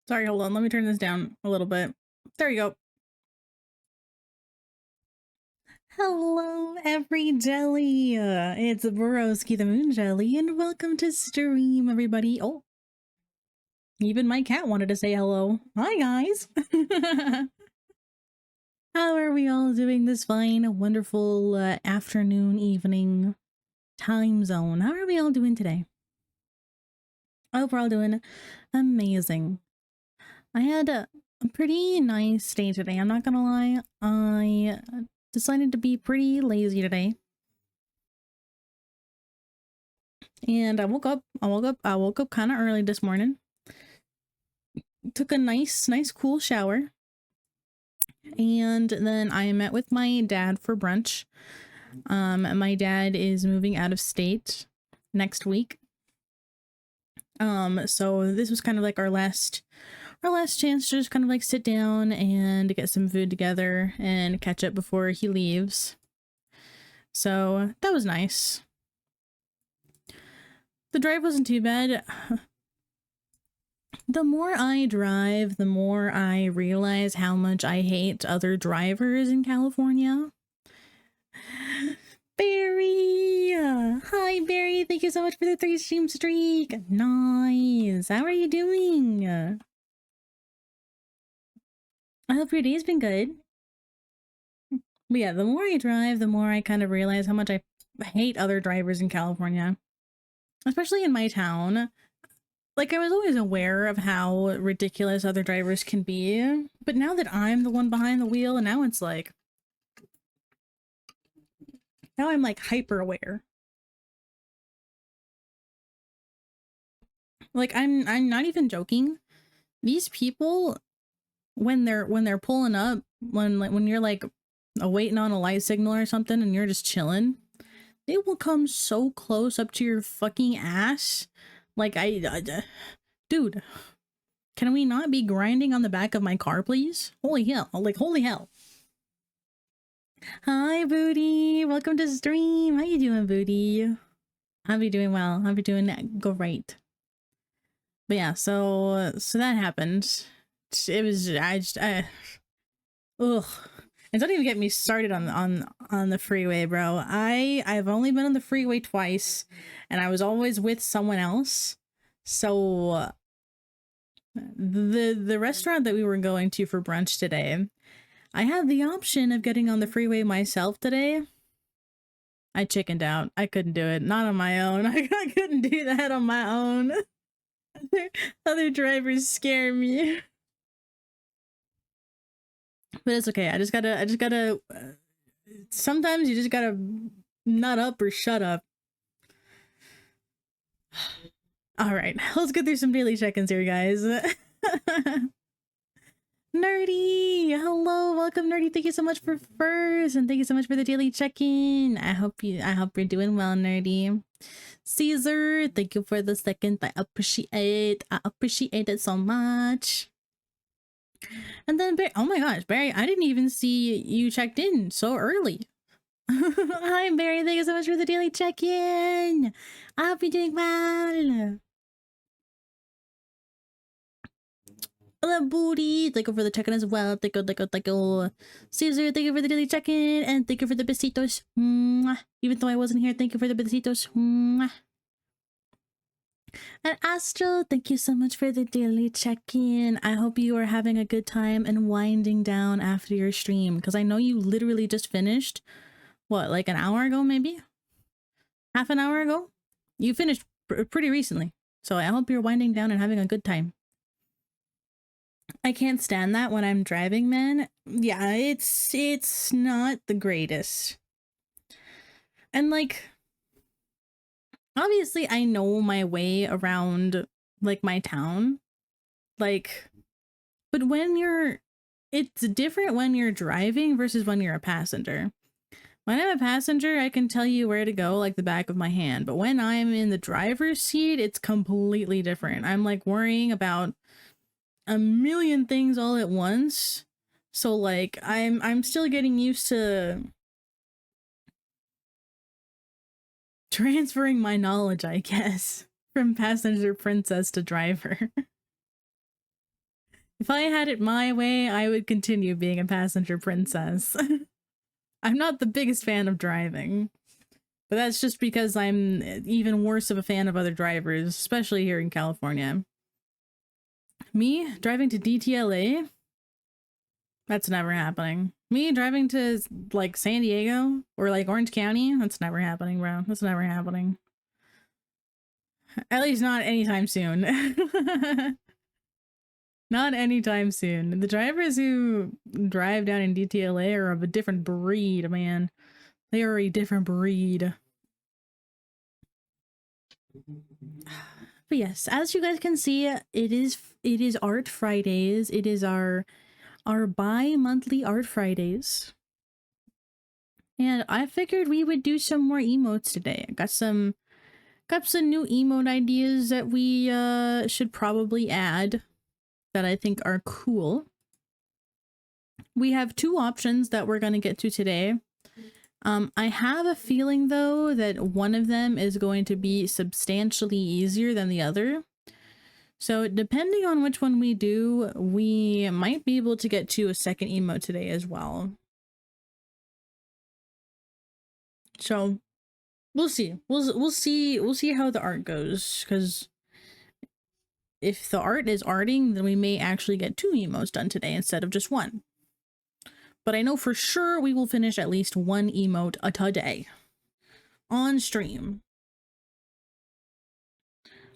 Sorry, hold on. Let me turn this down a little bit. There you go. Hello, every jelly. It's Borowski the Moon Jelly, and welcome to stream, everybody. Oh, even my cat wanted to say hello. Hi, guys. How are we all doing this fine, wonderful afternoon, evening time zone? How are we all doing today? I hope we're all doing amazing. I had a pretty nice day today. I'm not gonna lie. I decided to be pretty lazy today. And I woke up kind of early this morning. Took a nice cool shower. And then I met with my dad for brunch. My dad is moving out of state next week. So this was kind of like our last chance to just kind of like sit down and get some food together and catch up before he leaves. So that was nice. The drive wasn't too bad. The more I drive, the more I realize how much I hate other drivers in California. Barry! Hi, Barry! Thank you so much for the 3 stream streak! Nice! How are you doing? I hope your day's been good. But yeah, the more I drive, the more I kind of realize how much I hate other drivers in California. Especially in my town. Like, I was always aware of how ridiculous other drivers can be, but now that I'm the one behind the wheel, and now it's like... Now I'm, like, hyper aware. Like, I'm not even joking. These people, when they're pulling up, when you're, like, waiting on a light signal or something, and you're just chilling, they will come so close up to your fucking ass. Like, dude, can we not be grinding on the back of my car, please? Holy hell. Like, holy hell. Hi, Booty. Welcome to stream. How you doing, Booty? I'll be doing well. I'll be doing great. But yeah, so that happened. It was, ugh. And don't even get me started on the freeway, bro. I've only been on the freeway twice, and I was always with someone else. So the restaurant that we were going to for brunch today, I had the option of getting on the freeway myself today. I chickened out. I couldn't do it. Not on my own. I couldn't do that on my own. Other drivers scare me. But it's okay. I just gotta sometimes you just gotta nut up or shut up. All right, let's go through some daily check-ins here, guys. Nerdy, hello, welcome, Nerdy. Thank you so much for first, and thank you so much for the daily check-in. I hope you're doing well, Nerdy. Caesar, thank you for the second. I appreciate it so much. And then Barry, oh my gosh, Barry, I didn't even see you checked in so early. Hi, Barry. Thank you so much for the daily check-in. I hope you're doing well. Hello, Booty. Thank you for the check-in as well. Thank you. Caesar, thank you for the daily check-in. And thank you for the besitos. Mwah. Even though I wasn't here, thank you for the besitos. Mwah. And Astro, thank you so much for the daily check-in. I hope you are having a good time and winding down after your stream. Because I know you literally just finished, what, like an hour ago, maybe? Half an hour ago? You finished pretty recently. So I hope you're winding down and having a good time. I can't stand that when I'm driving, man. Yeah, it's not the greatest. And like, obviously I know my way around like my town. Like, but it's different when you're driving versus when you're a passenger. When I'm a passenger, I can tell you where to go like the back of my hand. But when I'm in the driver's seat, it's completely different. I'm like worrying about a million things all at once. So like I'm still getting used to transferring my knowledge, I guess, from passenger princess to driver. If I had it my way, I would continue being a passenger princess. I'm not the biggest fan of driving, but that's just because I'm even worse of a fan of other drivers, especially here in California. Me driving to DTLA? That's never happening. Me driving to like San Diego or like Orange County? That's never happening, bro. That's never happening. At least not anytime soon. Not anytime soon. The drivers who drive down in DTLA are of a different breed, man. They are a different breed. But yes, as you guys can see, it is Art Fridays. It is our bi-monthly Art Fridays. And I figured we would do some more emotes today. I got some new emote ideas that we should probably add that I think are cool. We have two options that we're going to get to today. I have a feeling though that one of them is going to be substantially easier than the other. So depending on which one we do, we might be able to get to a second emote today as well. So we'll see. We'll see how the art goes, because if the art is arting, then we may actually get 2 emotes done today instead of just 1. But I know for sure we will finish at least 1 emote a day on stream.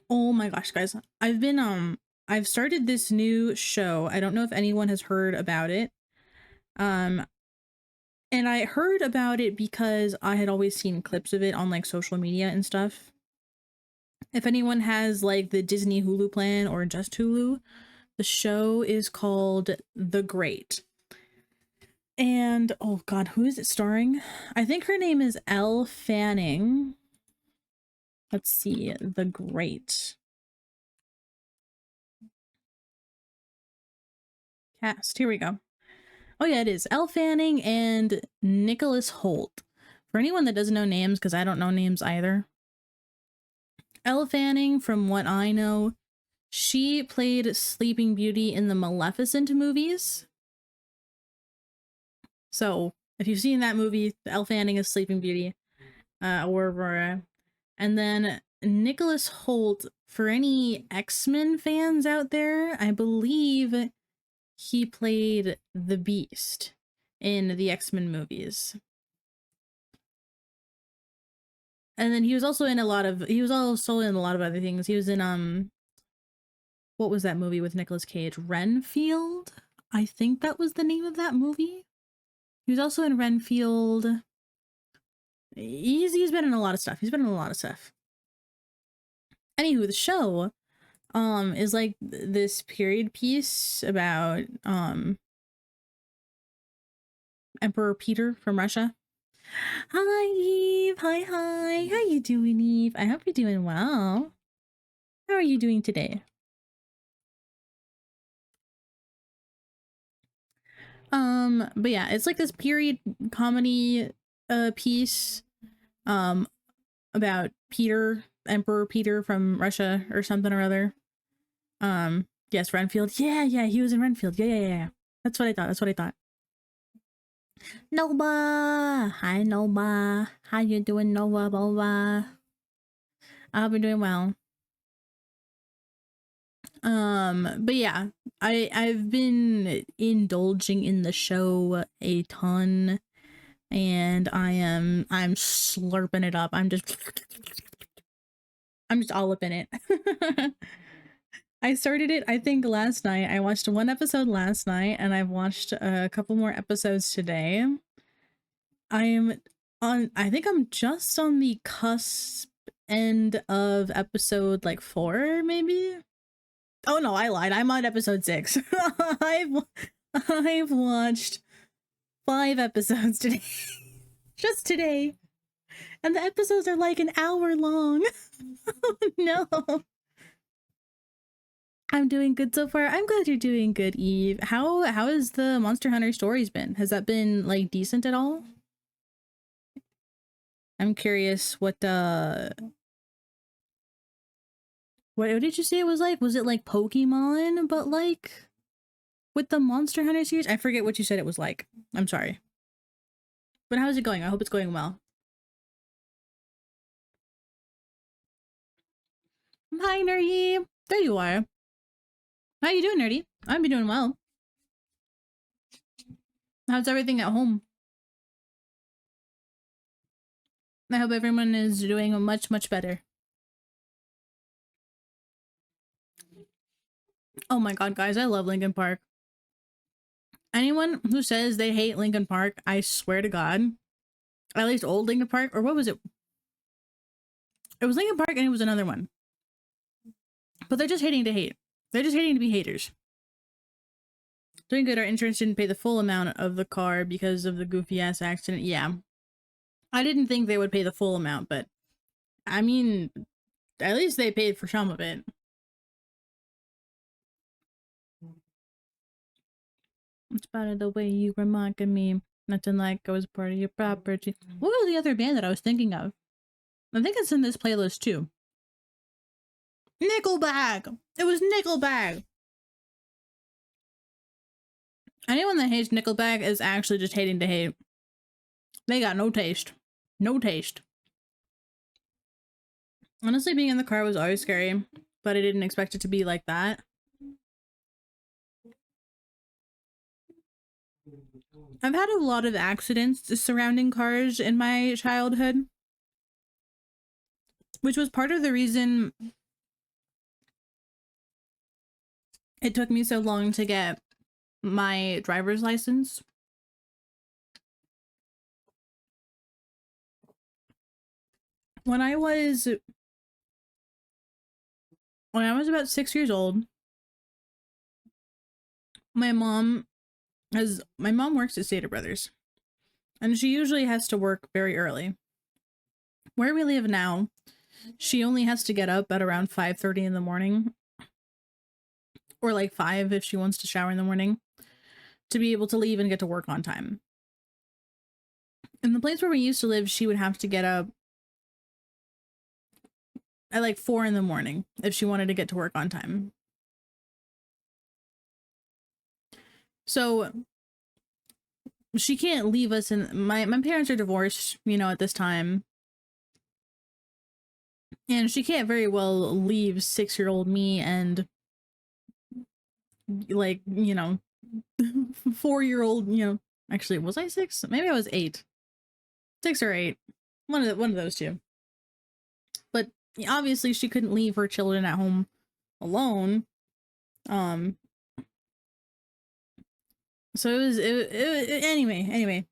Oh my gosh, guys. I've started this new show. I don't know if anyone has heard about it. And I heard about it because I had always seen clips of it on like social media and stuff. If anyone has like the Disney Hulu plan or just Hulu, the show is called The Great. And oh god, who is it starring? I think her name is Elle Fanning. Let's see, The Great. Cast, here we go. Oh yeah, it is Elle Fanning and Nicholas Hoult. For anyone that doesn't know names, because I don't know names either. Elle Fanning, from what I know, she played Sleeping Beauty in the Maleficent movies. So if you've seen that movie, Elle Fanning is Sleeping Beauty, or Aurora. And then Nicholas Hoult, for any X-Men fans out there, I believe he played the Beast in the X-Men movies. And then he was also in a lot of other things. He was in what was that movie with Nicolas Cage? Renfield? I think that was the name of that movie. He was also in Renfield. He's been in a lot of stuff. Anywho, the show is like this period piece about Emperor Peter from Russia. Hi Eve, hi. How you doing, Eve? I hope you're doing well. How are you doing today? But yeah, it's like this period comedy piece about Peter, Emperor Peter from Russia or something or other. Yes, Renfield. Yeah, he was in Renfield. Yeah. That's what I thought. Nova! Hi, Nova. How you doing, Nova Bova? I hope you're doing well. But yeah, I've been indulging in the show a ton, and I'm slurping it up. I'm just all up in it. I started it, I think, last night. I watched 1 episode last night, and I've watched a couple more episodes today. I think I'm just on the cusp end of episode like 4, maybe. Oh no, I lied. I'm on episode 6. I've watched 5 episodes today. Just today. And the episodes are like an hour long. Oh no. I'm doing good so far. I'm glad you're doing good, Eve. How has the Monster Hunter stories been? Has that been like decent at all? I'm curious what did you say it was like? Was it like Pokemon but like with the Monster Hunter series. I forget what you said it was like. I'm sorry. But how's it going? I hope it's going well. Hi, Nerdy. There you are. How you doing, Nerdy? I've been doing well. How's everything at home? I hope everyone is doing much, much better. Oh my god, guys, I love Linkin Park. Anyone who says they hate Linkin Park, I swear to God, at least old Linkin Park, or what was it? It was Linkin Park and it was another one. But they're just hating to hate. They're just hating to be haters. Doing good, our insurance didn't pay the full amount of the car because of the goofy ass accident. Yeah. I didn't think they would pay the full amount, but I mean, at least they paid for some of it. It's about the way you reminded me. Nothing like I was part of your property. What was the other band that I was thinking of? I think it's in this playlist too. Nickelback! It was Nickelback! Anyone that hates Nickelback is actually just hating to hate. They got no taste. No taste. Honestly, being in the car was always scary, but I didn't expect it to be like that. I've had a lot of accidents surrounding cars in my childhood, which was part of the reason it took me so long to get my driver's license. When I was about 6 years old, my mom works at Stater Brothers, and she usually has to work very early. Where we live now, she only has to get up at around 5:30 in the morning, or like 5 if she wants to shower in the morning, to be able to leave and get to work on time. In the place where we used to live, she would have to get up at like 4 in the morning if she wanted to get to work on time. So she can't leave us, and my parents are divorced, you know, at this time. And she can't very well leave 6-year-old me and, like, you know, 4-year-old, you know, actually, was I 6? Maybe I was 8. 6 or 8. One of those two. But obviously she couldn't leave her children at home alone. So anyway.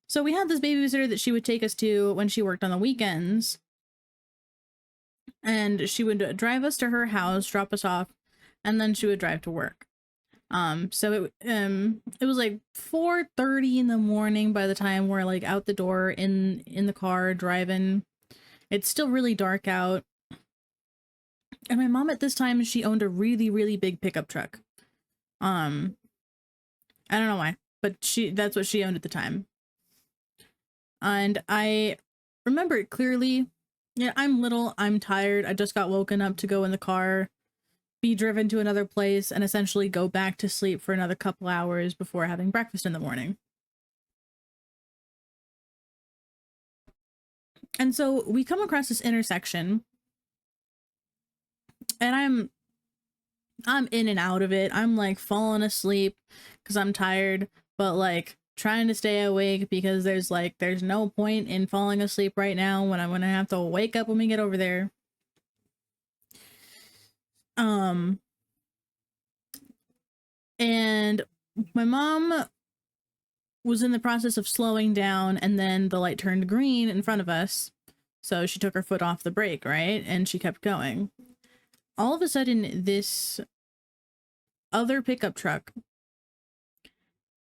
So we had this babysitter that she would take us to when she worked on the weekends. And she would drive us to her house, drop us off, and then she would drive to work. So it was like 4:30 in the morning by the time we're like out the door in the car driving. It's still really dark out. And my mom at this time, she owned a really, really big pickup truck. I don't know why, but that's what she owned at the time. And I remember it clearly. Yeah, I'm little, I'm tired. I just got woken up to go in the car, be driven to another place, and essentially go back to sleep for another couple hours before having breakfast in the morning. And so we come across this intersection, and I'm in and out of it. I'm like falling asleep because I'm tired, but like trying to stay awake because there's no point in falling asleep right now when I'm gonna have to wake up when we get over there. And my mom was in the process of slowing down, and then the light turned green in front of us. So she took her foot off the brake, right? And she kept going. All of a sudden, this other pickup truck,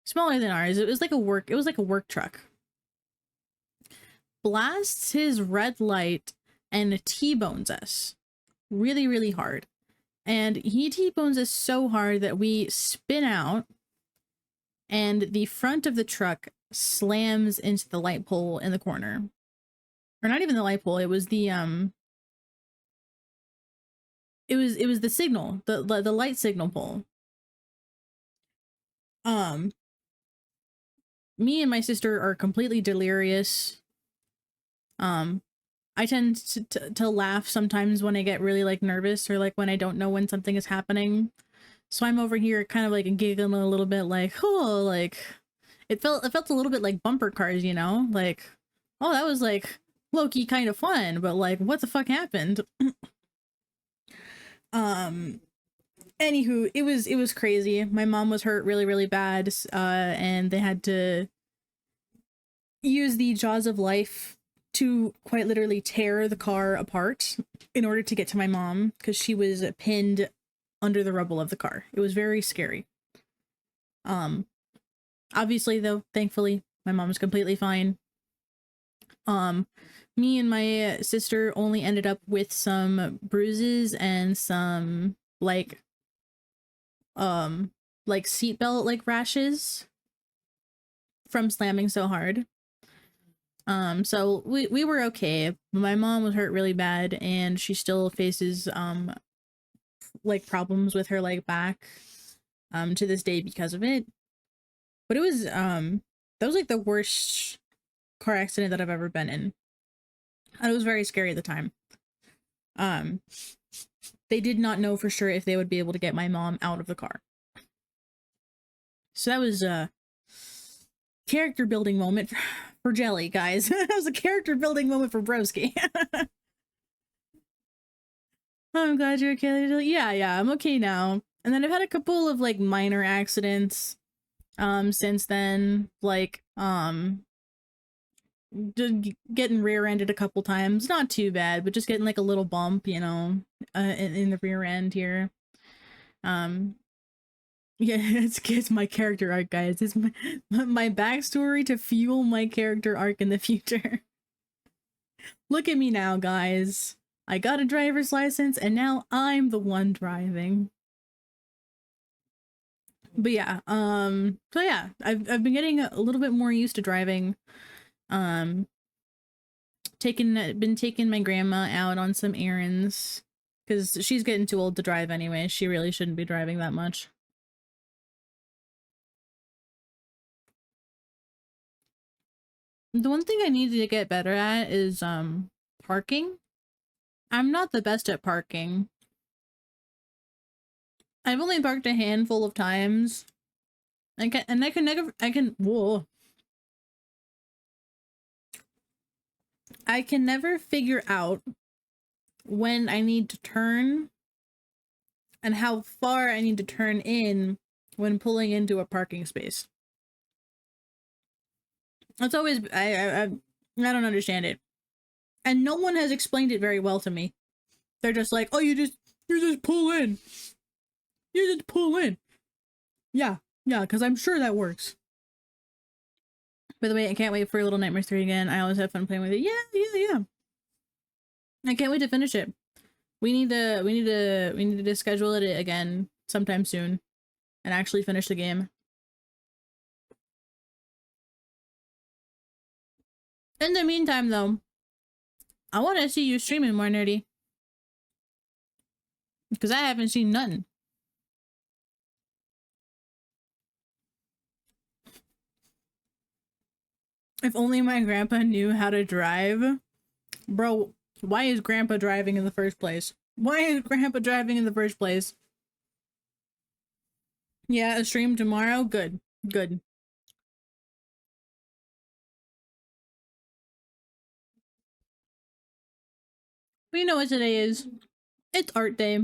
smaller than ours, it was like a work truck, blasts his red light and T-bones us really, really hard. And he T-bones us so hard that we spin out, and the front of the truck slams into the light pole in the corner. Or not even the light pole, it was the it was the signal, the light signal pole. Um, me and my sister are completely delirious. Um, I tend to laugh sometimes when I get really like nervous or like when I don't know when something is happening. So I'm over here kind of like giggling a little bit like, oh, like it felt a little bit like bumper cars, you know? Like, oh, that was like low-key kind of fun, but like what the fuck happened? Um Anywho, it was crazy. My mom was hurt really, really bad, and they had to use the jaws of life to quite literally tear the car apart in order to get to my mom because she was pinned under the rubble of the car. It was very scary. Um, Obviously though, thankfully, my mom was completely fine. Um, Me and my sister only ended up with some bruises and some um like seatbelt like rashes from slamming so hard. So we were okay. My mom was hurt really bad and she still faces like problems with her like back to this day because of it. But it was that was like the worst car accident that I've ever been in. And it was very scary at the time. Um they did not know for sure if they would be able to get my mom out of the car. So that was a character building moment for Jelly, guys. That was a character building moment for Broski. I'm glad you're okay. Yeah, yeah, I'm okay now. And then I've had a couple of like minor accidents since then, like getting rear-ended a couple times. Not too bad, but just getting like a little bump, you know, in the rear end here. Um yeah, it's my character arc, guys. It's my backstory to fuel my character arc in the future. Look at me now, guys. I got a driver's license and now I'm the one driving. But yeah, so yeah, I've been getting a little bit more used to driving. Um been taking my grandma out on some errands because she's getting too old to drive anyway. She really shouldn't be driving that much. The one thing I need to get better at is parking. I'm not the best at parking. I've only parked a handful of times. I can never whoa. I can never figure out when I need to turn and how far I need to turn in when pulling into a parking space. It's always I don't understand it, and no one has explained it very well to me. They're just like, oh, you just pull in, you just pull in. Yeah, yeah, because I'm sure that works. By the way, I can't wait for Little Nightmares 3 again. I always have fun playing with it. Yeah, yeah, yeah. I can't wait to finish it. We need to schedule it again sometime soon and actually finish the game. In the meantime, though, I want to see you streaming more, Nerdy, because I haven't seen nothing. If only my grandpa knew how to drive. Bro, why is grandpa driving in the first place? Why is grandpa driving in the first place? Yeah, a stream tomorrow? Good. Good. We know what today is. It's art day.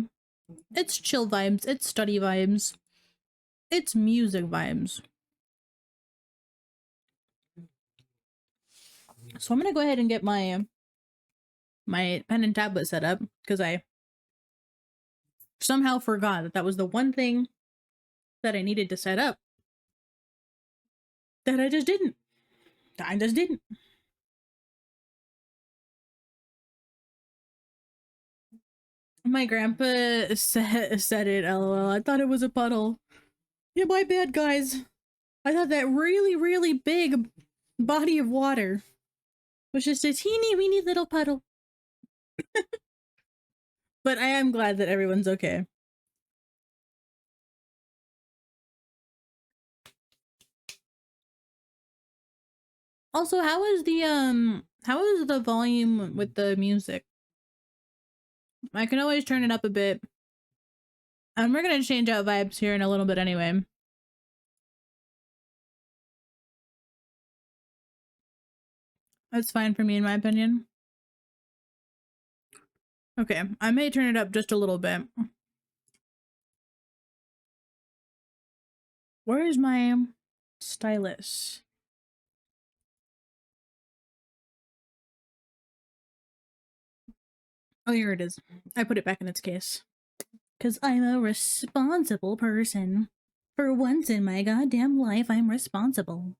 It's chill vibes. It's study vibes. It's music vibes. So I'm gonna go ahead and get my pen and tablet set up because I somehow forgot that that was the one thing that I needed to set up that I just didn't. I just didn't. My grandpa said it, lol. I thought it was a puddle. Yeah, my bad, guys. I thought that really, really big body of water was just a teeny weeny little puddle. But I am glad that everyone's okay. Also, how is the volume with the music? I can always turn it up a bit. And we're gonna change out vibes here in a little bit anyway. That's fine for me in my opinion. Okay, I may turn it up just a little bit. Where is my stylus? Oh, here it is. I put it back in its case. Because I'm a responsible person. For once in my goddamn life, I'm responsible.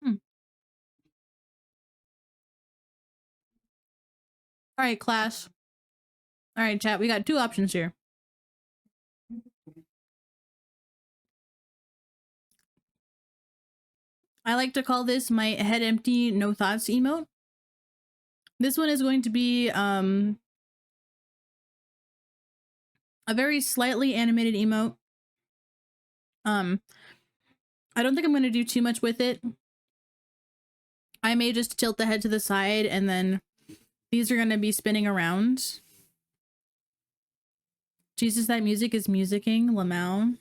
All right, class. All right, chat. We got two options here. I like to call this my head empty, no thoughts emote. This one is going to be a very slightly animated emote. I don't think I'm going to do too much with it. I may just tilt the head to the side and then these are going to be spinning around. Jesus, that music is musicking, Lamau.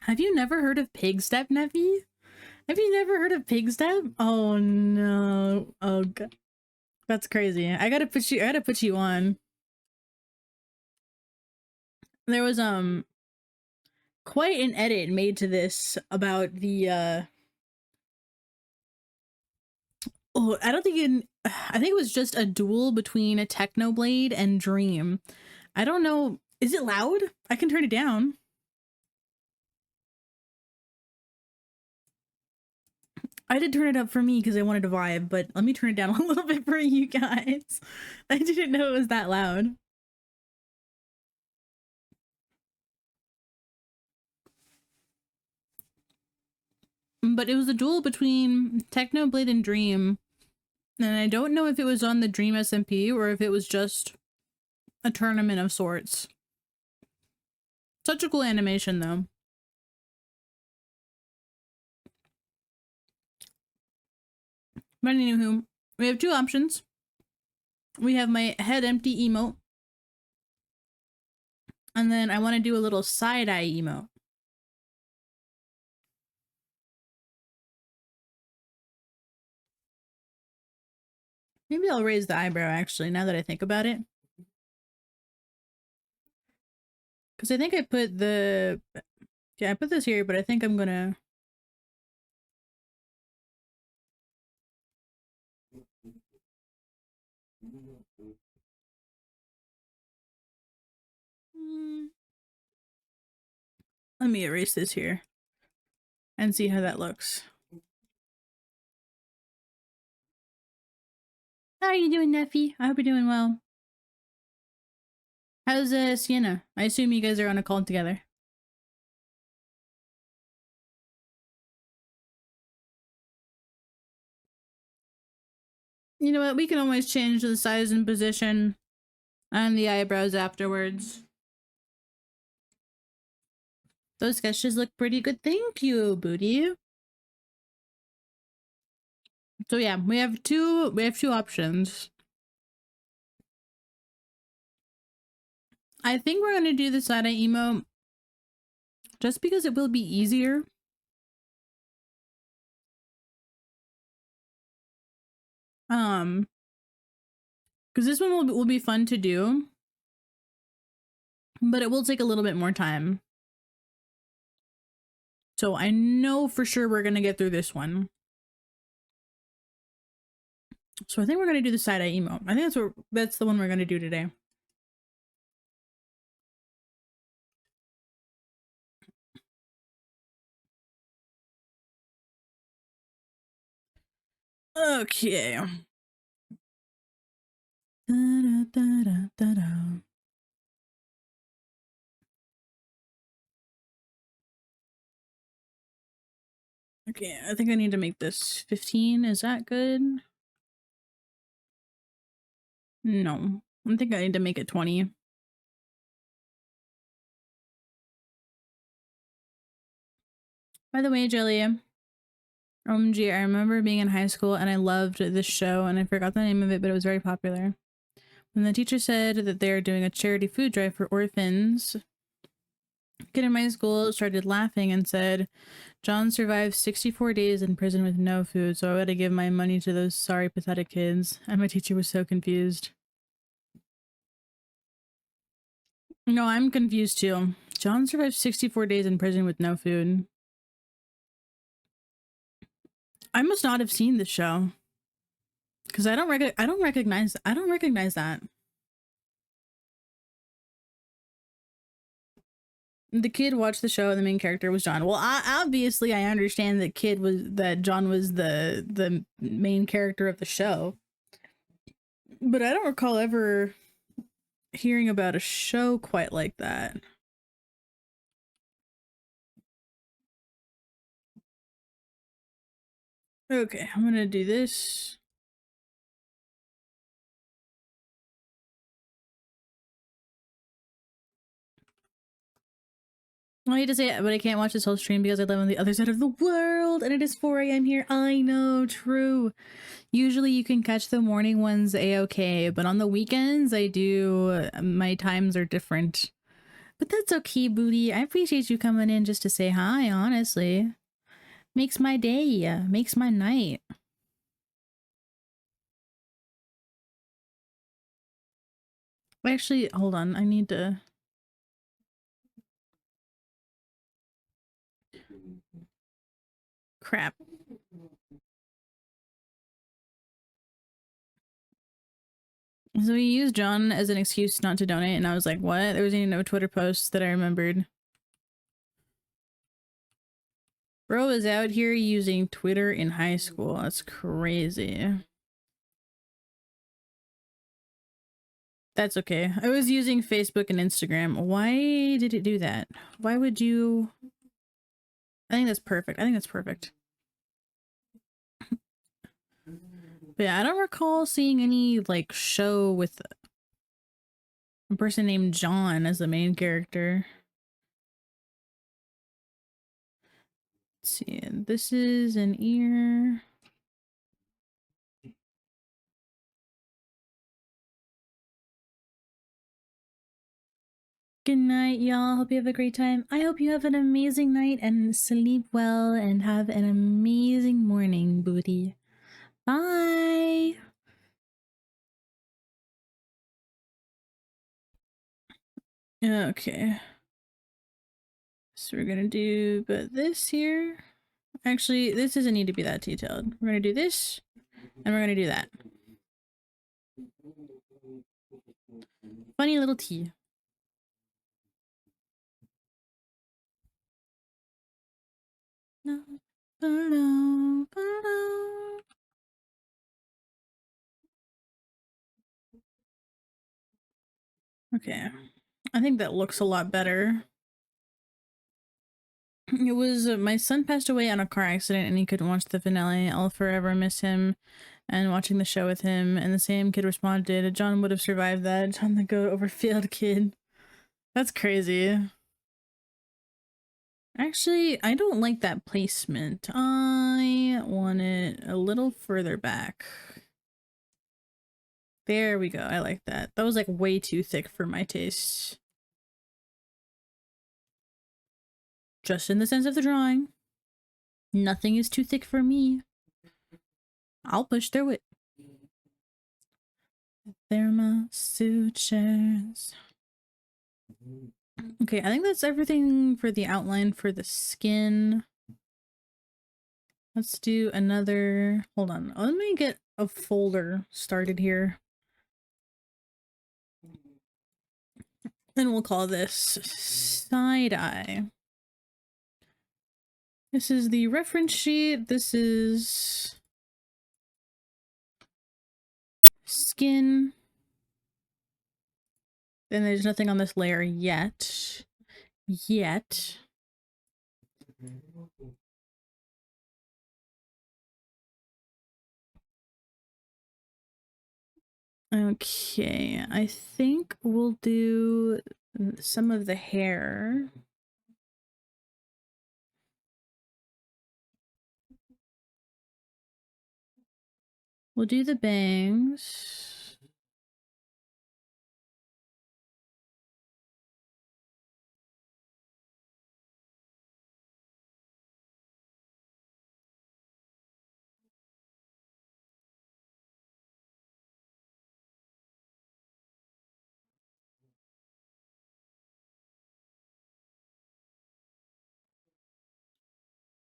Have you never heard of Pig Step, Nevi? Have you never heard of Pig Step? Oh no. Oh god. That's crazy. I gotta put you on. There was quite an edit made to this about the oh, I don't think I think it was just a duel between a Technoblade and Dream. I don't know. Is it loud? I can turn it down. I did turn it up for me because I wanted to vibe, but let me turn it down a little bit for you guys. I didn't know it was that loud. But it was a duel between Technoblade and Dream. And I don't know if it was on the Dream SMP or if it was just a tournament of sorts. Such a cool animation, though. But anywho, we have two options. We have my head empty emote. And then I want to do a little side-eye emote. Maybe I'll raise the eyebrow, actually, now that I think about it. Because I think I put the... Yeah, I put this here, but I think I'm gonna... Let me erase this here. And see how that looks. How are you doing, Neffy? I hope you're doing well. How's Sienna? I assume you guys are on a call together. You know what? We can always change the size and position and the eyebrows afterwards. Those sketches look pretty good. Thank you, Booty. So yeah, we have two options. I think we're gonna do the side-eye emote just because it will be easier. Because this one will be fun to do, but it will take a little bit more time. So I know for sure we're gonna get through this one. So I think we're gonna do the side-eye emote. I think that's the one we're gonna do today. Okay. Da, da, da, okay, I think I need to make this 15. Is that good? No. I think I need to make it 20. By the way, Jelly, OMG, I remember being in high school and I loved this show and I forgot the name of it, but it was very popular. When the teacher said that they are doing a charity food drive for orphans, a kid in my school started laughing and said, John survived 64 days in prison with no food, so I had to give my money to those sorry, pathetic kids. And my teacher was so confused. No, I'm confused too. John survived 64 days in prison with no food. I must not have seen this show because I don't recognize that. The kid watched the show and the main character was John. Well, obviously I understand that John was the main character of the show, but I don't recall ever hearing about a show quite like that. Okay, I'm gonna do this. I hate to say it, but I can't watch this whole stream because I live on the other side of the world and it is 4 a.m. here. I know, true. Usually you can catch the morning ones a-okay, but on the weekends I do, my times are different. But that's okay, Booty. I appreciate you coming in just to say hi, honestly. Makes my day, makes my night. Actually, hold on, I need to... Crap. So we used John as an excuse not to donate, and I was like, what? There was any no Twitter posts that I remembered. Bro was out here using Twitter in high school. That's crazy. That's okay. I was using Facebook and Instagram. Why did it do that? Why would you... I think that's perfect. I think that's perfect. But yeah, I don't recall seeing any, like, show with a person named John as the main character. Let's see. This is an ear. Good night, y'all. Hope you have a great time. I hope you have an amazing night and sleep well and have an amazing morning, Booty. Bye! Okay. So we're gonna do but this here. Actually, this doesn't need to be that detailed. We're gonna do this, and we're gonna do that. Funny little T. Okay. I think that looks a lot better. It was my son passed away on a car accident and he couldn't watch the finale. I'll forever miss him and watching the show with him. And the same kid responded, John would have survived that. John the goat overfilled kid. That's crazy. Actually, I don't like that placement. I want it a little further back. There we go. I like that. That was like way too thick for my taste. Just in the sense of the drawing. Nothing is too thick for me. I'll push through it. They're my sutures. Okay, I think that's everything for the outline for the skin. Let's do another... Hold on. Let me get a folder started here. And we'll call this side-eye. This is the reference sheet. This is skin. Then there's nothing on this layer yet. Okay, I think we'll do some of the hair. We'll do the bangs.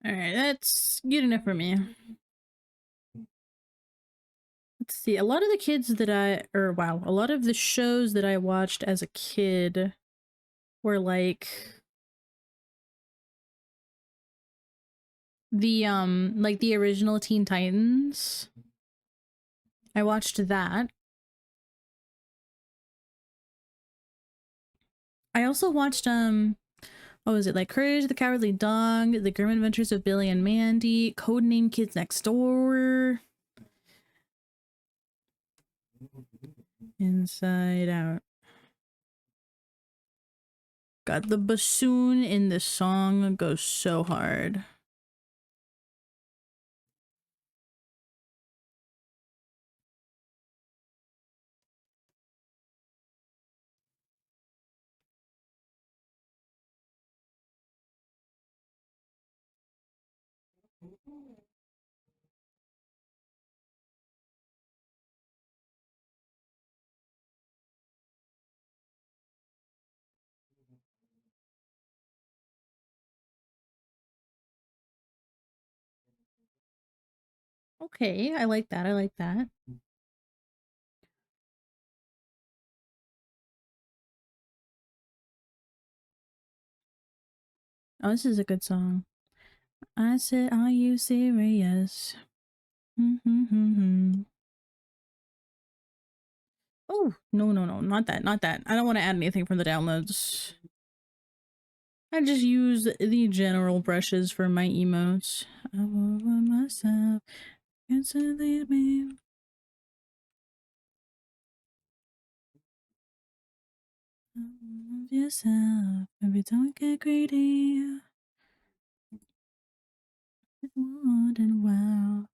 All right, that's good enough for me. Let's see. A lot of the kids that a lot of the shows that I watched as a kid were like the original Teen Titans. I watched that. I also watched what was it, like Courage the Cowardly Dog, The Grim Adventures of Billy and Mandy, Codename Kids Next Door, Inside Out. God, the bassoon in this song goes so hard. Okay, I like that. I like that. Oh, this is a good song. I said, are you serious? Oh, no, no, no, not that, not that. I don't want to add anything from the downloads. I just use the general brushes for my emotes. I over myself, can't leave me. Love yourself, maybe don't get greedy. More than wow.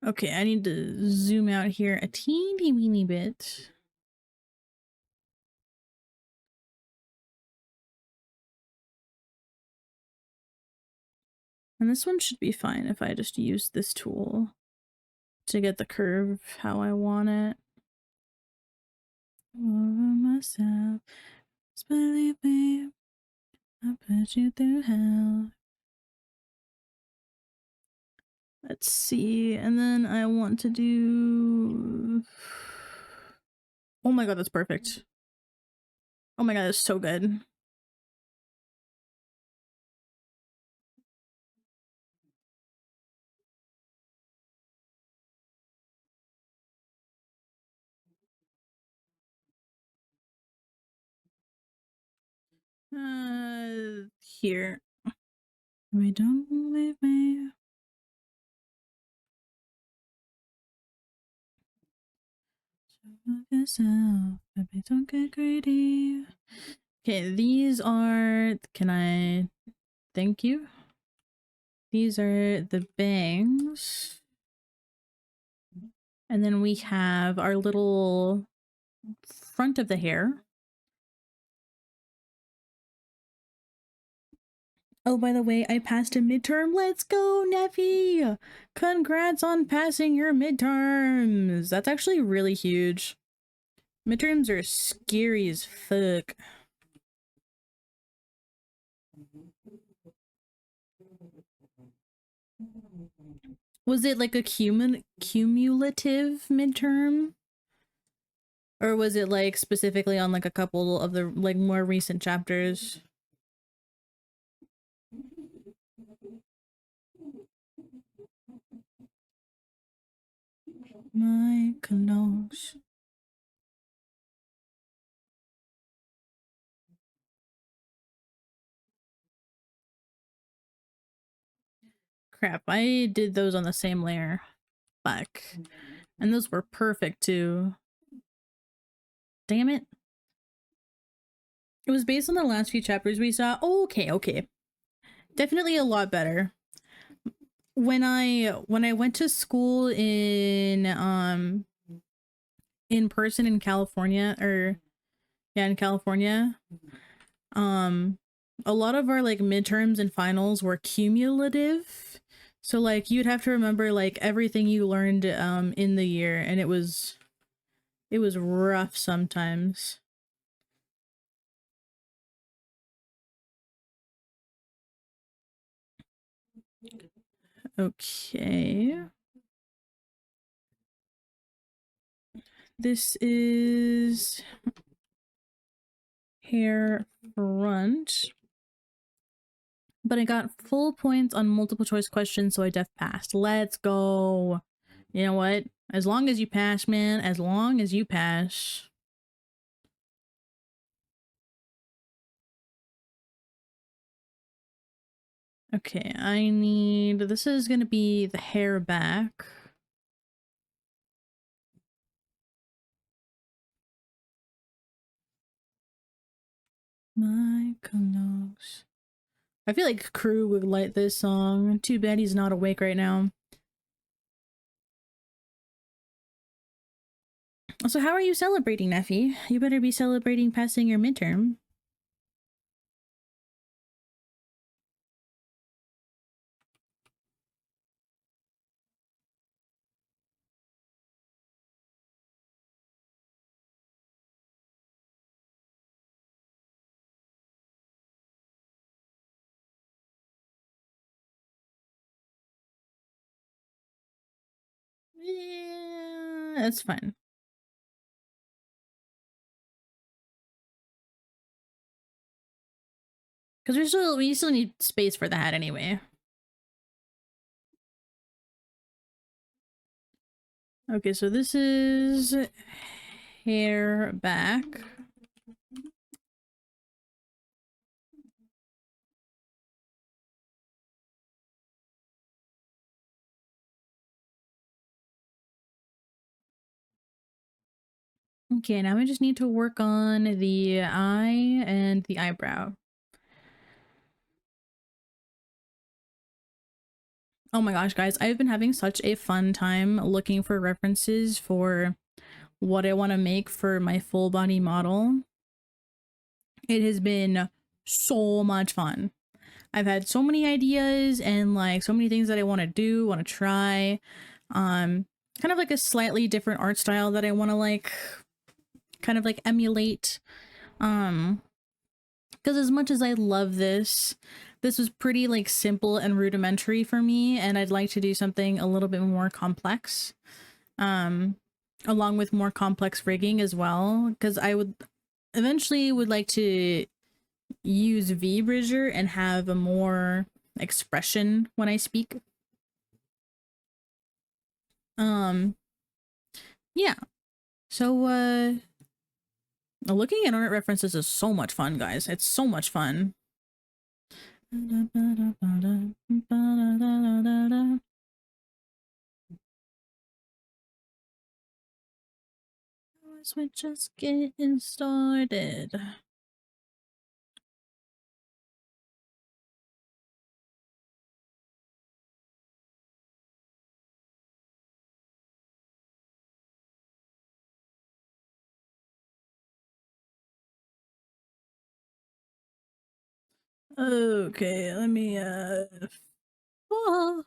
Okay, I need to zoom out here a teeny weeny bit. And this one should be fine if I just use this tool to get the curve how I want it. Over myself, just believe me, I put you through hell. Let's see, and then I want to do... Oh my god, that's perfect. Oh my god, that's so good. Here. We don't believe me. Love yourself, baby, don't get greedy. Okay, these are... Can I... Thank you. These are the bangs. And then we have our little front of the hair. Oh, by the way, I passed a midterm. Let's go, Neffy! Congrats on passing your midterms! That's actually really huge. Midterms are scary as fuck. Was it like a cumulative midterm? Or was it like specifically on like a couple of the like more recent chapters? My clothes. Crap, I did those on the same layer. Fuck. And those were perfect too. Damn it. It was based on the last few chapters we saw. Oh, okay, okay. Definitely a lot better. when I went to school in person in California, or yeah, in California, um a lot of our like midterms and finals were cumulative. So like you'd have to remember like everything you learned in the year, and it was rough sometimes. Okay. This is hair front, but I got full points on multiple choice questions, so I def passed. Let's go. You know what? As long as you pass, man, as long as you pass. Okay, I need, this is gonna be the hair back. My clothes. I feel like Crew would like this song. Too bad he's not awake right now. So how are you celebrating, Neffy? You better be celebrating passing your midterm. Yeah, that's fine. Because we still need space for the hat anyway. Okay, so this is hair back. Okay, now we just need to work on the eye and the eyebrow. Oh my gosh, guys, I've been having such a fun time looking for references for what I want to make for my full body model. It has been so much fun. I've had so many ideas and like so many things that I want to do, want to try. Kind of like a slightly different art style that I want to like kind of like emulate. Because as much as I love this was pretty like simple and rudimentary for me, and I'd like to do something a little bit more complex. Um, Along with more complex rigging as well, because I would eventually would like to use VBridger and have a more expression when I speak. Um, yeah. So looking at art references is so much fun, guys. It's so much fun. We're just getting started. Okay, let me oh,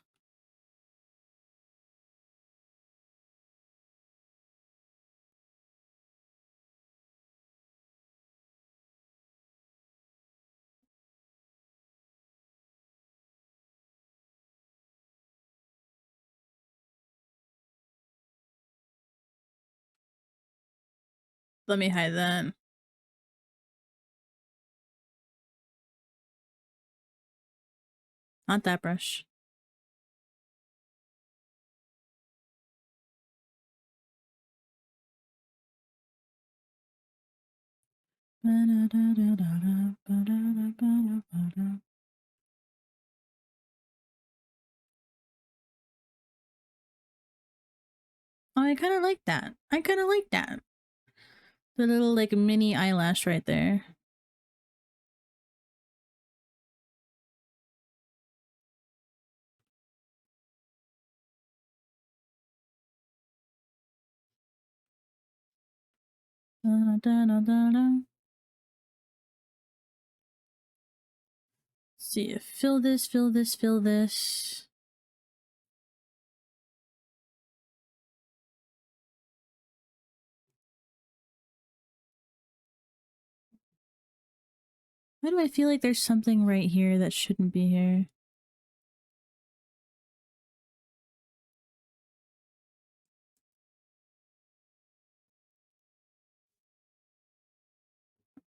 let me hide that. Not that brush. Oh, I kind of like that. I kind of like that. The little like mini eyelash right there. Da, da, da, da, da. See, fill this, fill this, fill this. Why do I feel like there's something right here that shouldn't be here?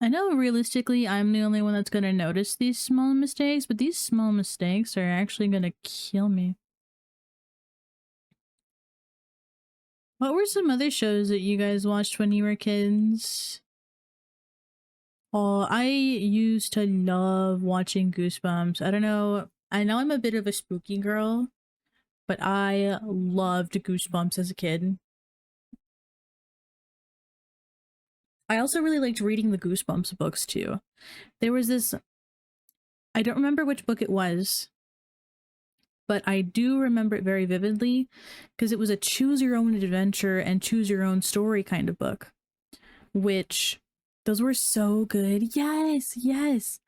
I know realistically I'm the only one that's going to notice these small mistakes, but these small mistakes are actually going to kill me. What were some other shows that you guys watched when you were kids? Oh, I used to love watching Goosebumps. I don't know. I know I'm a bit of a spooky girl, but I loved Goosebumps as a kid. I also really liked reading the Goosebumps books too. There was this, I don't remember which book it was, but I do remember it very vividly because it was a choose your own adventure and choose your own story kind of book, which those were so good. Yes, yes.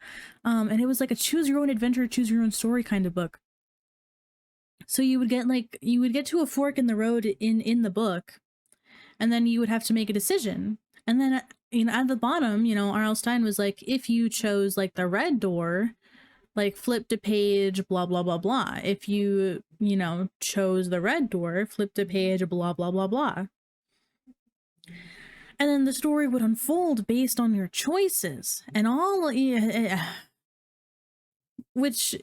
And it was like a choose your own adventure, choose your own story kind of book. So you would get to a fork in the road in the book, and then you would have to make a decision. And then at the bottom, R.L. Stein was like, if you chose like the red door, like flip to page blah blah blah blah. If you chose the red door, flip to page blah blah blah blah. And then the story would unfold based on your choices and all, which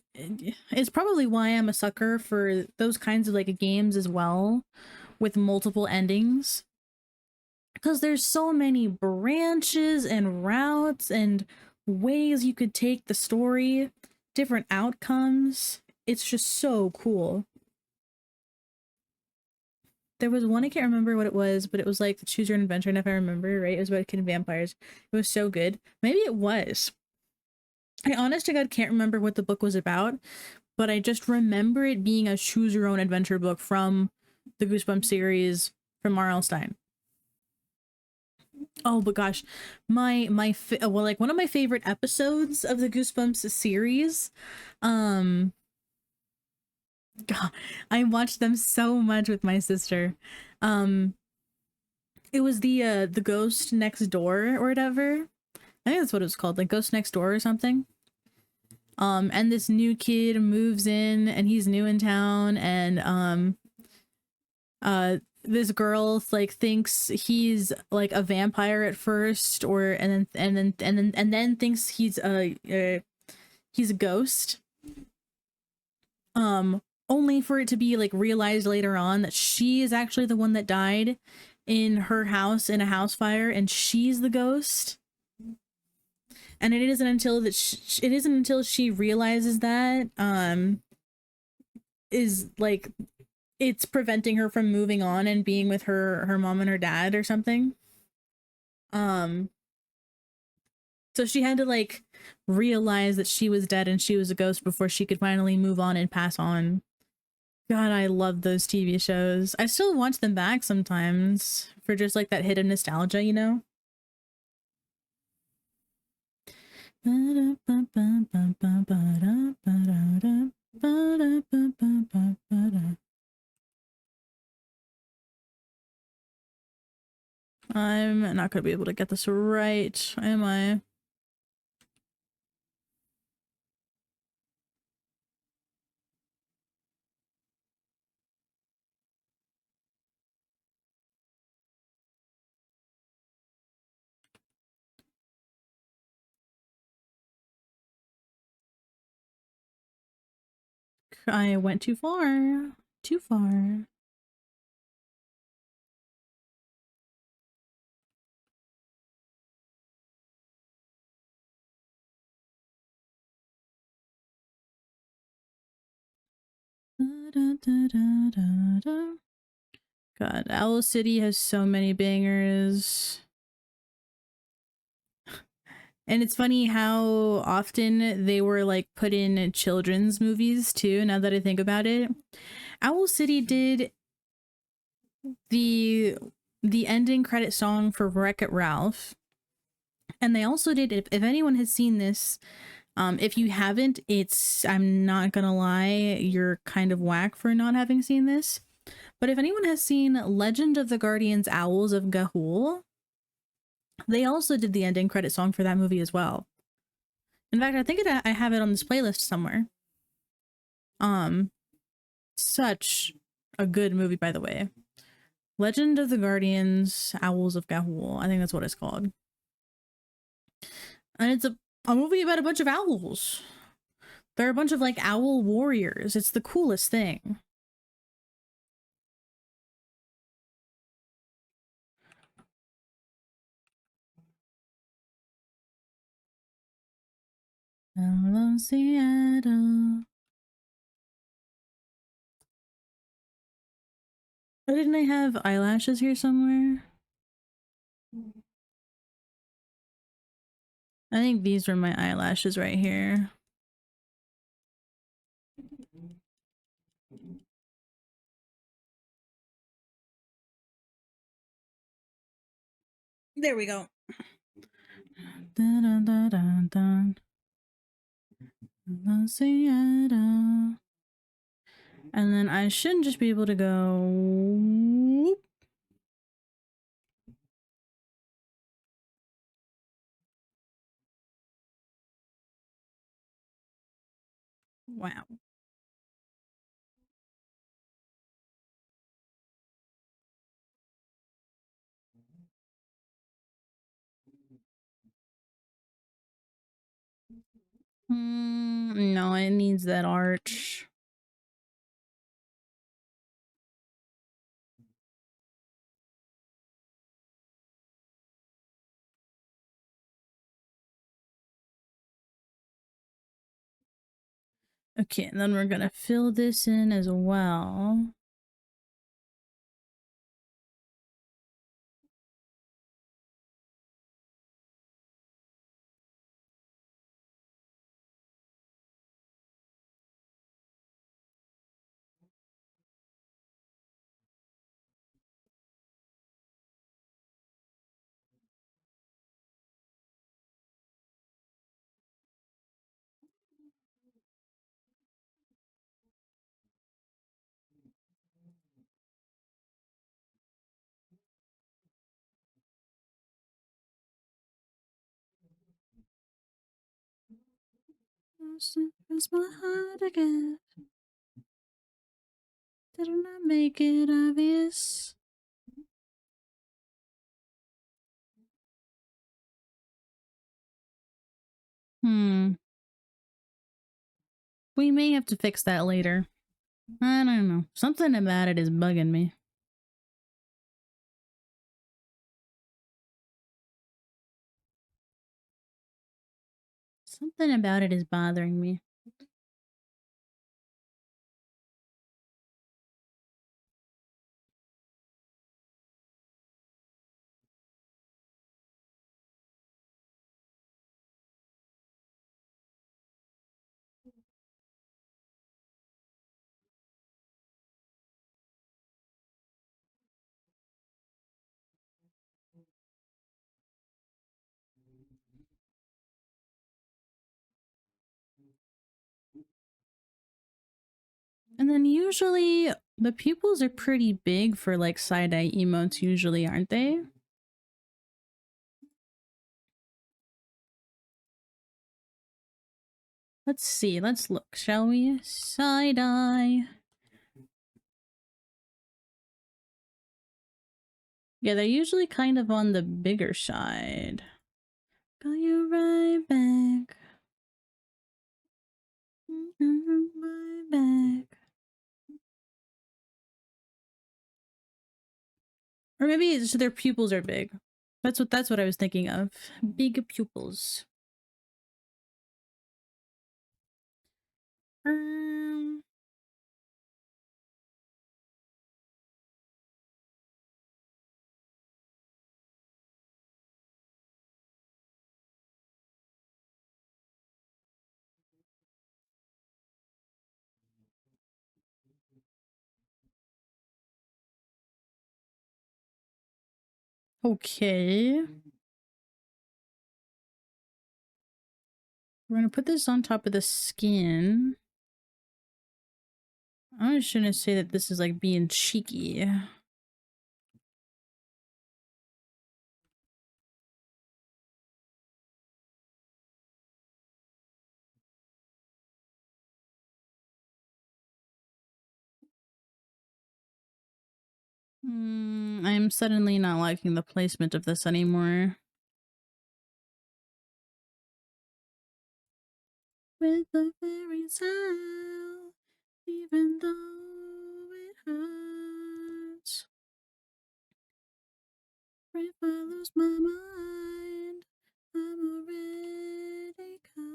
is probably why I'm a sucker for those kinds of like games as well, with multiple endings, because there's so many branches and routes and ways you could take the story, different outcomes. It's just so cool. There was one, I can't remember what it was, but it was like the choose your own adventure, and if I remember right, it was about killing vampires. It was so good. Maybe it was. I honest to God can't remember what the book was about, but I just remember it being a choose your own adventure book from the Goosebumps series from R.L. Stein. Oh, but gosh, like one of my favorite episodes of the Goosebumps series, um, God, I watched them so much with my sister. Um, it was the Ghost Next Door or whatever. I think that's what it was called, like Ghost Next Door or something. And this new kid moves in, and he's new in town, and this girl like thinks he's like a vampire at first, or and then thinks he's a ghost, only for it to be like realized later on that she is actually the one that died in her house in a house fire, and she's the ghost. And it isn't until she realizes that is like it's preventing her from moving on and being with her mom and her dad or something. um so she had to like realize that she was dead and she was a ghost before she could finally move on and pass on. God, I love those TV shows. I still watch them back sometimes for just like that hidden nostalgia, I'm not gonna be able to get this right, am I? I went too far. Too far. God, Owl City has so many bangers. And it's funny how often they were like put in children's movies too, now that I think about it. Owl City did the the ending credit song for Wreck-It Ralph. And they also did, if anyone has seen this, if you haven't, I'm not gonna lie, you're kind of whack for not having seen this. But if anyone has seen Legend of the Guardians Owls of Ga'Hoole, they also did the ending credit song for that movie as well. In fact, I think I have it on this playlist somewhere. Such a good movie, by the way. Legend of the Guardians Owls of Ga'Hoole. I think that's what it's called. And it's a movie about a bunch of owls. They're a bunch of like owl warriors. It's the coolest thing. Hello, Seattle. Oh, didn't I have eyelashes here somewhere? I think these were my eyelashes right here. There we go. Dun, dun, dun, dun, dun. Seattle. And then I shouldn't just be able to go. Wow. No, it needs that arch. Okay, and then we're gonna fill this in as well. It's my heart again. Did I not make it obvious? We may have to fix that later. I don't know. Something about it is bugging me. Something about it is bothering me. And then usually the pupils are pretty big for like side-eye emotes usually, aren't they? Let's see. Let's look, shall we? Side-eye. Yeah, they're usually kind of on the bigger side. Call you right back. Right back. Or maybe it's just their pupils are big. That's what I was thinking of. Big pupils. Um, Okay. We're gonna put this on top of the skin. I shouldn't say that this is like being cheeky. I'm suddenly not liking the placement of this anymore. With the fairy tale, even though it hurts. If I lose my mind, I'm already caught.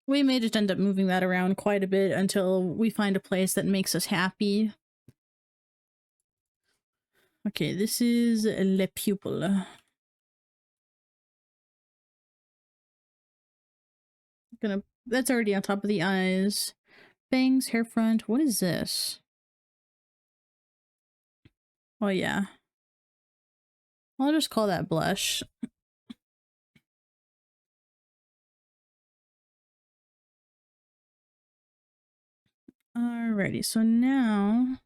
We may just end up moving that around quite a bit until we find a place that makes us happy. Okay, this is Le Pupil. That's already on top of the eyes. Bangs, hair front. What is this? Oh yeah. I'll just call that blush. Alrighty, so now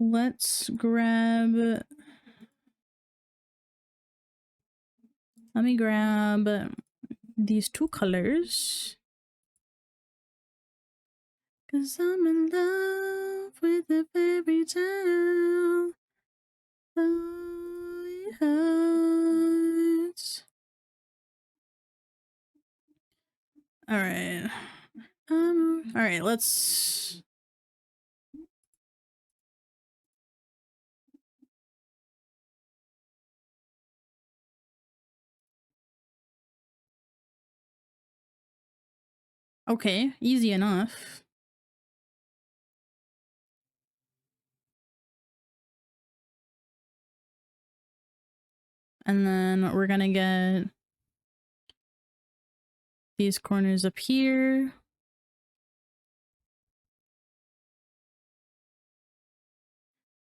let's grab. Let me grab these two colors. Cause I'm in love with a fairy tale. Oh, it hurts. Alright. Alright, let's. Okay, easy enough. And then we're gonna get these corners up here.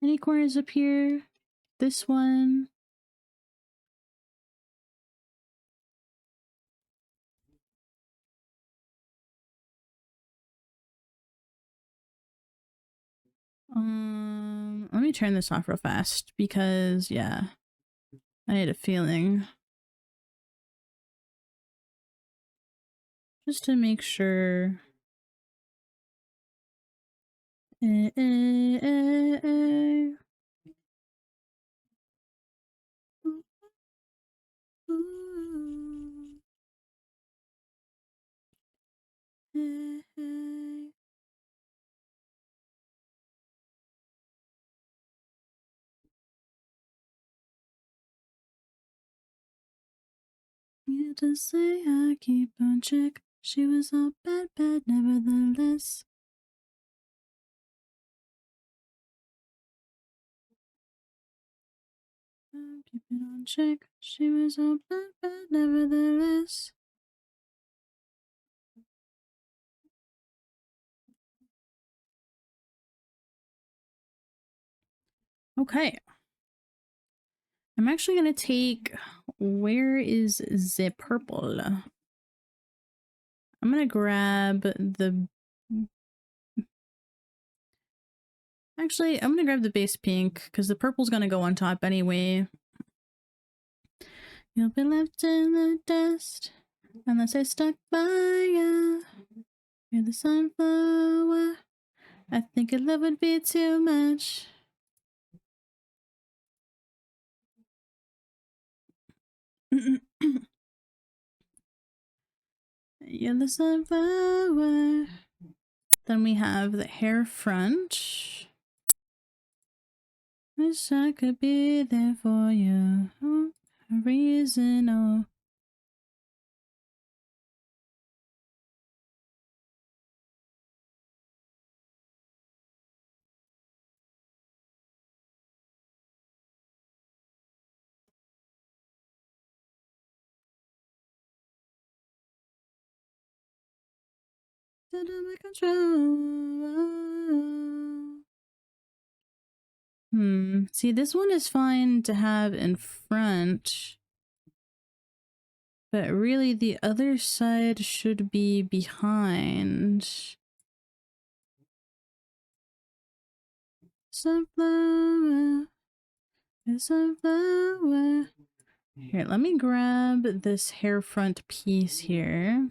Any corners up here? This one. Let me turn this off real fast because, yeah, I had a feeling. Just to make sure. Eh, eh, eh, eh. Ooh. Eh, eh. You just say I keep on check. She was a bad, bad, nevertheless. I keep it on check. She was a bad, bad, nevertheless. Okay. I'm actually gonna take. Where is the purple? I'm gonna grab the. Actually, I'm gonna grab the base pink because the purple's gonna go on top anyway. You'll be left in the dust unless I stuck by ya. You're the sunflower. I think a love would be too much. You're the sunflower. Then we have the hair front. Wish I could be there for you. A reason, oh. Under my control. See, this one is fine to have in front, but really the other side should be behind. Sunflower, sunflower. Here, let me grab this hair front piece here.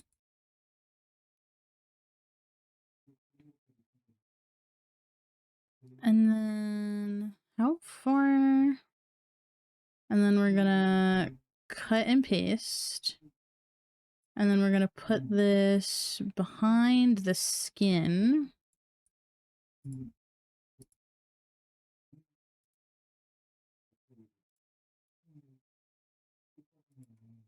And then how far? And then we're gonna cut and paste. And then we're gonna put this behind the skin.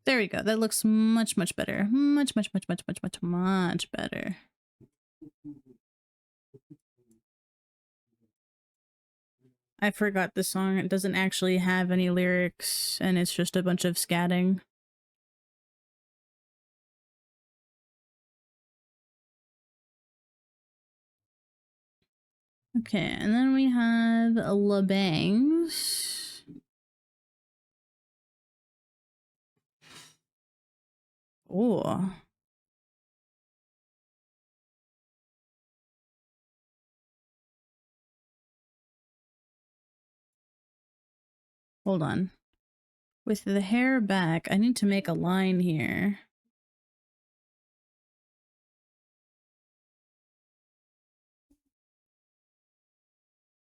There we go. That looks much, much better. Much better. I forgot the song. It doesn't actually have any lyrics, and it's just a bunch of scatting. Okay, and then we have La Bangs. Oh. Hold on. With the hair back, I need to make a line here.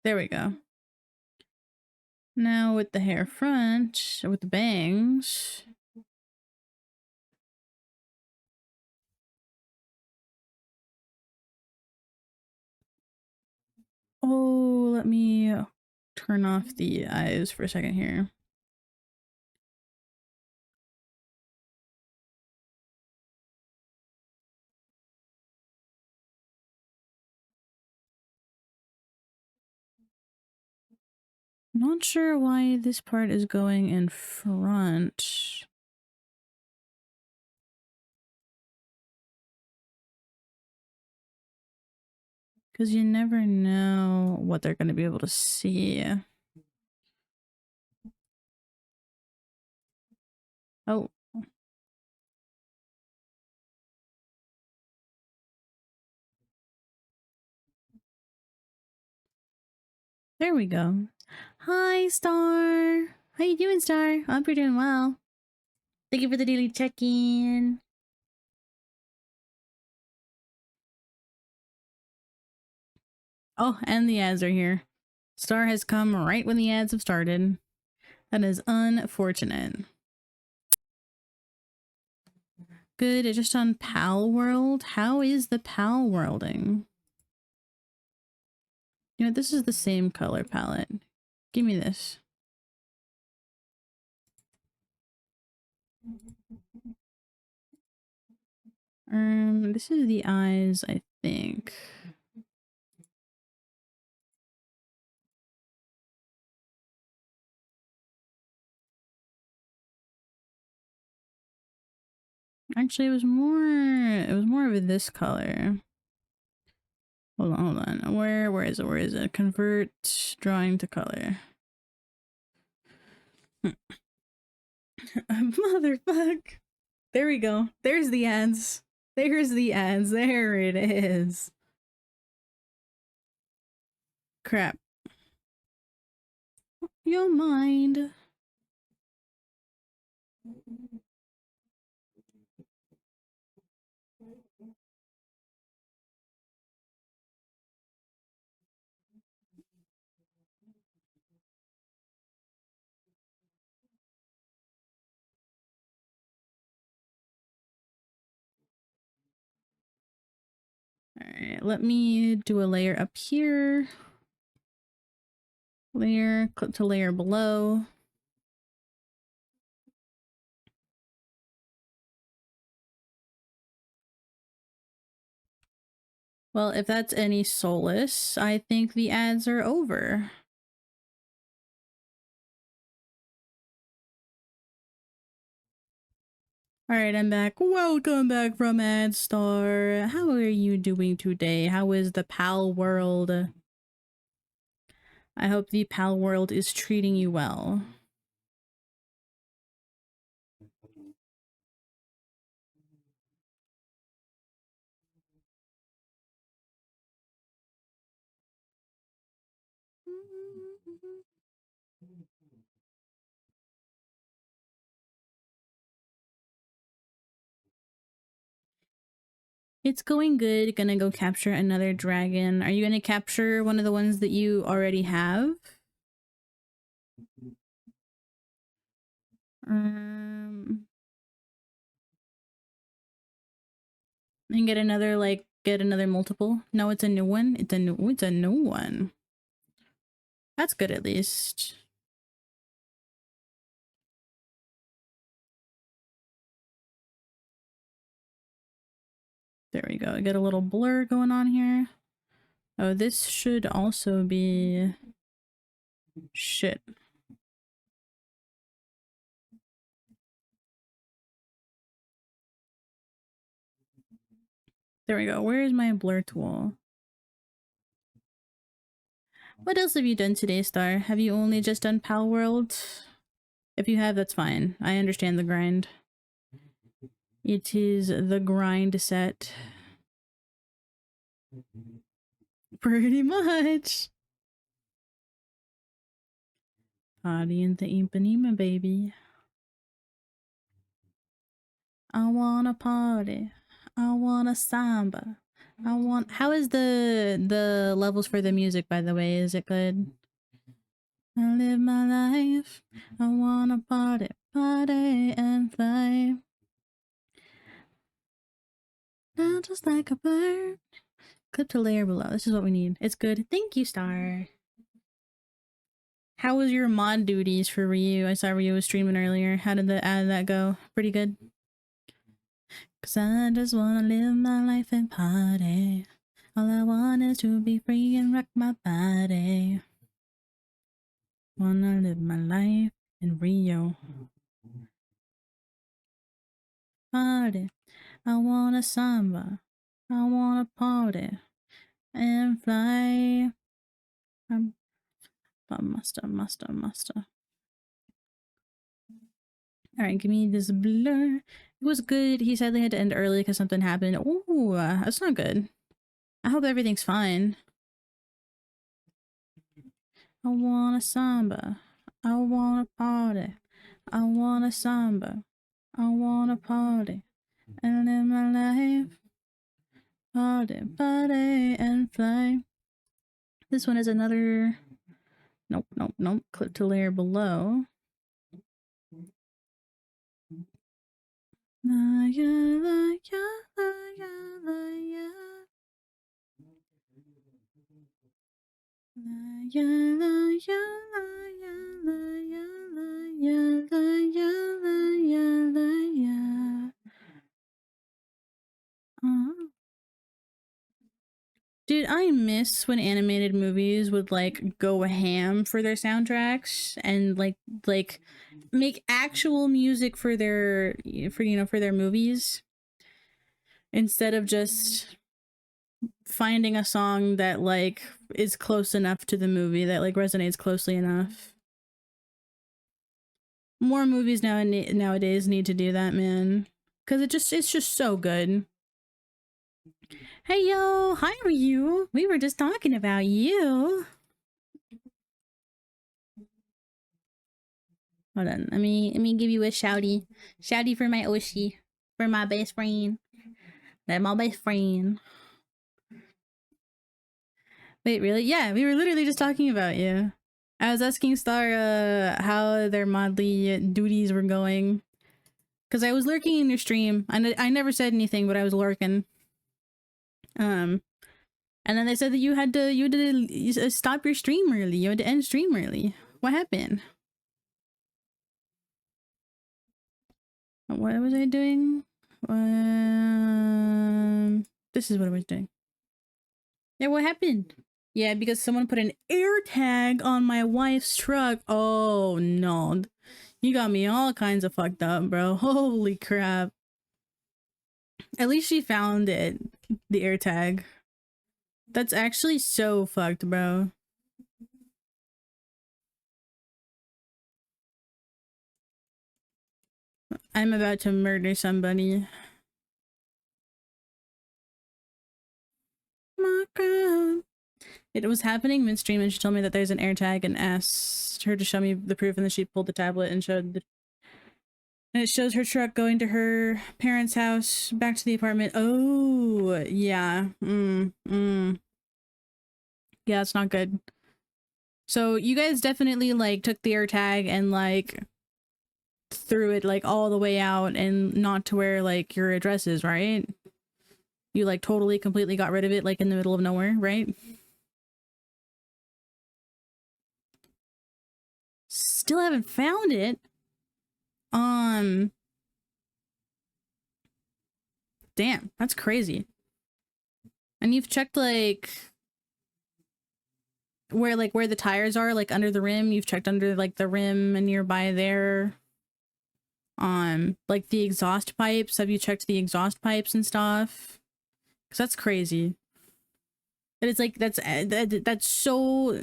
There we go. Now with the hair front, with the bangs. Oh, let me turn off the eyes for a second here. Not sure why this part is going in front. Because you never know what they're going to be able to see. Oh. There we go. Hi, Star. How you doing, Star? I hope you're doing well. Thank you for the daily check-in. Oh, and the ads are here. Star has come right when the ads have started. That is unfortunate. Good, it's just on Pal World. How is the Pal Worlding? You know, this is the same color palette. Give me this. This is the eyes, I think. Actually, it was more of this color. Hold on. Where is it? Convert drawing to color. Motherfuck. There we go. There's the ads. There's the ads. There it is. Crap. Your mind. Alright, let me do a layer up here. Layer, click to layer below. Well, if that's any solace, I think the ads are over. Alright, I'm back. Welcome back from AdStar. How are you doing today? How is the pal world? I hope the pal world is treating you well. It's going good. Gonna go capture another dragon. Are you gonna capture one of the ones that you already have? Um, and get another, like, get another multiple? No, it's a new one. It's a new one. That's good at least. There we go. Get a little blur going on here. Oh, this should also be... Shit. There we go. Where is my blur tool? What else have you done today, Star? Have you only just done Pal World? If you have, that's fine. I understand the grind. It is the grind set. Pretty much. Party in the Impanema, baby. I wanna party. I want a samba. I want... How is the levels for the music, by the way? Is it good? I live my life. I wanna party, party and fly. Now just like a bird. Clip to layer below. This is what we need. It's good. Thank you, Star. How was your mod duties for Ryu? I saw Ryu was streaming earlier. How did that go? Pretty good? Cause I just wanna live my life and party. All I want is to be free and rock my body. Wanna live my life in Rio. Party. I wanna samba. I wanna party and fly. Master. Alright, give me this blur. It was good. He sadly had to end early because something happened. Ooh, that's not good. I hope everything's fine. I want a samba. I want a party. I want a samba. I want a party. And live my life. Party, party, and fly. This one is another... Nope. Clip to layer below. Dude, I miss when animated movies would like go ham for their soundtracks and like make actual music for their for their movies instead of just finding a song that like is close enough to the movie that like resonates closely enough. More movies nowadays need to do that, man, because it's just so good. Hey yo, how are you? We were just talking about you. Hold on, let me give you a shouty for my Oshi, for my best friend. That's my best friend. Wait, really? Yeah, we were literally just talking about you. I was asking Star how their modly duties were going, because I was lurking in your stream. I never said anything, but I was lurking. And then they said that you had to stop your stream early. You had to end stream early. What happened? What was I doing? This is what I was doing. Yeah, what happened? Yeah, because someone put an air tag on my wife's truck. Oh no. You got me all kinds of fucked up, bro. Holy crap. At least she found it. The AirTag. That's actually so fucked, bro. I'm about to murder somebody. My God. It was happening midstream and she told me that there's an AirTag and asked her to show me the proof, and then she pulled the tablet and showed the, and it shows her truck going to her parents' house, back to the apartment. Oh, yeah. Yeah, it's not good. So you guys definitely like took the AirTag and like threw it like all the way out and not to where like your address is, right? You like totally completely got rid of it like in the middle of nowhere, right? Still haven't found it. Damn, that's crazy. And you've checked like where the tires are, like under the rim. You've checked under like the rim and nearby there. Like the exhaust pipes. Have you checked the exhaust pipes and stuff? Because that's crazy. And it's like that's so.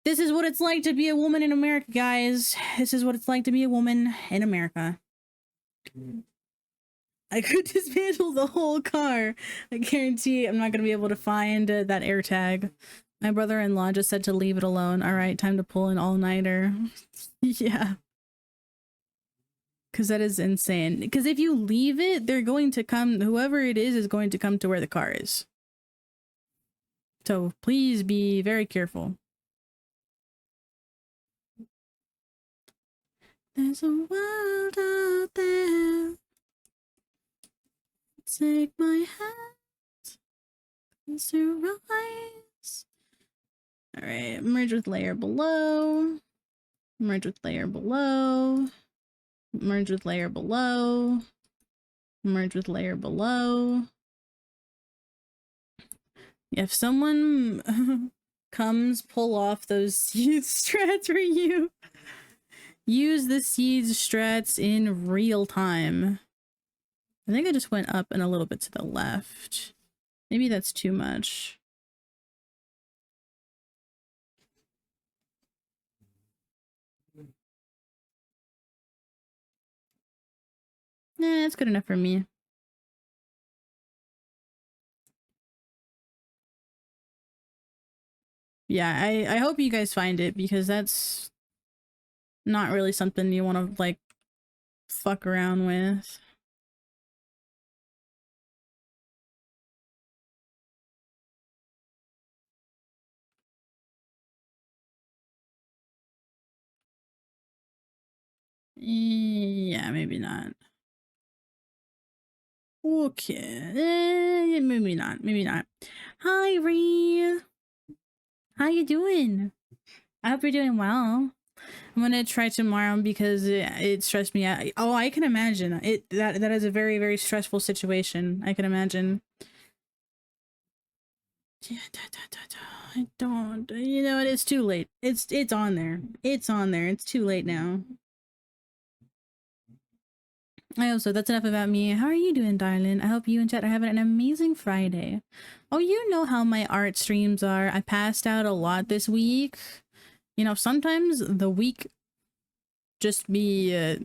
This is what it's like to be a woman in America, guys. This is what it's like to be a woman in America. I could dismantle the whole car. I guarantee I'm not going to be able to find that AirTag. My brother-in-law just said to leave it alone. All right, time to pull an all-nighter. Yeah. Because that is insane. Because if you leave it, they're going to come, whoever it is going to come to where the car is. So please be very careful. There's a world out there. Take my hand and rise. All right, merge with layer below. Merge with layer below. Merge with layer below. Merge with layer below. If someone comes, pull off those seed strats for you. Use the seed strats in real time. I think I just went up and a little bit to the left. Maybe that's too much. Nah, it's good enough for me. Yeah, I hope you guys find it, because that's not really something you want to like fuck around with. Yeah, maybe not. Okay, maybe not. Maybe not. Hi, Ree. How you doing? I hope you're doing well. I'm gonna try tomorrow because it stressed me out. Oh, I can imagine it. That is a very, very stressful situation. I can imagine. I don't. You know, it's too late. It's on there. It's on there. It's too late now. I also, that's enough about me. How are you doing, darling? I hope you and Chet are having an amazing Friday. Oh, you know how my art streams are. I passed out a lot this week. You know, sometimes the week just be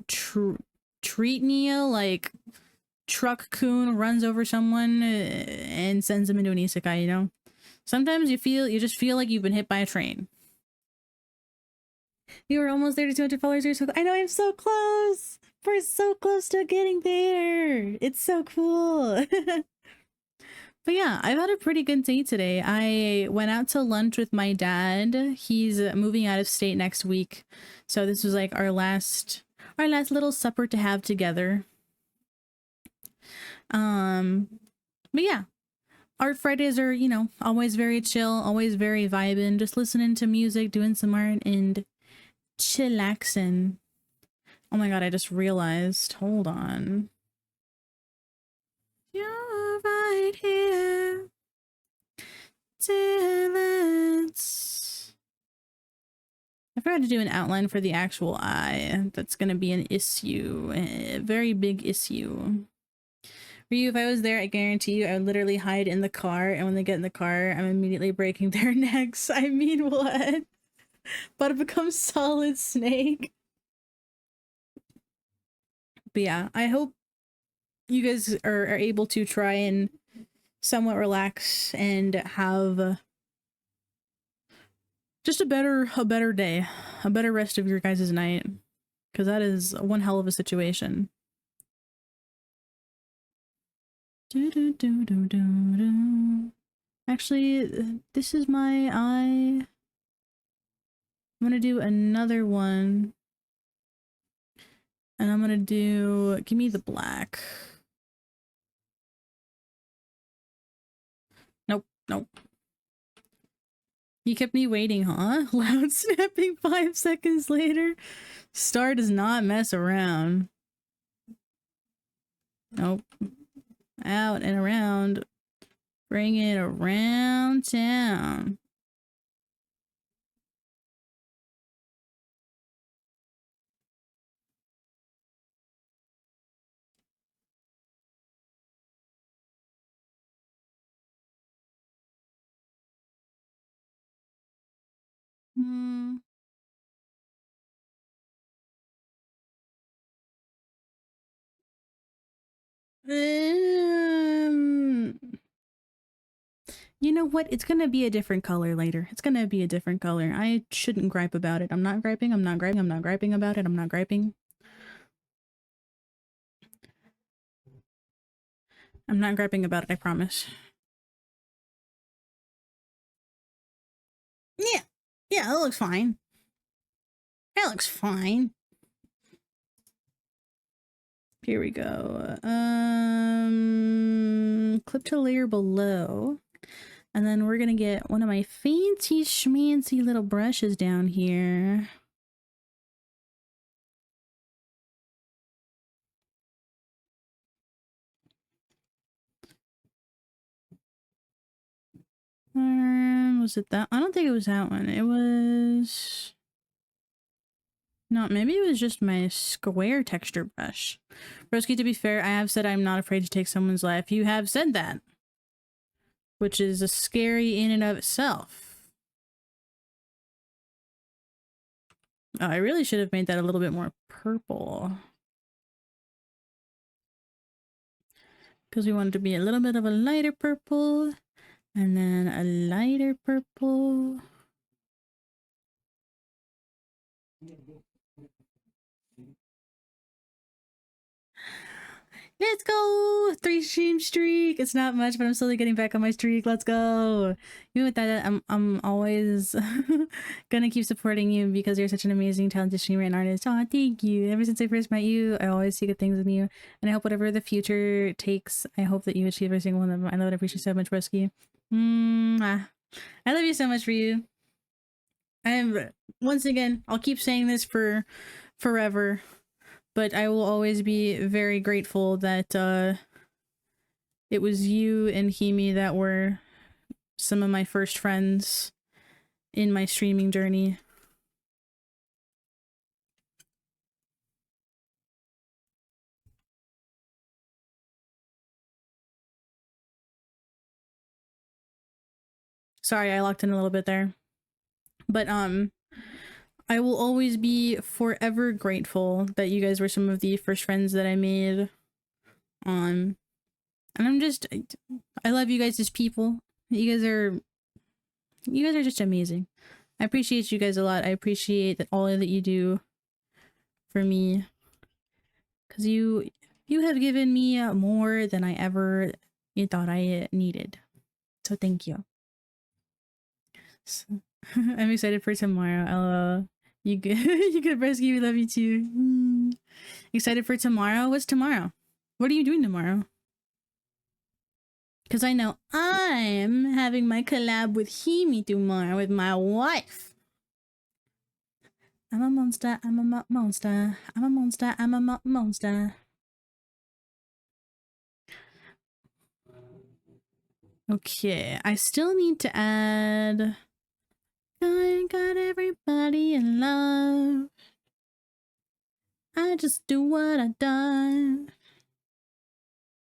treating you like Truck Coon runs over someone and sends them into an isekai, you know? Sometimes you just feel like you've been hit by a train. You were almost there to 200 followers. You're so, I know, I'm so close. We're so close to getting there. It's so cool. But yeah, I've had a pretty good day today. I went out to lunch with my dad. He's moving out of state next week. So this was like our last little supper to have together. But yeah, art Fridays are, you know, always very chill, always very vibing, just listening to music, doing some art, and chillaxing. Oh my god, I just realized. Hold on. You're right here. Till it's... I forgot to do an outline for the actual eye. That's gonna be an issue, a very big issue. Ryu, if I was there, I guarantee you I would literally hide in the car, and when they get in the car, I'm immediately breaking their necks. I mean, what? But it becomes Solid Snake. But yeah, I hope you guys are able to try and somewhat relax and have just a better day, a better rest of your guys' night, because that is one hell of a situation. Actually, this is my eye. I'm gonna do another one, and I'm gonna do, give me the black. Nope, nope. You kept me waiting, huh? Loud snapping 5 seconds later. Star does not mess around. Nope. Out and around. Bring it around town. Hmm. You know what? It's gonna be a different color later. It's gonna be a different color. I shouldn't gripe about it. I'm not griping. I'm not griping. I'm not griping about it. I'm not griping. I'm not griping about it. I promise. Yeah. Yeah, that looks fine. That looks fine. Here we go. Clip to layer below. And then we're gonna get one of my fancy schmancy little brushes down here. Was it that? I don't think it was that one. It was... No, maybe it was just my square texture brush. Broski, to be fair, I have said I'm not afraid to take someone's life. You have said that. Which is a scary in and of itself. Oh, I really should have made that a little bit more purple. Because we want it to be a little bit of a lighter purple. And then a lighter purple. Let's go! 3 stream streak. It's not much, but I'm slowly getting back on my streak. Let's go. Even with that, I'm always gonna keep supporting you because you're such an amazing, talented streamer and artist. Aw, thank you. Ever since I first met you, I always see good things in you, and I hope whatever the future takes, I hope that you achieve every single one of them. I love and appreciate you so much, Broski. I love you so much, for you. I'm once again, I'll keep saying this for forever. But I will always be very grateful that it was you and Himi that were some of my first friends in my streaming journey. Sorry, I locked in a little bit there. But I will always be forever grateful that you guys were some of the first friends that I made. And I love you guys as people. You guys are just amazing. I appreciate you guys a lot. I appreciate that all that you do for me. Because you have given me more than I ever thought I needed. So thank you. So, I'm excited for tomorrow. You good? You good, Bresky? We love you too. Excited for tomorrow? What's tomorrow? What are you doing tomorrow? Because I know I'm having my collab with Himi tomorrow with my wife. I'm a monster. I'm a monster. I'm a monster. I'm a monster. Okay, I still need to add I got everybody in love. I just do what I done.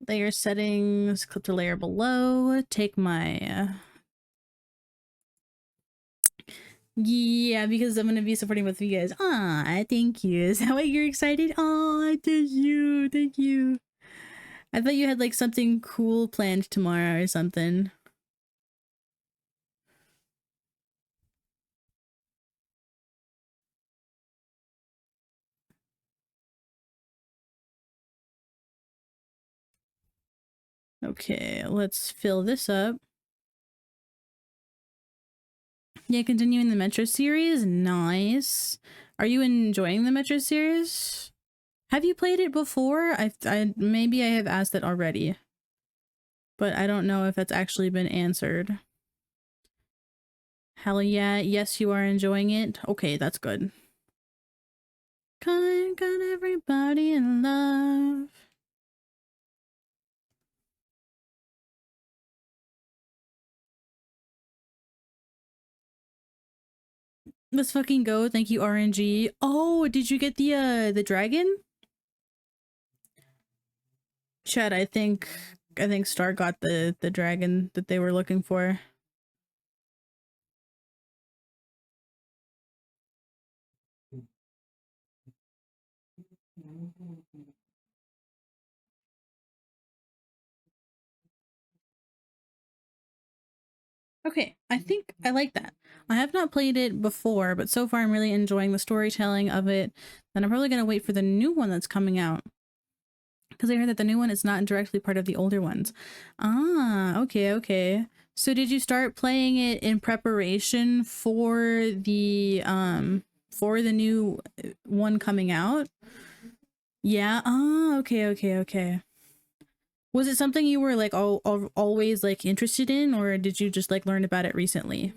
Layer settings, clip to layer below. Take my yeah, because I'm gonna be supporting both of you guys. Ah, thank you. Is that why you're excited? Oh, thank you. Thank you. I thought you had like something cool planned tomorrow or something. Okay, let's fill this up. Yeah, continuing the Metro series. Nice. Are you enjoying the Metro series? Have you played it before? I maybe I have asked that already, but I don't know if that's actually been answered. Hell yeah. Yes, you are enjoying it. Okay, that's good. Got everybody in love. Let's fucking go. Thank you, RNG. Oh, did you get the dragon? Chad, I think Star got the dragon that they were looking for. Okay, I think I like that. I have not played it before, but so far I'm really enjoying the storytelling of it. And I'm probably gonna wait for the new one that's coming out, because I heard that the new one is not directly part of the older ones. Ah, okay, okay. So did you start playing it in preparation for the new one coming out? Yeah. Oh, okay, okay, okay. Was it something you were like always like interested in, or did you just like learn about it recently?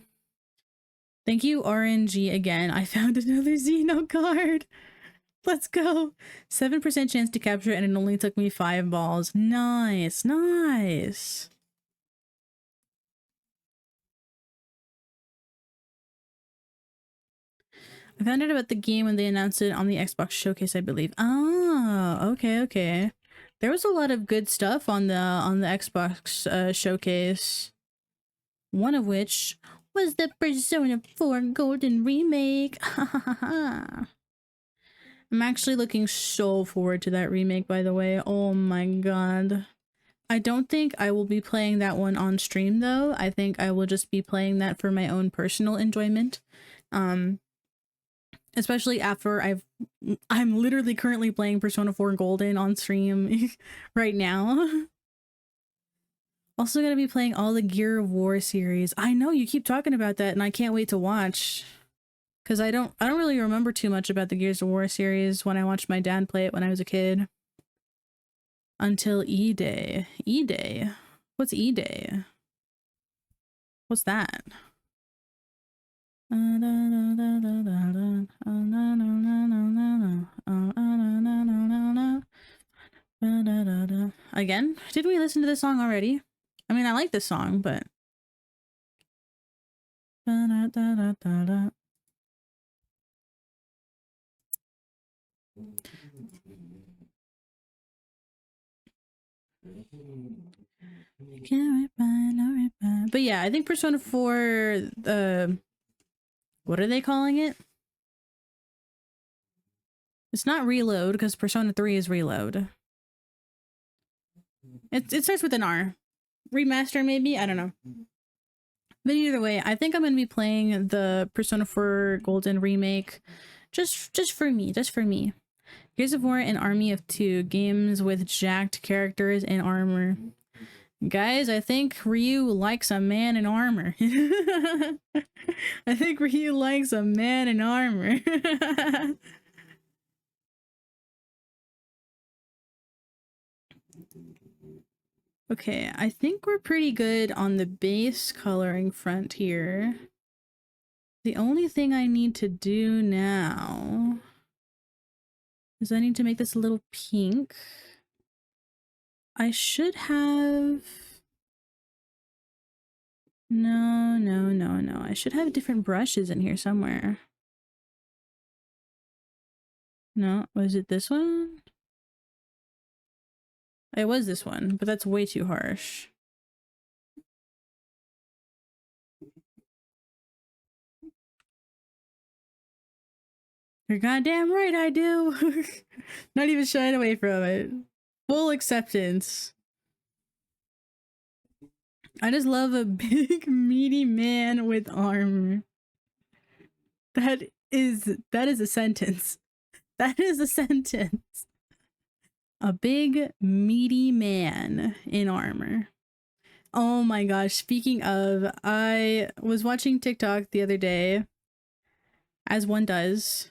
Thank you, RNG again. I found another Xeno card. Let's go. 7% chance to capture, and it only took me 5 balls. Nice, nice. I found out about the game when they announced it on the Xbox showcase, I believe. Oh, okay, okay. There was a lot of good stuff on the Xbox showcase. One of which was the Persona 4 Golden Remake. I'm actually looking so forward to that remake, by the way. Oh my god. I don't think I will be playing that one on stream, though. I think I will just be playing that for my own personal enjoyment. Especially after I'm literally currently playing Persona 4 Golden on stream right now. Also gonna be playing all the Gear of War series. I know you keep talking about that and I can't wait to watch. Cause I don't really remember too much about the Gears of War series when I watched my dad play it when I was a kid. Until E-Day. E-Day? What's E-Day? What's that? Again? Did we listen to this song already? I mean, I like this song, but... But yeah, I think Persona 4, what are they calling it? It's not Reload, because Persona 3 is Reload. It starts with an R. Remaster, maybe? I don't know. But either way, I think I'm going to be playing the Persona 4 Golden Remake just for me, just for me. Gears of War, an army of 2 games with jacked characters and armor. Guys, I think Ryu likes a man in armor. I think Ryu likes a man in armor. Okay, I think we're pretty good on the base coloring front here. The only thing I need to do now is I need to make this a little pink. I should have... No. I should have different brushes in here somewhere. No, was it this one? It was this one, but that's way too harsh. You're goddamn right I do. Not even shying away from it. Full acceptance. I just love a big meaty man with armor. That is a sentence. That is a sentence. A big meaty man in armor. Oh my gosh, speaking of, I was watching TikTok the other day, as one does.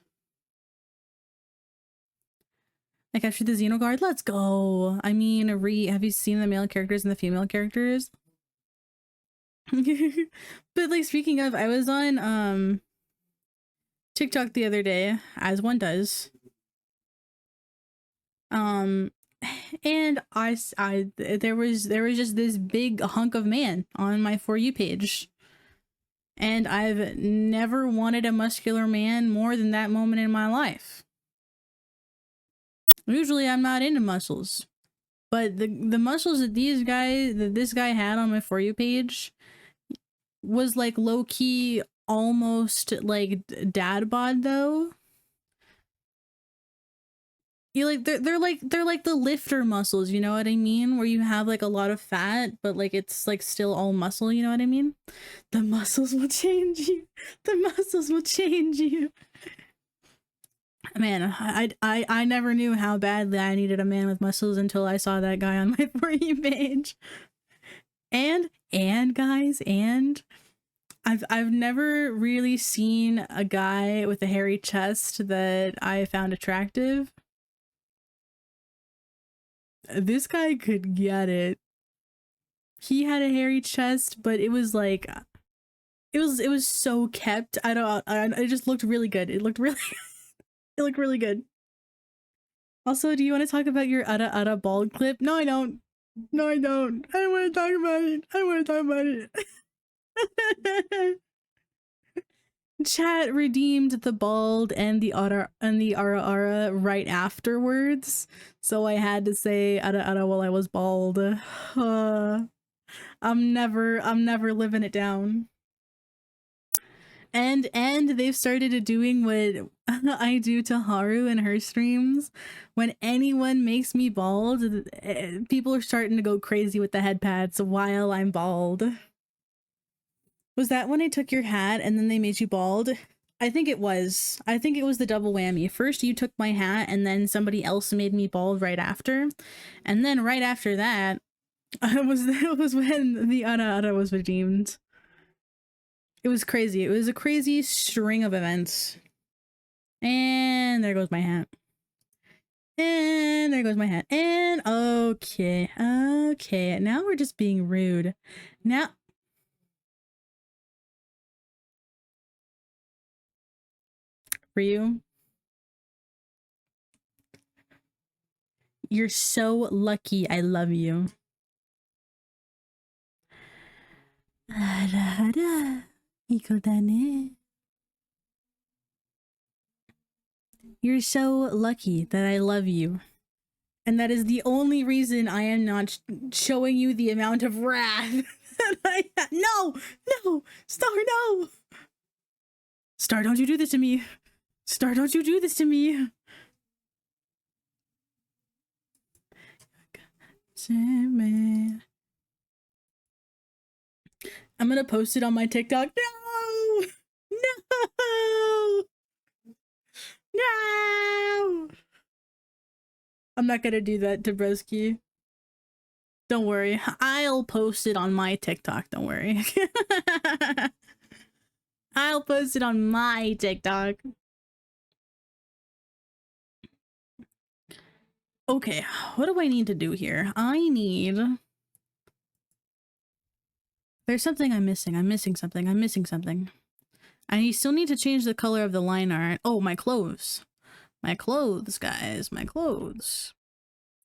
I captured the Xenoguard, let's go! I mean, have you seen the male characters and the female characters? But like, speaking of, I was on TikTok the other day, as one does. And there was just this big hunk of man on my For You page. And I've never wanted a muscular man more than that moment in my life. Usually I'm not into muscles. But the muscles that this guy had on my For You page was like low key almost like dad bod though. You like they're like the lifter muscles, you know what I mean? Where you have like a lot of fat, but like it's like still all muscle, you know what I mean? The muscles will change you. The muscles will change you. Man, I never knew how badly I needed a man with muscles until I saw that guy on my For You page. And guys, I've never really seen a guy with a hairy chest that I found attractive. This guy could get it. He had a hairy chest, but it was like it was so kept. It just looked really good. It looked really good. Also, do you want to talk about your Ada bald clip? No, I don't. No, I don't. I don't want to talk about it. I don't want to talk about it. Chat redeemed the bald and the ara right afterwards, so I had to say ara while I was bald. I'm never living it down. And they've started doing what I do to Haru in her streams. When anyone makes me bald, people are starting to go crazy with the head pads while I'm bald. Was that when I took your hat and then they made you bald? I think it was. I think it was the double whammy. First you took my hat and then somebody else made me bald right after. And then right after that, it was when the Ana was redeemed. It was crazy. It was a crazy string of events. And there goes my hat. And there goes my hat. And okay. Okay. Now we're just being rude. Now for you. You're so lucky. I love you. You're so lucky that I love you. And that is the only reason I am not showing you the amount of wrath that I have. No! No! Star, no! Star, don't you do this to me. Star, don't you do this to me. I'm gonna post it on my TikTok. No! No! No! I'm not gonna do that to Broski. Don't worry. I'll post it on my TikTok. Don't worry. I'll post it on my TikTok. Okay, what do I need to do here? There's something I'm missing. I'm missing something. I still need to change the color of the line art. Oh, my clothes. My clothes, guys. My clothes.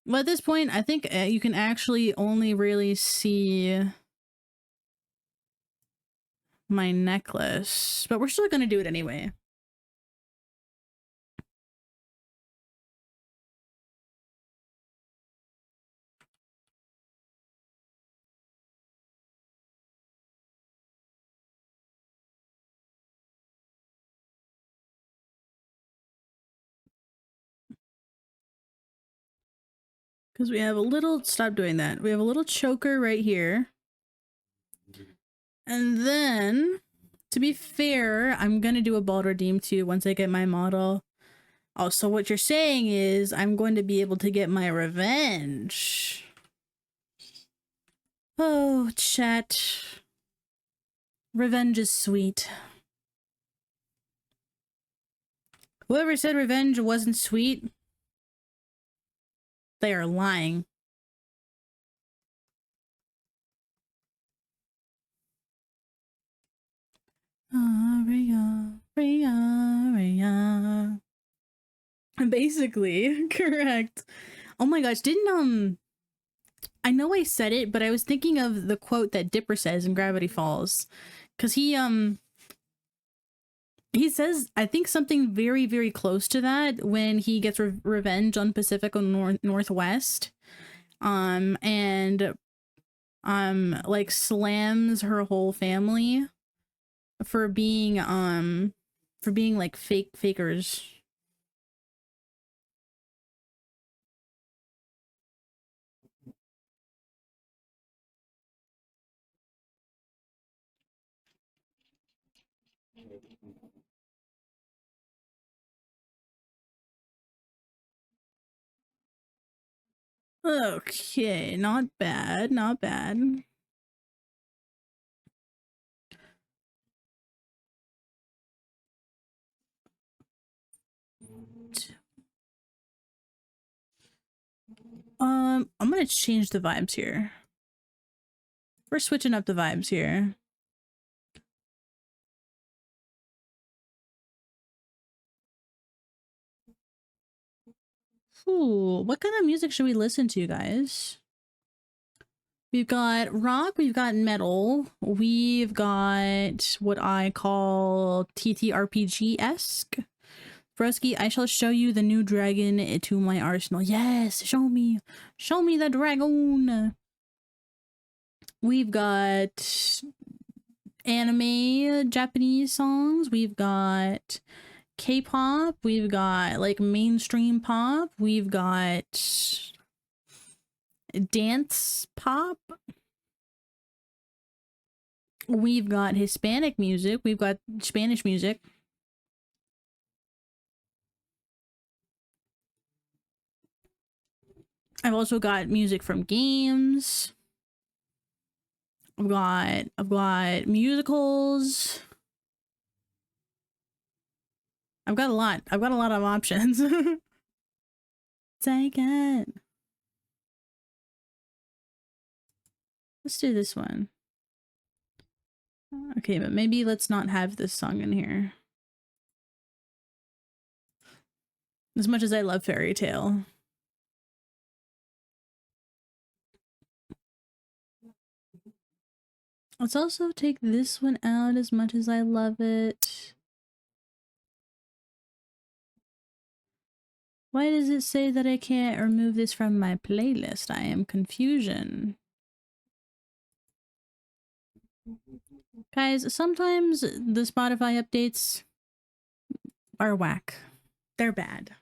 Well, at this point, I think you can actually only really see my necklace, but we're still gonna do it anyway. Because we have a little, stop doing that. We have a little choker right here. And then, to be fair, I'm gonna do a bald redeem too once I get my model. Oh, so what you're saying is I'm going to be able to get my revenge. Oh, chat. Revenge is sweet. Whoever said revenge wasn't sweet, they are lying. Aria, Aria, Aria. Basically, correct. Oh my gosh, didn't I know I said it, but I was thinking of the quote that Dipper says in Gravity Falls. Cause he says, I think, something very, very close to that when he gets revenge on Pacific Northwest. And like slams her whole family for being like fakers. Okay, not bad, not bad. I'm gonna change the vibes here. We're switching up the vibes here. Ooh, what kind of music should we listen to, guys? We've got rock, we've got metal, we've got what I call TTRPG-esque. Broski, I shall show you the new dragon to my arsenal. Yes, show me the dragon. We've got anime Japanese songs, we've got K-pop, we've got like mainstream pop, we've got dance pop, we've got Hispanic music, we've got Spanish music. I've also got music from games. I've got musicals. I've got a lot of options. Take it. Let's do this one. Okay, but maybe let's not have this song in here. As much as I love Fairy Tale. Let's also take this one out as much as I love it. Why does it say that I can't remove this from my playlist? I am confusion. Guys, sometimes the Spotify updates are whack. They're bad.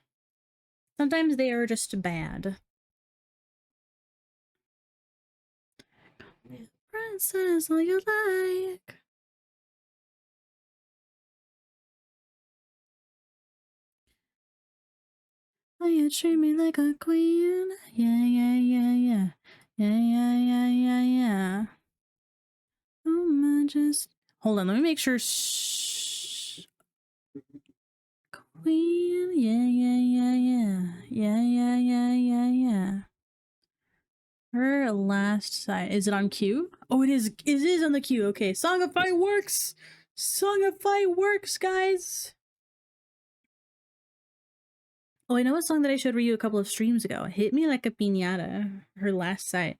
Sometimes they are just bad. Princess, all you like. Oh, you treat me like a queen. Yeah, yeah, yeah, yeah. Yeah, yeah, yeah, yeah, yeah. Oh, my just. Hold on, let me make sure. Queen. Yeah, yeah, yeah, yeah. Yeah, yeah, yeah, yeah, yeah. Her last side. Is it on cue? Oh, it is. It is on the queue. Okay. Song of Fireworks. Song of Fireworks, guys. Oh, I know a song that I showed Ryu a couple of streams ago. Hit Me Like a Piñata. Her last side.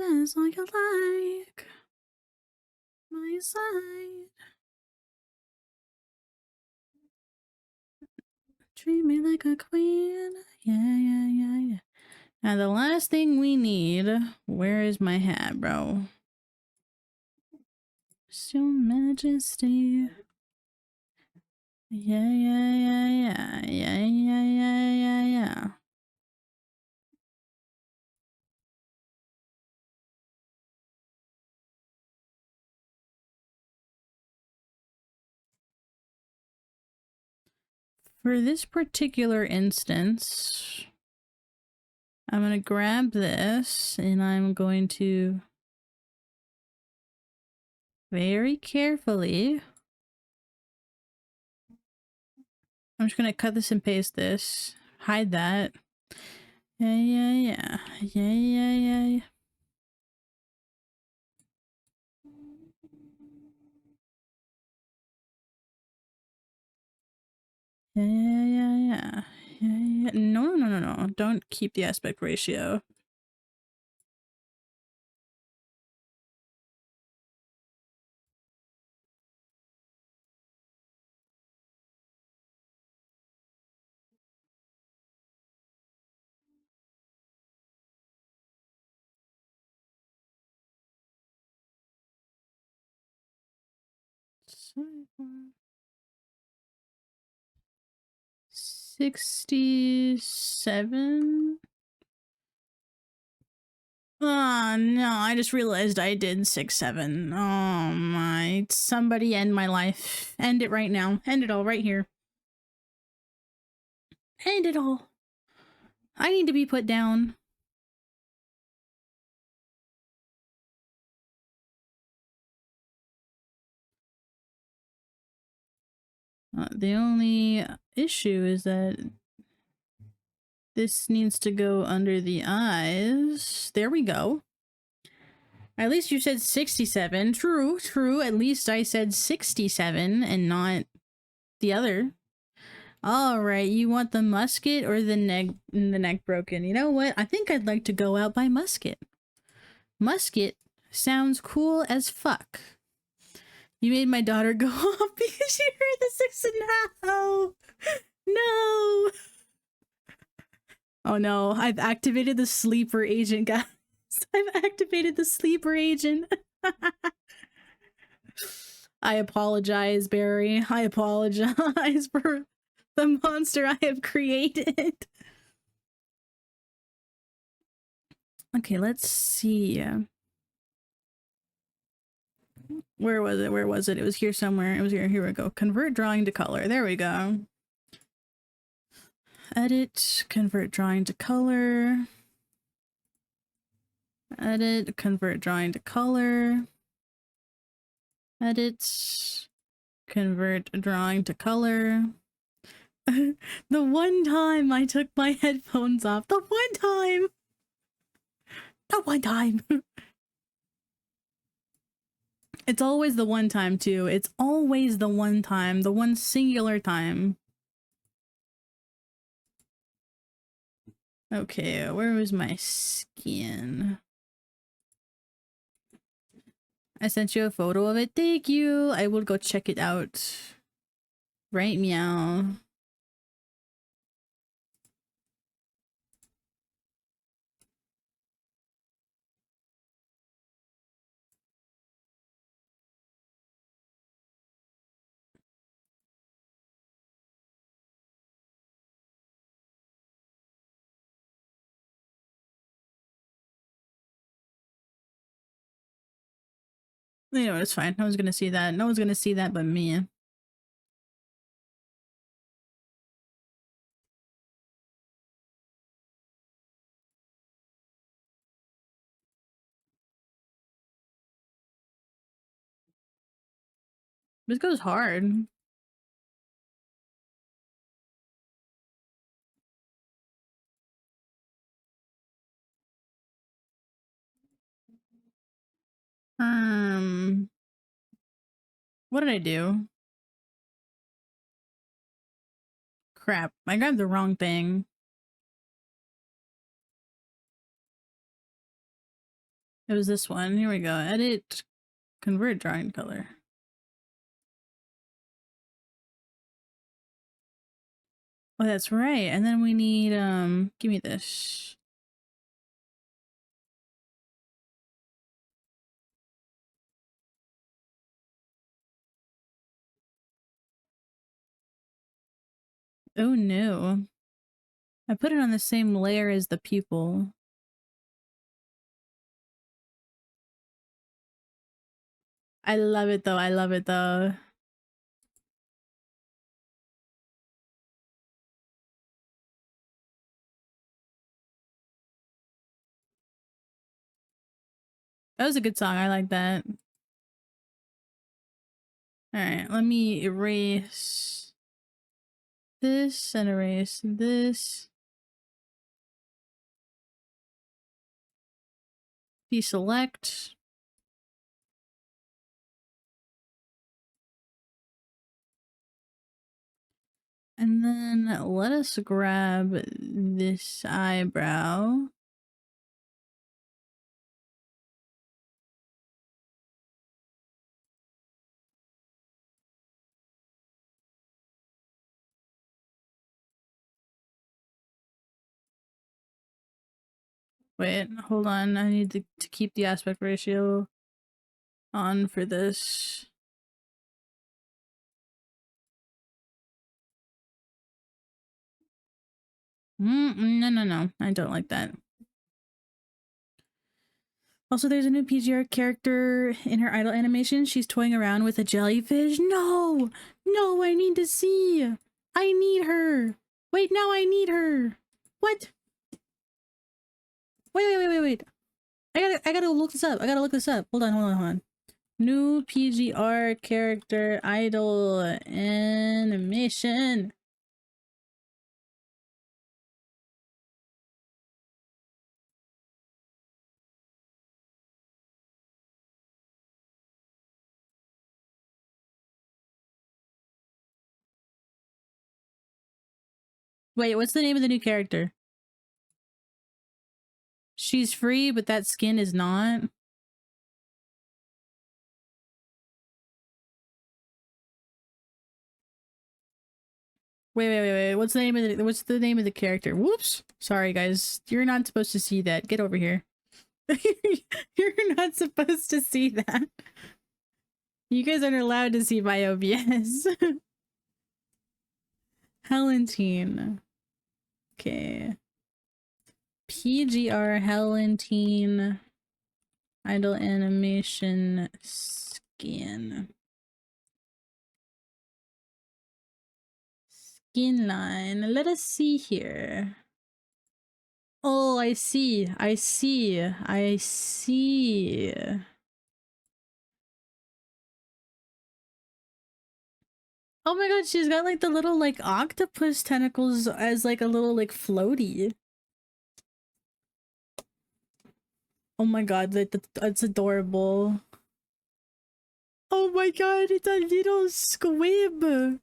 dance like you like my side. Treat me like a queen. Yeah, yeah, yeah, yeah. Now the last thing we need, where is my hat, bro? Your Majesty. Yeah, yeah, yeah, yeah, yeah, yeah, yeah, yeah, yeah. For this particular instance, I'm going to grab this and I'm going to very carefully, I'm just going to cut this and paste this, hide that. Yeah, yeah, yeah, yeah, yeah, yeah, yeah. Yeah, yeah, yeah, yeah, yeah, yeah. No, no, no, no, no. Don't keep the aspect ratio. So, 67. Oh no, I just realized I did 6-7. Oh my, somebody end my life. End it right now. End it all right here. End it all. I need to be put down. The only issue is that this needs to go under the eyes. There we go. At least you said 67. True, true. At least I said 67 and not the other. All right, you want the musket or the neck broken? You know what? I think I'd like to go out by musket. Musket sounds cool as fuck. You made my daughter go off because she heard the 6.5. Oh, no. Oh no, I've activated the sleeper agent, guys. I've activated the sleeper agent. I apologize, Barry. I apologize for the monster I have created. Okay, let's see. Where was it? Where was it? It was here somewhere. It was here. Here we go. Convert drawing to color. There we go. Edit, convert drawing to color. Edit, convert drawing to color. Edit, convert drawing to color. The one time I took my headphones off. The one time! The one time! It's always the one time, too. It's always the one time. The one singular time. Okay, where was my skin? I sent you a photo of it. Thank you. I will go check it out. Right, meow. You know, it's fine. No one's gonna see that. No one's gonna see that but me. This goes hard. What did I do? Crap. I grabbed the wrong thing. It was this one. Here we go. Edit, convert drawing color. Oh, that's right. And then we need, give me this. Oh no. I put it on the same layer as the pupil. I love it though. I love it though. That was a good song. I like that. Alright, let me erase this and erase this. Deselect. And then let us grab this eyebrow. Wait, hold on. I need to keep the aspect ratio on for this. No. I don't like that. Also, there's a new PGR character in her idol animation. She's toying around with a jellyfish. No! No, I need to see! I need her! Wait, now I need her! What? Wait. I gotta look this up. I gotta look this up. Hold on. New PGR character idol animation. Wait, what's the name of the new character? She's free, but that skin is not. Wait. What's the name of the character? Whoops. Sorry guys. You're not supposed to see that. Get over here. You're not supposed to see that. You guys aren't allowed to see my OBS. Helentine. Okay. PGR Helentine idle animation skin. Skin line. Let us see here. Oh, I see. Oh my god, she's got like the little like octopus tentacles as like a little like floaty. Oh my god, that's adorable. Oh my god, it's a little squib.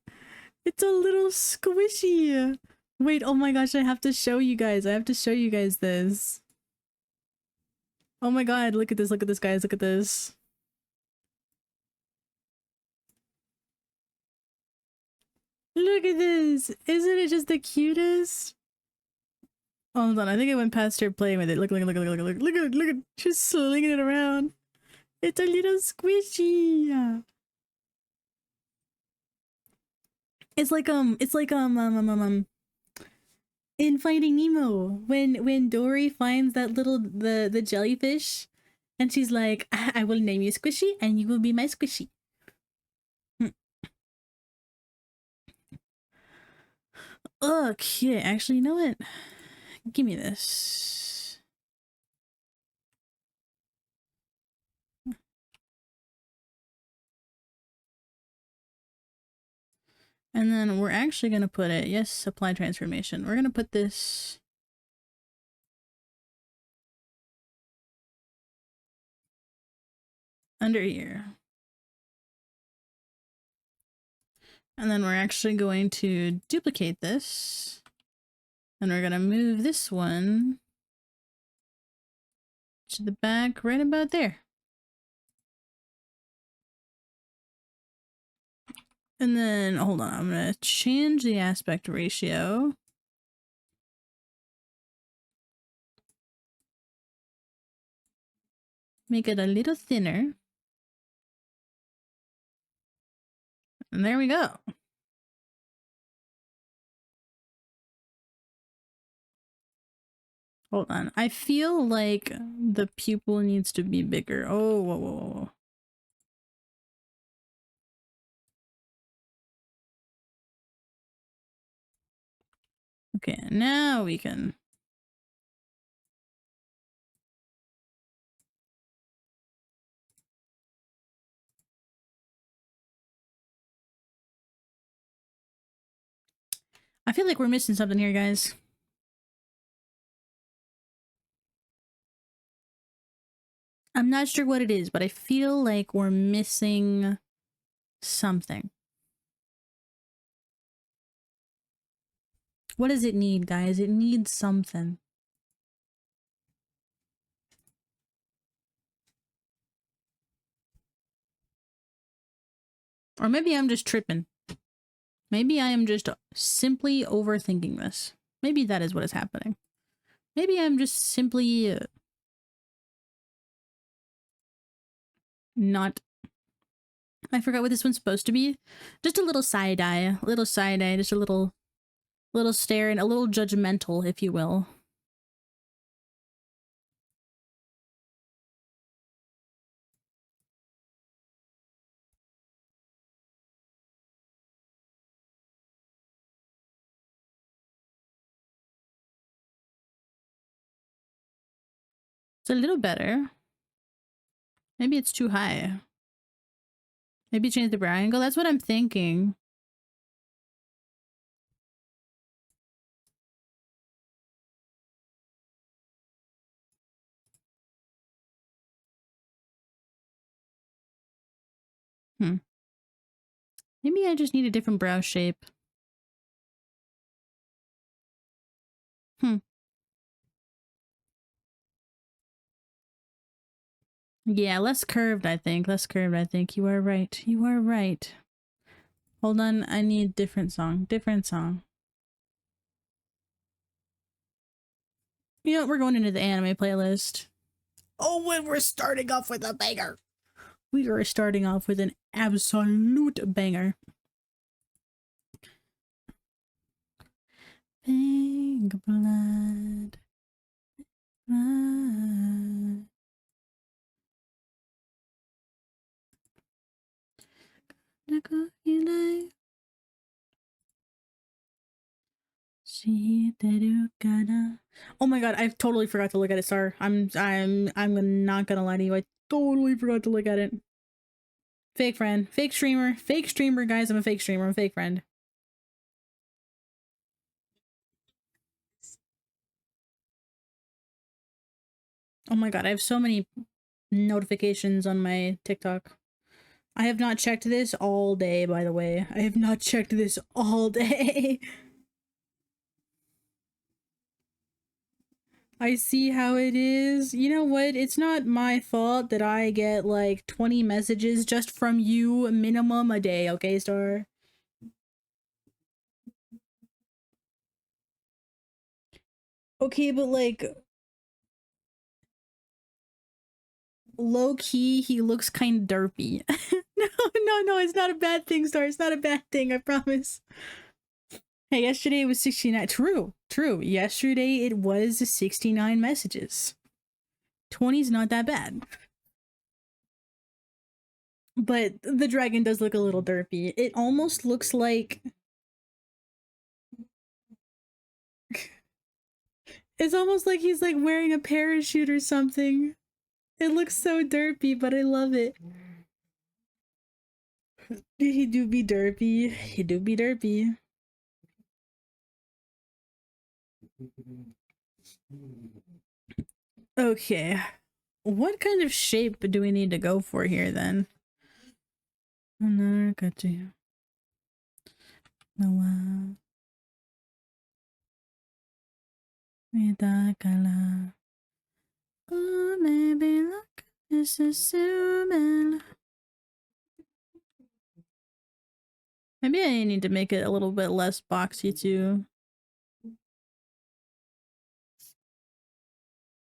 It's a little squishy. Wait, oh my gosh, I have to show you guys. I have to show you guys this. Oh my god, look at this guys, look at this. Look at this! Isn't it just the cutest? Hold on, I think I went past her playing with it. Look at she's slinging it around. It's a little squishy. It's like in Finding Nemo when Dory finds that little the jellyfish and she's like, I will name you Squishy and you will be my squishy. Okay, actually, you know what? Give me this. And then we're actually going to put it, yes, apply transformation. We're going to put this under here. And then we're actually going to duplicate this. And we're going to move this one to the back, right about there. And then, hold on, I'm gonna change the aspect ratio. Make it a little thinner. And there we go. Hold on. I feel like the pupil needs to be bigger. Oh, whoa, whoa, whoa. Okay, now we can... I feel like we're missing something here, guys. I'm not sure what it is, but I feel like we're missing something. What does it need, guys? It needs something. Or maybe I'm just tripping. Maybe I am just simply overthinking this. Maybe that is what is happening. Maybe I'm just simply not... I forgot what this one's supposed to be. Just a little side eye. Just a little stare and a little judgmental, if you will. It's a little better. Maybe it's too high. Maybe change the brow angle. That's what I'm thinking. Maybe I just need a different brow shape. Yeah, less curved, I think. Less curved, I think. You are right. You are right. Hold on, I need different song. Different song. You know what? We're going into the anime playlist. Oh, and we're starting off with a banger. We are starting off with an absolute banger. Pink blood. Blood. Oh my god, I totally forgot to look at it, Star. I'm not gonna lie to you. I totally forgot to look at it. Fake friend. Fake streamer. Fake streamer, guys. I'm a fake streamer. I'm a fake friend. Oh my god, I have so many notifications on my TikTok. I have not checked this all day, by the way. I have not checked this all day. I see how it is. You know what? It's not my fault that I get like 20 messages just from you minimum a day, okay, Star? Okay, but like low key, he looks kind of derpy. No, it's not a bad thing, Star. It's not a bad thing, I promise. Hey, yesterday it was 69. True. Yesterday it was 69 messages. 20's not that bad. But the dragon does look a little derpy. It almost looks like... It's almost like he's like wearing a parachute or something. It looks so derpy, but I love it. He do be derpy. He do be derpy. Okay. What kind of shape do we need to go for here then? Got you. No. Oh, maybe look, it's assuming. Maybe I need to make it a little bit less boxy too.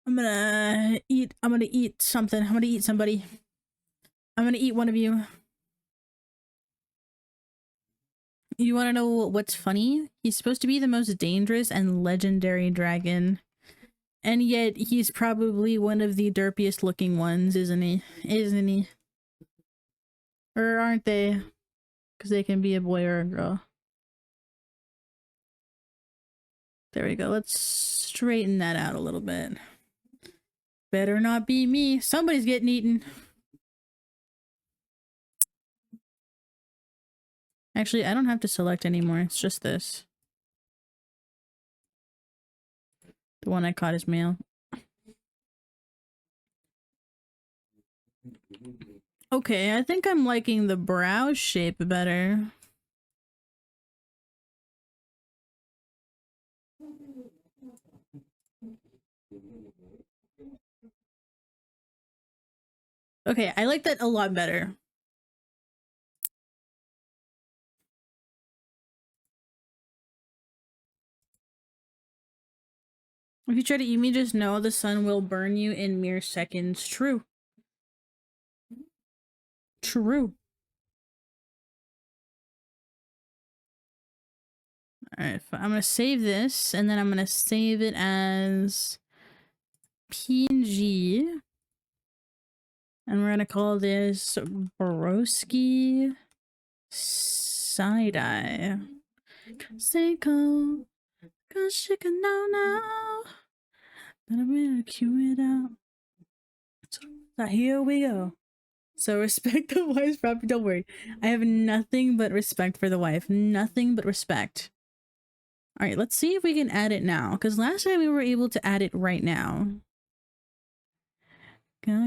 I'm gonna eat something. I'm gonna eat somebody. I'm gonna eat one of you. You wanna know what's funny? He's supposed to be the most dangerous and legendary dragon. And yet he's probably one of the derpiest looking ones, isn't he? Isn't he? Or aren't they? Because they can be a boy or a girl. There we go. Let's straighten that out a little bit. Better not be me. Somebody's getting eaten. Actually, I don't have to select anymore. It's just this. The one I caught is male. Okay, I think I'm liking the brow shape better. Okay, I like that a lot better. If you try to eat me, just know the sun will burn you in mere seconds. True. True. Alright, I'm gonna save this, and then I'm gonna save it as PNG. And we're gonna call this Broski Side-Eye. Seiko, cause she can know now. But I'm gonna cue it out. So here we go. So respect the wife's property. Don't worry. I have nothing but respect for the wife. Nothing but respect. Alright, let's see if we can add it now. Because last time we were able to add it right now. Let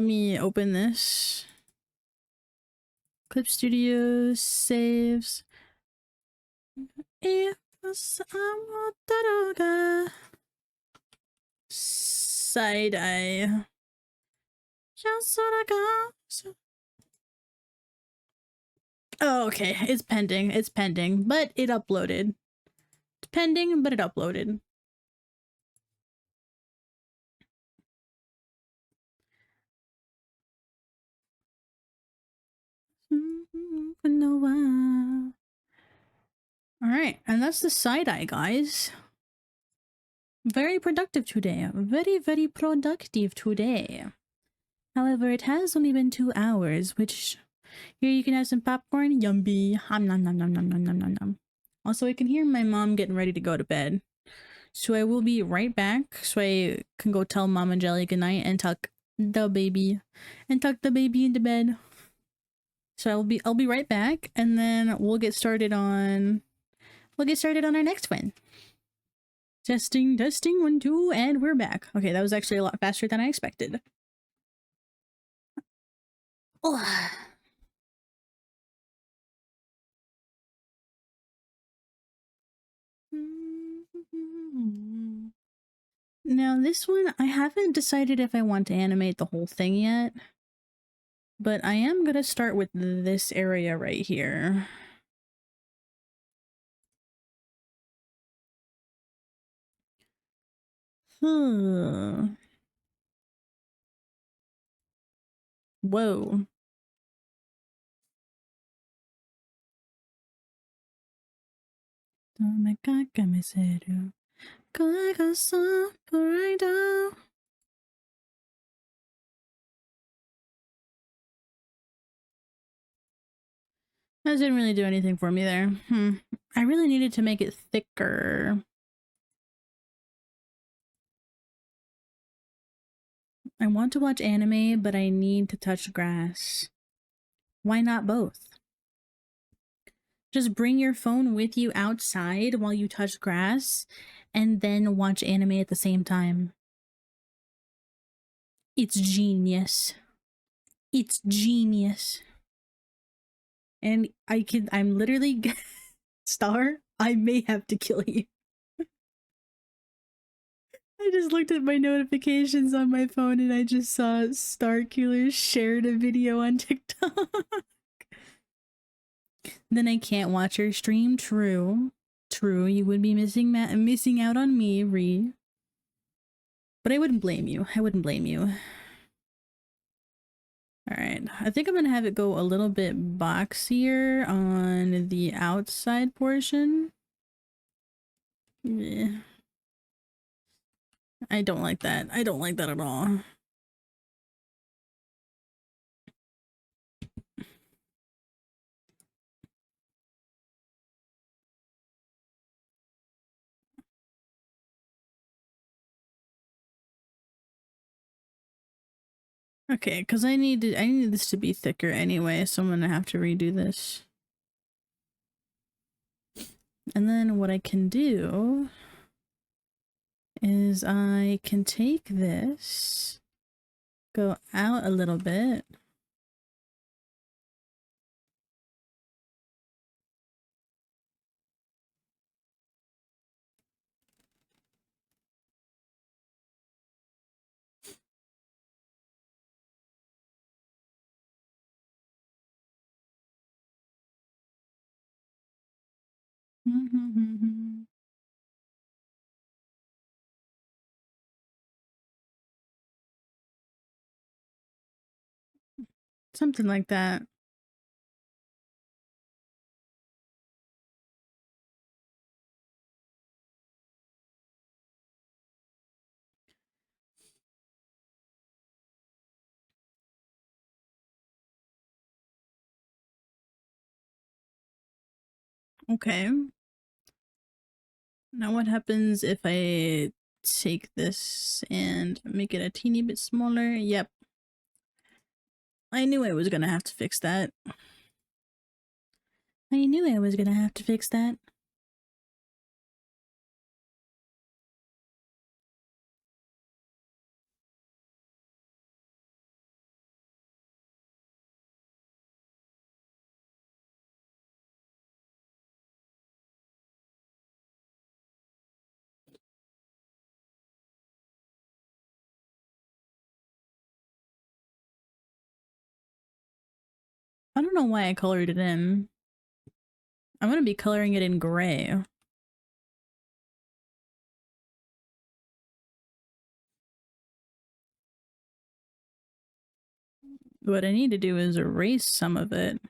me open this. Clip Studio saves. Side-eye. Oh, okay. It's pending. It's pending. But it uploaded. It's pending, but it uploaded. Alright, and that's the side-eye, guys. Very productive today. Very, very productive today. However, it has only been 2 hours, which... Here you can have some popcorn. Yummy. Nom nom nom nom nom nom nom nom nom. Also, I can hear my mom getting ready to go to bed. So I will be right back so I can go tell Mama Jelly goodnight and tuck the baby. And tuck the baby into bed. So I'll be right back, and then we'll get started on our next one. Testing, testing, 1, 2, and we're back. Okay, that was actually a lot faster than I expected. Oh. Now this one, I haven't decided if I want to animate the whole thing yet, but I am gonna start with this area right here. Whoa. That didn't really do anything for me there. I really needed to make it thicker. I want to watch anime, but I need to touch grass. Why not both? Just bring your phone with you outside while you touch grass, and then watch anime at the same time. It's genius. It's genius. And I'm literally... Star, I may have to kill you. I just looked at my notifications on my phone and I just saw Starkiller shared a video on TikTok. Then I can't watch your stream. True. True, you would be missing out on me, Ree. But I wouldn't blame you. I wouldn't blame you. Alright, I think I'm gonna have it go a little bit boxier on the outside portion. Yeah. I don't like that. I don't like that at all. Okay, because I need this to be thicker anyway, so I'm gonna have to redo this. And then what I can do is I can take this, go out a little bit. Something like that. Okay. Now what happens if I take this and make it a teeny bit smaller? Yep. I knew I was gonna have to fix that. I knew I was gonna have to fix that. I don't know why I colored it in. I'm gonna be coloring it in gray. What I need to do is erase some of it.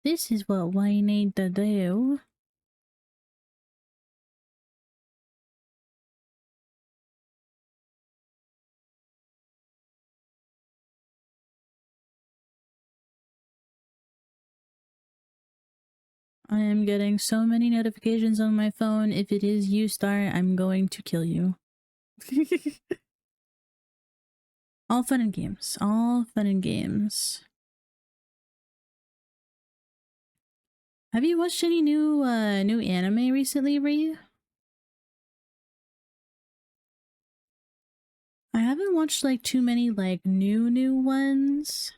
This is what we need to do. I am getting so many notifications on my phone. If it is you, Star, I'm going to kill you. All fun and games. All fun and games. Have you watched any new anime recently, Ree? I haven't watched like too many like new ones.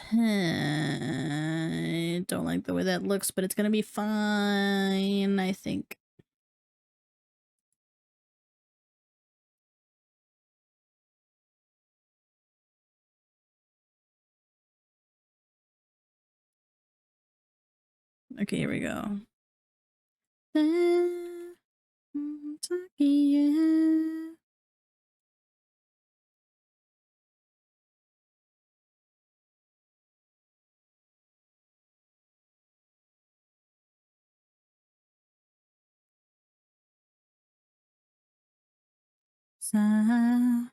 I don't like the way that looks, but it's gonna be fine, I think. Okay, here we go. That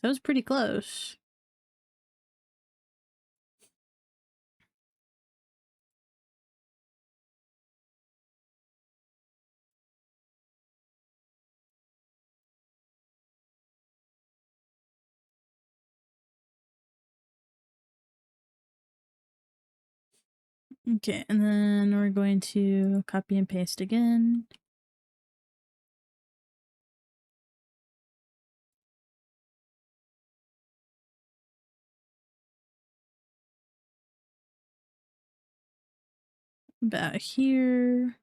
was pretty close. Okay, and then we're going to copy and paste again. Back here.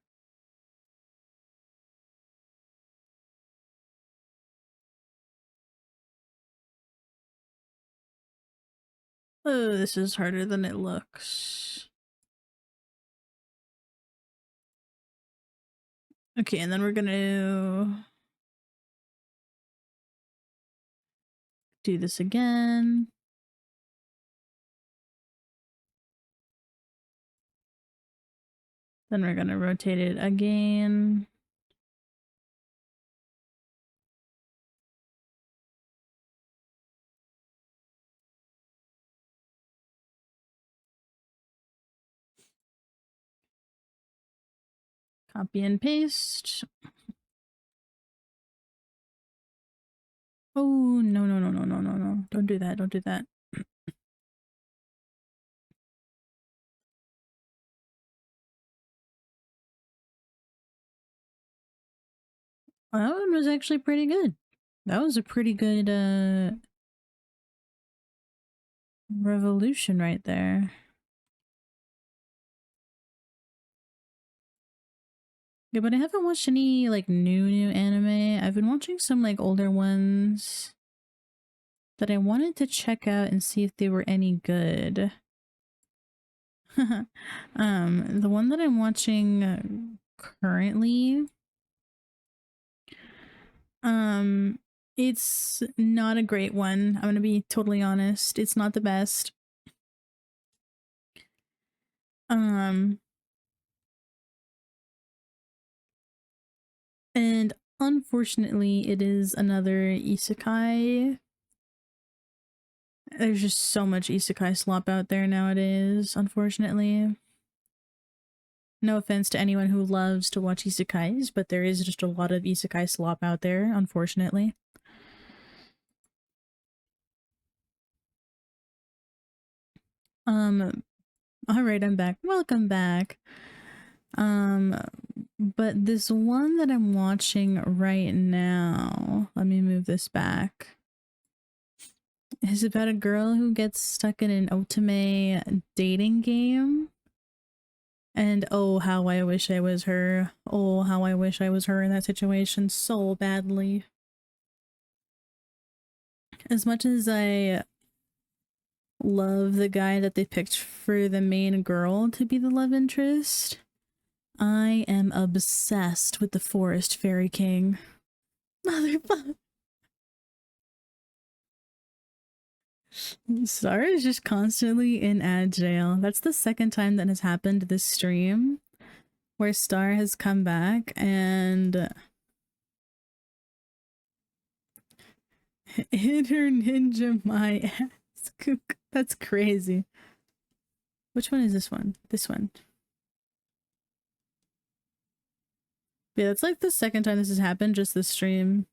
Oh, this is harder than it looks. Okay, and then we're gonna do this again. Then we're gonna rotate it again. Copy and paste. Oh, no, no, no, no, no, no, no. Don't do that. Don't do that. That one was actually pretty good. That was a pretty good revolution right there. Yeah, but I haven't watched any like new anime. I've been watching some like older ones that I wanted to check out and see if they were any good. The one that I'm watching currently, it's not a great one. I'm gonna be totally honest. It's not the best. Um, and unfortunately, it is another isekai. There's just so much isekai slop out there nowadays, unfortunately. No offense to anyone who loves to watch isekais, but there is just a lot of isekai slop out there, unfortunately. All right, I'm back. Welcome back. But this one that I'm watching right now, let me move this back, is about a girl who gets stuck in an otome dating game. And oh, how I wish I was her. Oh, how I wish I was her in that situation so badly. As much as I love the guy that they picked for the main girl to be the love interest, I am obsessed with the Forest Fairy King. Motherfucker. Star is just constantly in ad jail. That's the second time that has happened this stream where Star has come back and hit her ninja my ass. That's crazy. Which one is this one? This one. Yeah, that's like the second time this has happened, just this stream.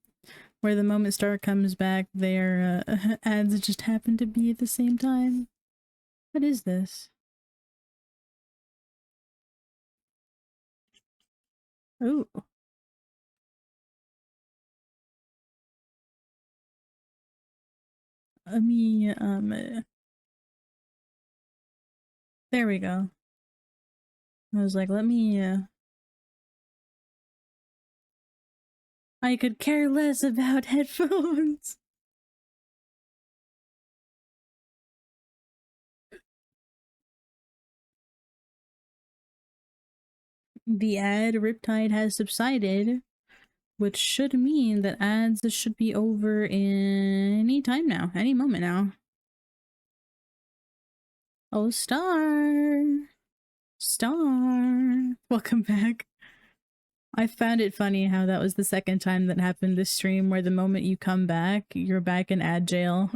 Where the moment Star comes back, their ads just happen to be at the same time. What is this? Oh. Let me, there we go. I was like, let me, I could care less about headphones. The ad Riptide has subsided, which should mean that ads should be over any time now, any moment now. Oh, Star! Star! Welcome back. I found it funny how that was the second time that happened this stream, where the moment you come back, you're back in ad jail.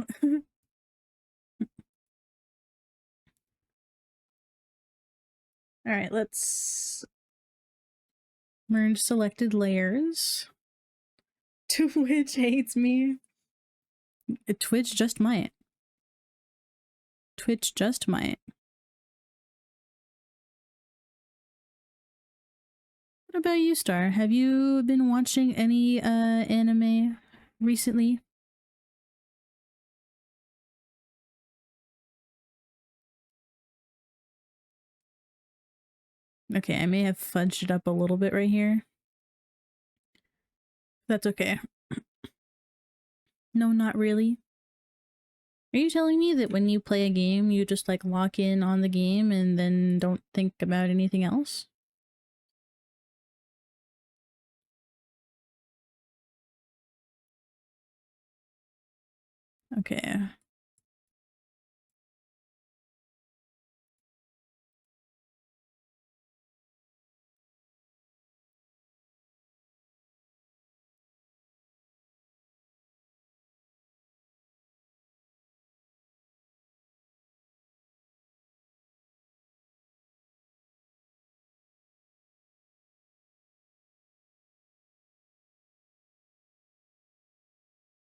Alright, let's merge selected layers. Twitch hates me. Twitch just might. Twitch just might. What about you, Star? Have you been watching any anime recently? Okay, I may have fudged it up a little bit right here. That's okay. No, not really. Are you telling me that when you play a game, you just like lock in on the game and then don't think about anything else? Okay.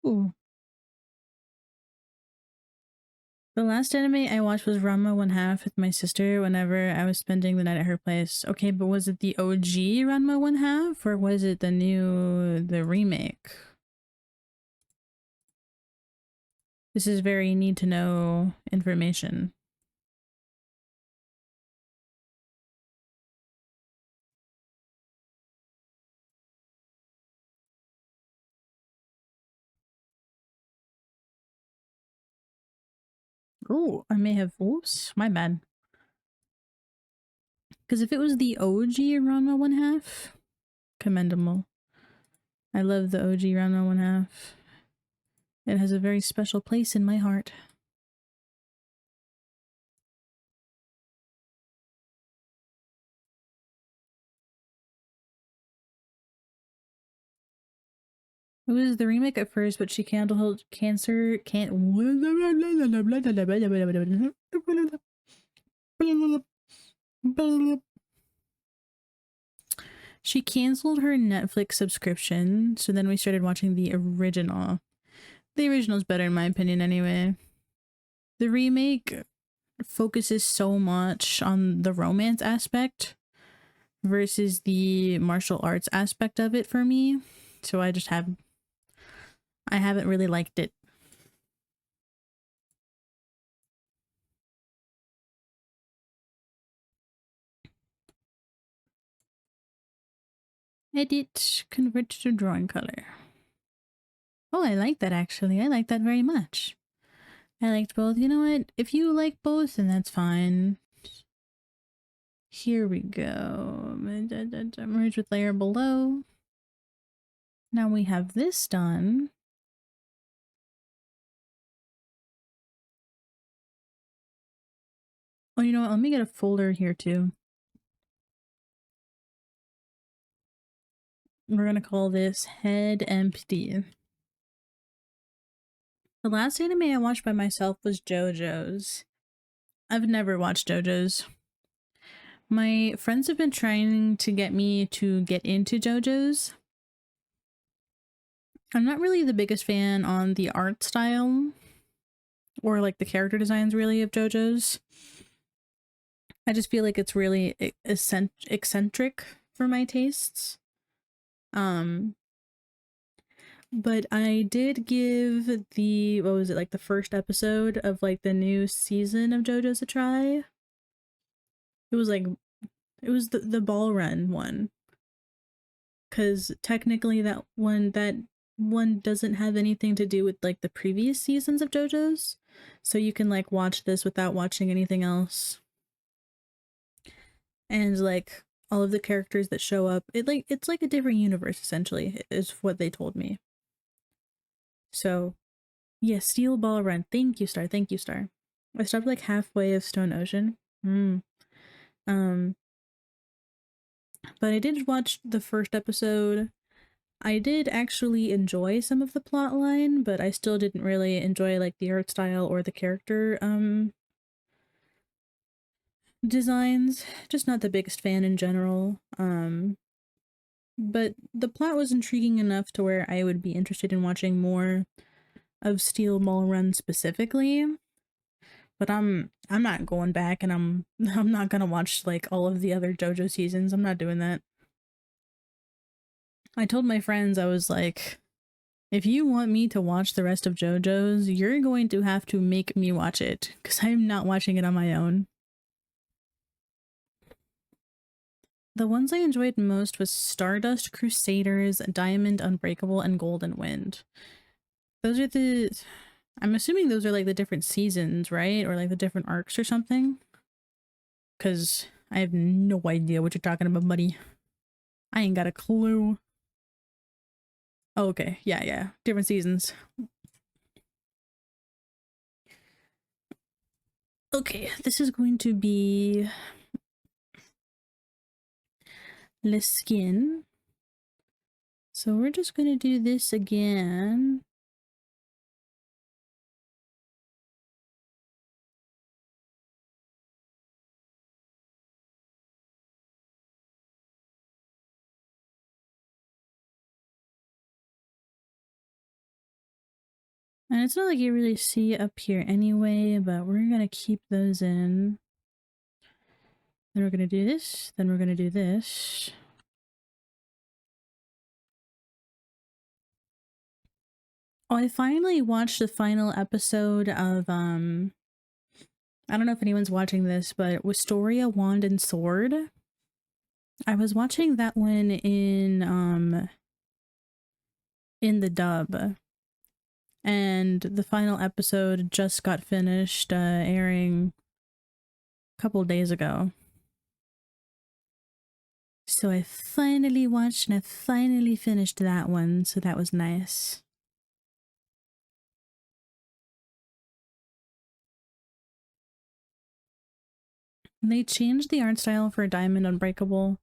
Ooh. The last anime I watched was Ranma One Half with my sister whenever I was spending the night at her place. Okay, but was it the OG Ranma One Half or was it the remake? This is very need to know information. Oh, I may have. Oops, my bad. Because if it was the OG Ranma One Half, commendable. I love the OG Ranma One Half. It has a very special place in my heart. It was the remake at first, but she canceled cancer can't. She canceled her Netflix subscription, so then we started watching the original. The original's better in my opinion anyway. The remake focuses so much on the romance aspect versus the martial arts aspect of it for me. So I haven't really liked it. Edit, convert to drawing color. Oh, I like that actually. I like that very much. I liked both. You know what? If you like both, then that's fine. Here we go. Merge with layer below. Now we have this done. Oh, you know what? Let me get a folder here too. We're gonna call this Head Empty. The last anime I watched by myself was JoJo's. I've never watched JoJo's. My friends have been trying to get me to get into JoJo's. I'm not really the biggest fan on the art style or like the character designs really of JoJo's. I just feel like it's really eccentric for my tastes. But I did give what was it, like the first episode of like the new season of JoJo's a try. It was like it was the ball run one, because technically that one doesn't have anything to do with like the previous seasons of JoJo's, so you can like watch this without watching anything else. And like all of the characters that show up, it's like a different universe essentially, is what they told me. So yeah, Steel Ball Run. Thank you, Star. Thank you, Star. I stopped like halfway of Stone Ocean. Um, but I did watch the first episode. I did actually enjoy some of the plot line, but I still didn't really enjoy like the art style or the character designs. Just not the biggest fan in general. But the plot was intriguing enough to where I would be interested in watching more of Steel Ball Run specifically. But I'm not going back and I'm not gonna watch like all of the other JoJo seasons. I'm not doing that. I told my friends, I was like, if you want me to watch the rest of JoJo's, you're going to have to make me watch it, because I'm not watching it on my own. The ones I enjoyed most was Stardust Crusaders, Diamond Unbreakable, and Golden Wind. Those are the... I'm assuming those are like the different seasons, right? Or like the different arcs or something. Because I have no idea what you're talking about, buddy. I ain't got a clue. Oh, okay. Yeah, yeah. Different seasons. Okay, this is going to be Le Skin. So we're just going to do this again. And it's not like you really see up here anyway, but we're going to keep those in. Then we're going to do this. Then we're going to do this. Oh, I finally watched the final episode of, I don't know if anyone's watching this, but Wisteria Wand and Sword. I was watching that one in the dub. And the final episode just got finished airing a couple days ago. So I finally watched and I finally finished that one, so that was nice. They changed the art style for Diamond Unbreakable,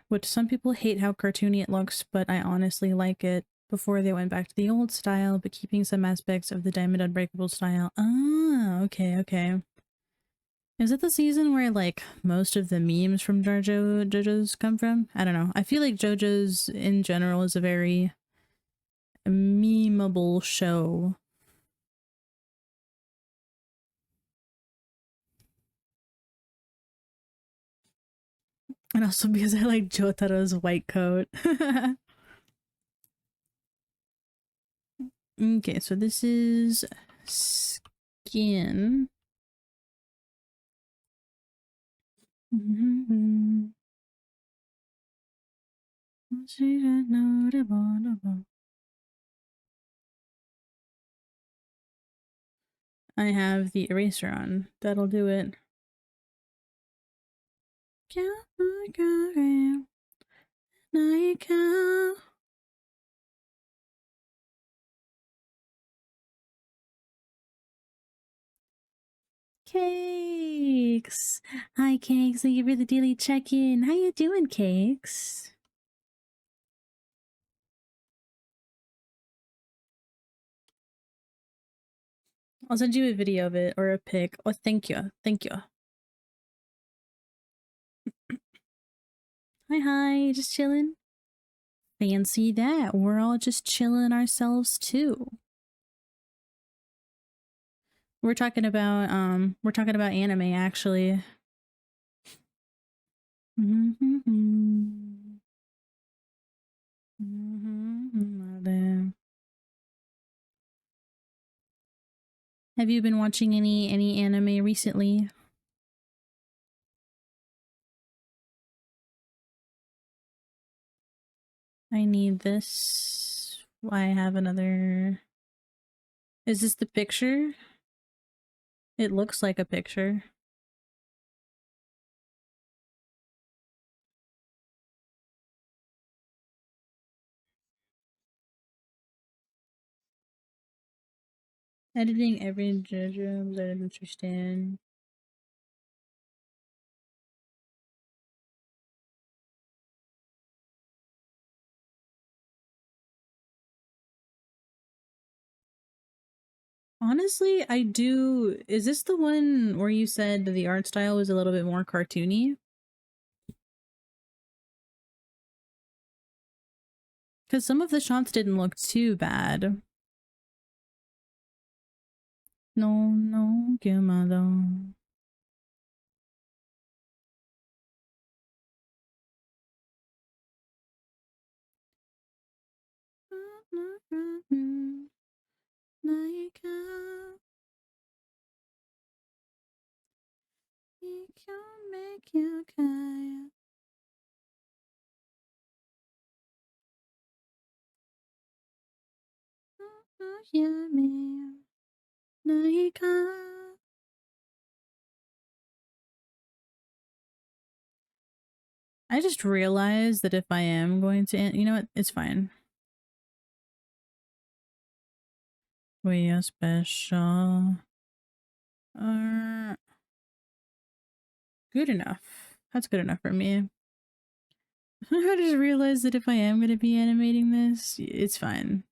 which some people hate how cartoony it looks, but I honestly like it. Before they went back to the old style, but keeping some aspects of the Diamond Unbreakable style. Ah, okay, okay. Is it the season where, like, most of the memes from JoJo's come from? I don't know. I feel like JoJo's, in general, is a very memeable show. And also because I like Jotaro's white coat. Okay, so this is Skin. I have the eraser on. That'll do it. Cakes! Hi, Cakes. Thank you for the daily check-in. How you doing, Cakes? I'll send you a video of it or a pic. Oh, thank you. Thank you. Hi, hi. Just chilling. Fancy that. We're all just chilling ourselves too. We're talking about anime actually. Have you been watching any anime recently? I need this. I have another. Is this the picture? It looks like a picture. Editing every JoJo that I understand. Honestly, I do. Is this the one where you said the art style was a little bit more cartoony? Because some of the shots didn't look too bad. No, no, quemado. yummy. Naika. I just realized that if I am going to, you know what? It's fine. We are special. Good enough. That's good enough for me. I just realized that if I am going to be animating this, it's fine.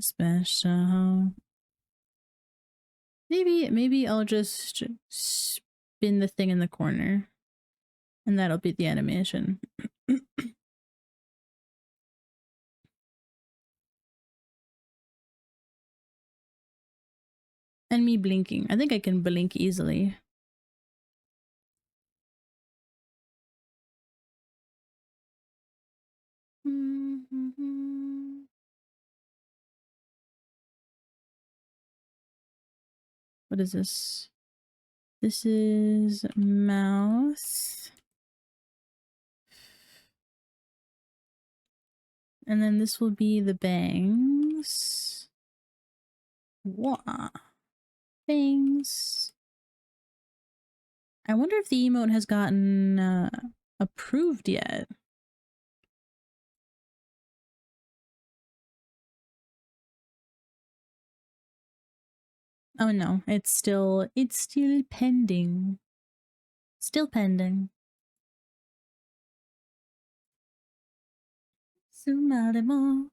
Special. Maybe I'll just spin the thing in the corner, and that'll be the animation. And me blinking. I think I can blink easily. What is this? This is mouth. And then this will be the bangs. Wah. Bangs. I wonder if the emote has gotten approved yet. Oh no, it's still pending. Still pending. Sumaremo.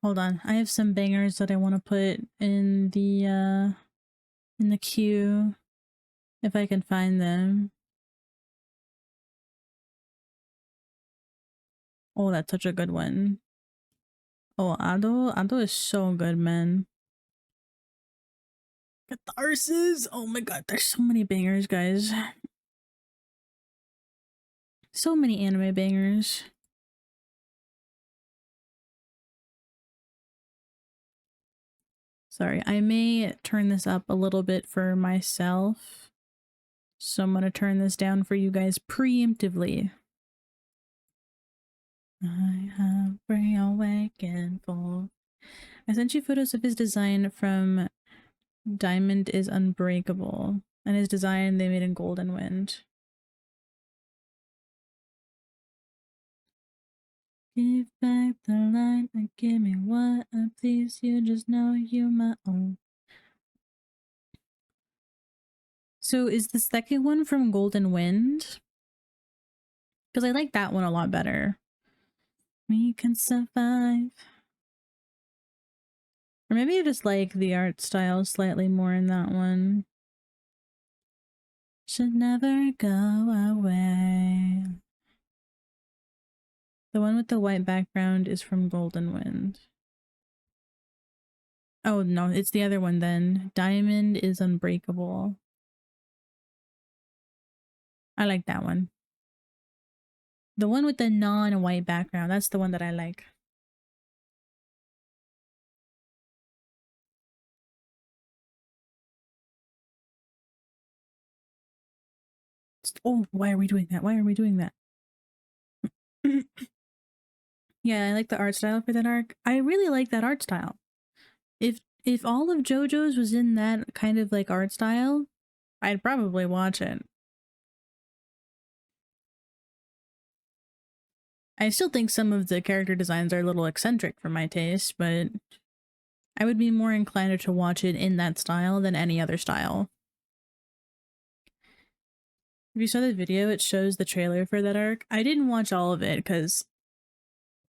Hold on, I have some bangers that I want to put in the queue if I can find them. Oh, that's such a good one. Oh, Ado is so good, man. Catharsis! Oh my god, there's so many bangers, guys. So many anime bangers. Sorry, I may turn this up a little bit for myself. So I'm gonna turn this down for you guys preemptively. I have bring awaken for. I sent you photos of his design from Diamond is Unbreakable. And his design they made in Golden Wind. Give back the light and give me what I please. You just know you're my own. So is the second one from Golden Wind? Because I like that one a lot better. We can survive. Or maybe I just like the art style slightly more in that one. Should never go away. The one with the white background is from Golden Wind. Oh no, it's the other one then. Diamond is Unbreakable. I like that one. The one with the non-white background, that's the one that I like. Oh, why are we doing that? Why are we doing that? Yeah, I like the art style for that arc. I really like that art style. If all of JoJo's was in that kind of like art style, I'd probably watch it. I still think some of the character designs are a little eccentric for my taste, but I would be more inclined to watch it in that style than any other style. If you saw the video, it shows the trailer for that arc. I didn't watch all of it because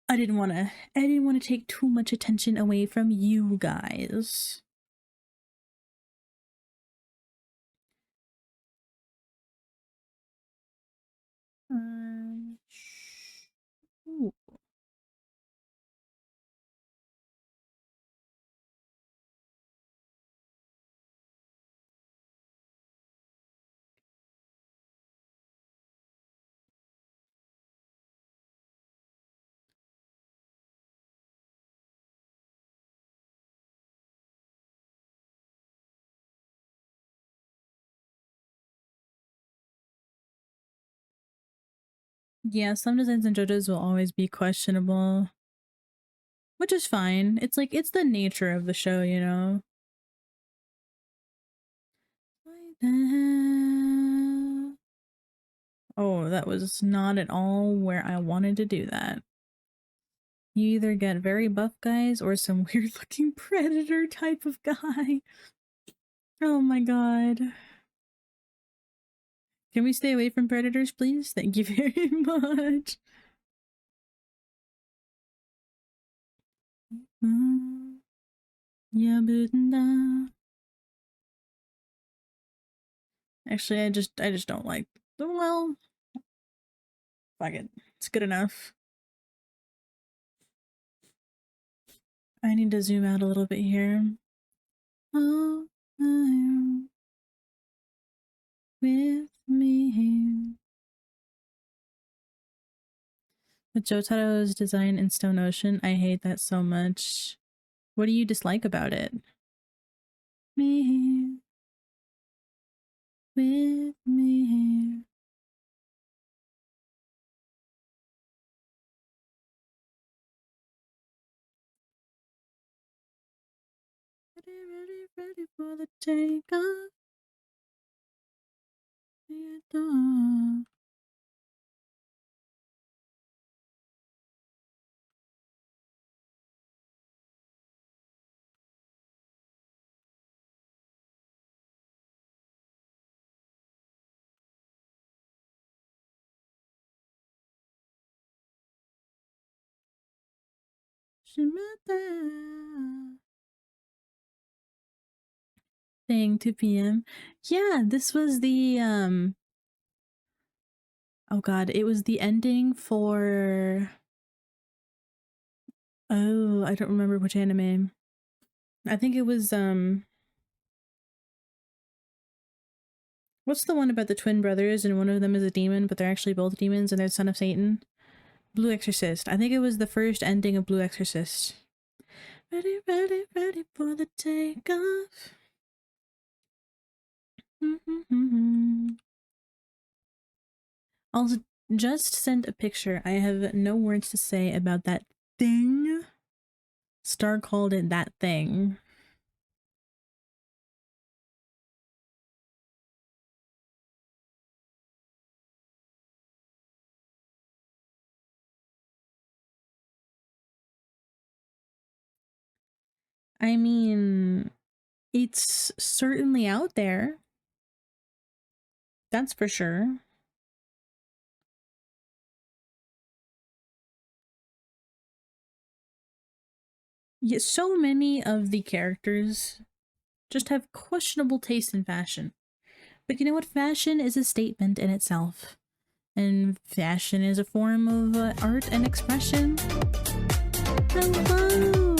I didn't want to take too much attention away from you guys. Ooh. Yeah, some designs in JoJo's will always be questionable, which is fine. It's like, it's the nature of the show, you know? Oh, that was not at all where I wanted to do that. You either get very buff guys or some weird looking predator type of guy. Oh my god. Can we stay away from predators, please? Thank you very much. Yeah, actually, I just don't like. Well, fuck it. It's good enough. I need to zoom out a little bit here. Oh, I'm with me. But Jotaro's design in Stone Ocean, I hate that so much. What do you dislike about it? Me, with me. Ready for the takeoff. Thing 2 p.m. Yeah, this was the oh god, it was the ending for oh, I don't remember which anime. I think it was what's the one about the twin brothers and one of them is a demon, but they're actually both demons and they're son of Satan? Blue Exorcist. I think it was the first ending of Blue Exorcist. Ready, ready, ready for the takeoff. Also, just sent a picture. I have no words to say about that thing. Star called it that thing. I mean, it's certainly out there. That's for sure. Yet so many of the characters just have questionable taste in fashion. But you know what? Fashion is a statement in itself. And fashion is a form of art and expression. Hello!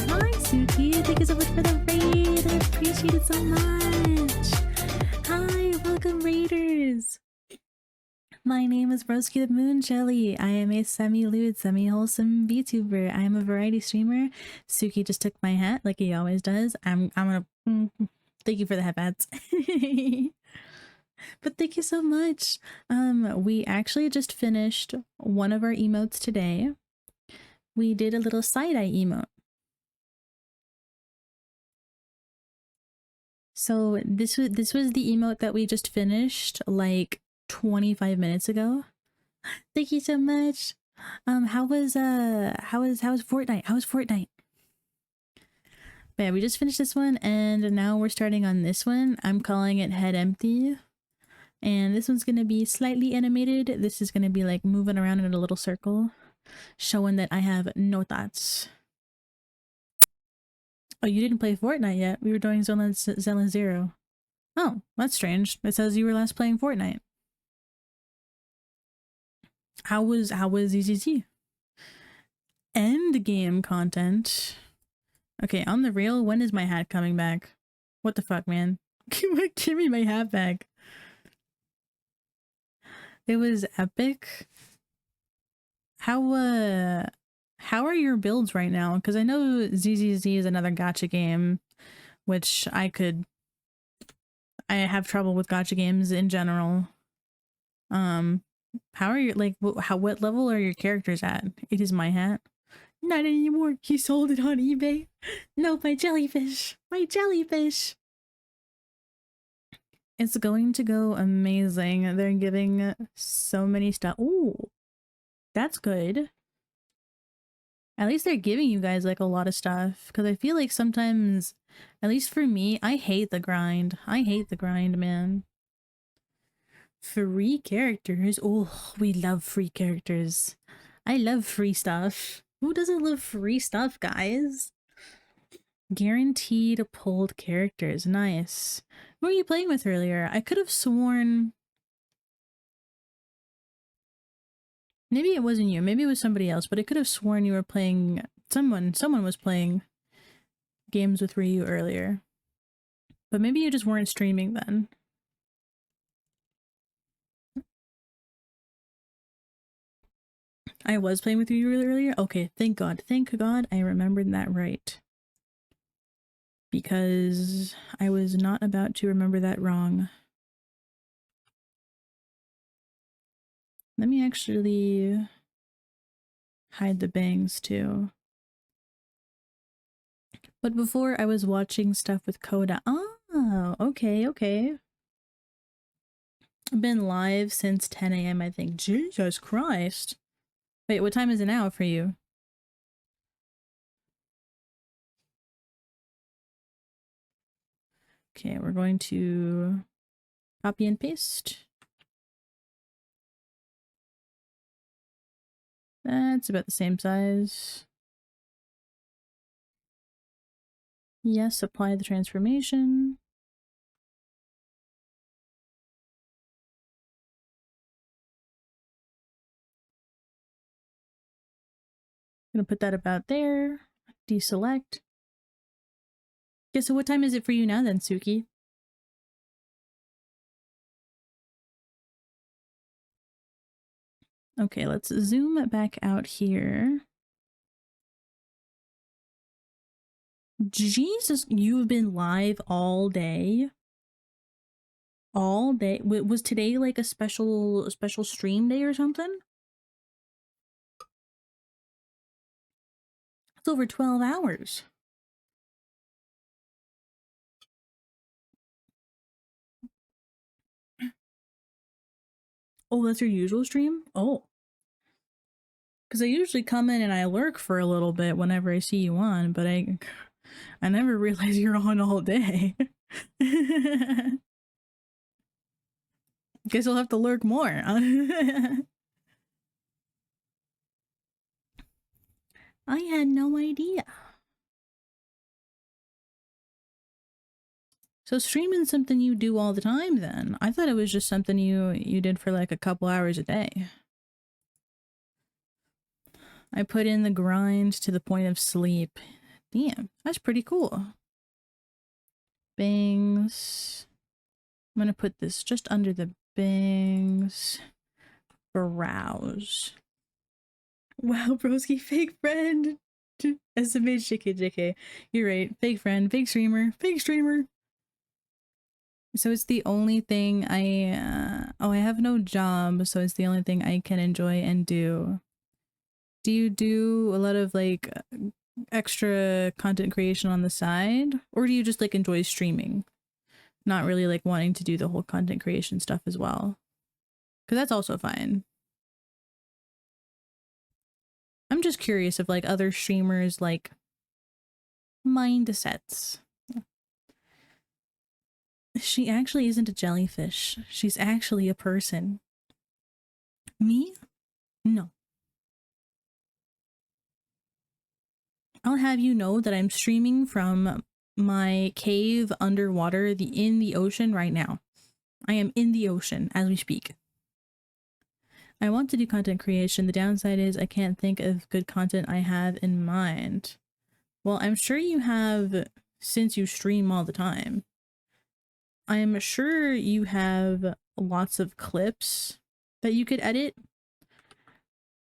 Hi, Suki. Thank you so much for the raid. I appreciate it so much. Hi, welcome, Raiders. My name is Broski the Moon Jelly. I am a semi-lewd, semi-wholesome VTuber. I am a variety streamer. Suki just took my hat like he always does. I'm gonna thank you for the headbats. But thank you so much. We actually just finished one of our emotes today. We did a little side-eye emote. So this was the emote that we just finished like 25 minutes ago. Thank you so much. How was Fortnite? How was Fortnite? But yeah, we just finished this one and now we're starting on this one. I'm calling it Head Empty. And this one's gonna be slightly animated. This is gonna be like moving around in a little circle, showing that I have no thoughts. Oh, you didn't play Fortnite yet. We were doing Zone 0. Oh, that's strange. It says you were last playing Fortnite. How was ZZZ? End game content. Okay, on the real, when is my hat coming back? What the fuck, man? Give me my hat back. It was epic. How are your builds right now? Because I know ZZZ is another gacha game, which I have trouble with gacha games in general. How are you, like, what level are your characters at? It is my hat. Not anymore. He sold it on eBay. No, my jellyfish. My jellyfish. It's going to go amazing. They're giving so many stuff. Ooh, that's good. At least they're giving you guys like a lot of stuff. Because I feel like sometimes, at least for me, I hate the grind. I hate the grind, man. Free characters. Oh, we love free characters. I love free stuff. Who doesn't love free stuff, guys? Guaranteed pulled characters. Nice. Who were you playing with earlier? I could have sworn... Maybe it wasn't you. Maybe it was somebody else, but I could have sworn you were playing... Someone was playing games with Ryu earlier. But maybe you just weren't streaming then. I was playing with you earlier? Okay, thank God. Thank God I remembered that right. Because I was not about to remember that wrong. Let me actually hide the bangs too. But before I was watching stuff with Coda. Oh, okay, okay. I've been live since 10 a.m. I think. Jesus Christ. Wait, what time is it now for you? Okay, we're going to copy and paste. That's about the same size. Yes, apply the transformation. Gonna put that about there. Deselect. Okay, so what time is it for you now then, Suki? Okay, let's zoom back out here. Jesus, you've been live all day? All day? Was today like a special stream day or something? It's over 12 hours. Oh, that's your usual stream? Oh. Because I usually come in and I lurk for a little bit whenever I see you on, but I never realize you're on all day. Guess I'll have to lurk more. I had no idea. So streaming's something you do all the time then? I thought it was just something you did for like a couple hours a day. I put in the grind to the point of sleep. Damn, that's pretty cool. Bangs. I'm gonna put this just under the bangs. Browse. Wow, broski, fake friend. SMH JK. You're right. Fake friend, fake streamer, fake streamer. So it's the only thing I have no job, so it's the only thing I can enjoy and do. Do you do a lot of like extra content creation on the side, or do you just like enjoy streaming, not really like wanting to do the whole content creation stuff as well? Because that's also fine. I'm just curious if like other streamers like mindsets. She actually isn't a jellyfish. She's actually a person. Me? No. I'll have you know that I'm streaming from my cave underwater, in the ocean right now. I am in the ocean as we speak. I want to do content creation. The downside is I can't think of good content I have in mind. Well, I'm sure you have, since you stream all the time. I am sure you have lots of clips that you could edit.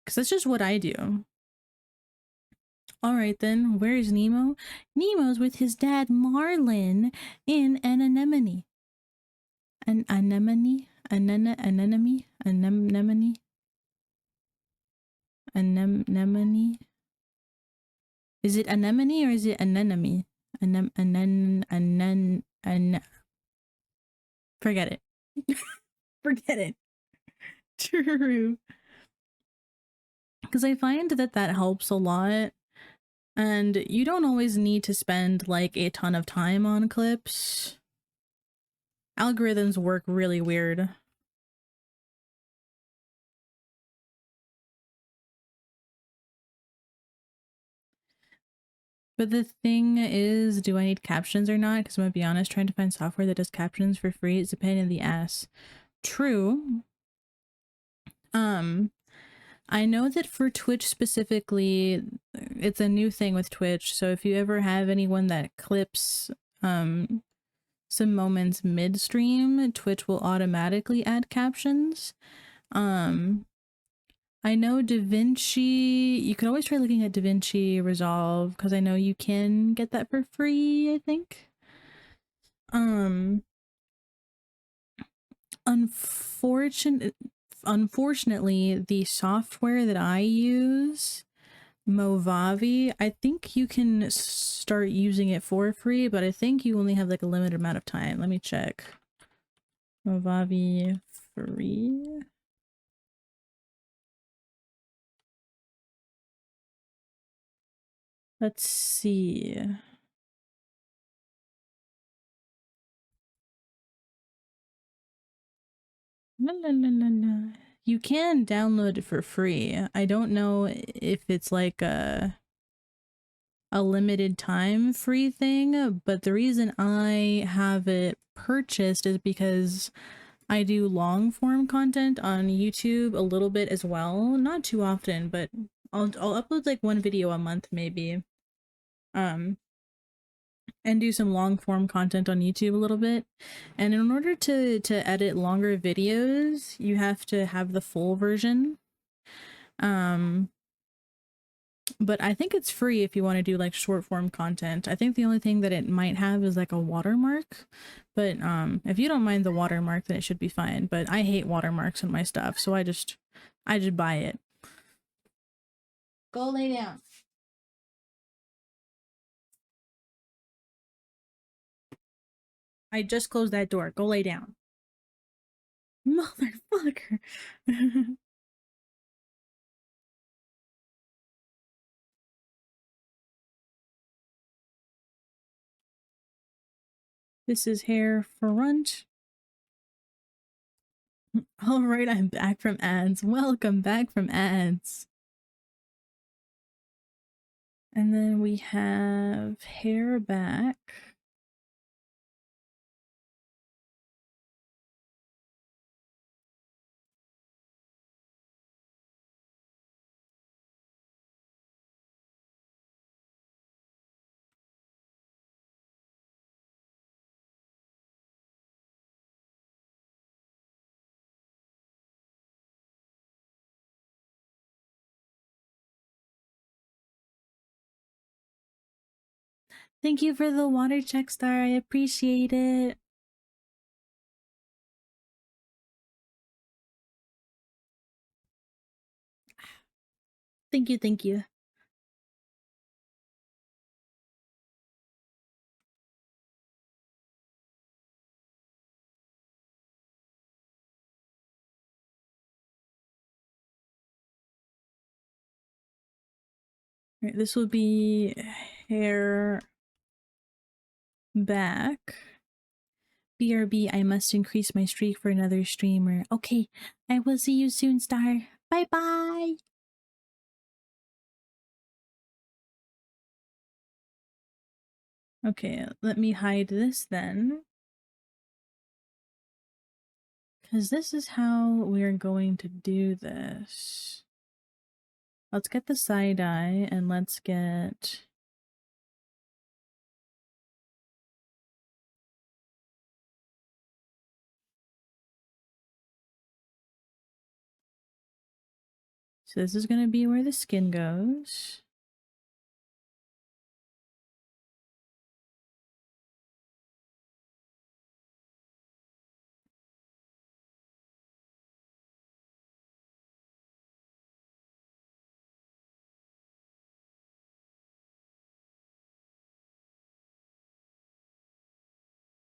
Because that's just what I do. Alright then, where's Nemo? Nemo's with his dad Marlin in an anemone. An anemone? anemone, anemone. Is it anemone or is it anemone? Forget it. Forget it. True. Because I find that that helps a lot. And you don't always need to spend like a ton of time on clips. Algorithms work really weird. But the thing is, do I need captions or not? Because I'm gonna be honest, trying to find software that does captions for free is a pain in the ass. True. I know that for Twitch specifically, it's a new thing with Twitch. So if you ever have anyone that clips some moments midstream, Twitch will automatically add captions. I know DaVinci, you could always try looking at DaVinci Resolve because I know you can get that for free, I think. Unfortunately, the software that I use, Movavi, I think you can start using it for free, but I think you only have like a limited amount of time. Let me check. Movavi free. Let's see. La, la, la, la, la. You can download it for free. I don't know if it's like a limited time free thing, but the reason I have it purchased is because I do long form content on YouTube a little bit as well. Not too often, but I'll upload like one video a month maybe. And do some long form content on YouTube a little bit. And in order to edit longer videos, you have to have the full version. But I think it's free if you want to do like short form content. I think the only thing that it might have is like a watermark. But if you don't mind the watermark, then it should be fine. But I hate watermarks in my stuff, so I just buy it. Go lay down. I just closed that door. Go lay down. Motherfucker. This is hair front. All right, I'm back from ads. Welcome back from ads. And then we have hair back. Thank you for the water check star. I appreciate it. Thank you, thank you. Right, this will be hair back. BRB, I must increase my streak for another streamer. Okay, I will see you soon, Star. Bye bye. Okay, let me hide this then. Because this is how we're going to do this. Let's get the side eye and let's get... So this is going to be where the skin goes.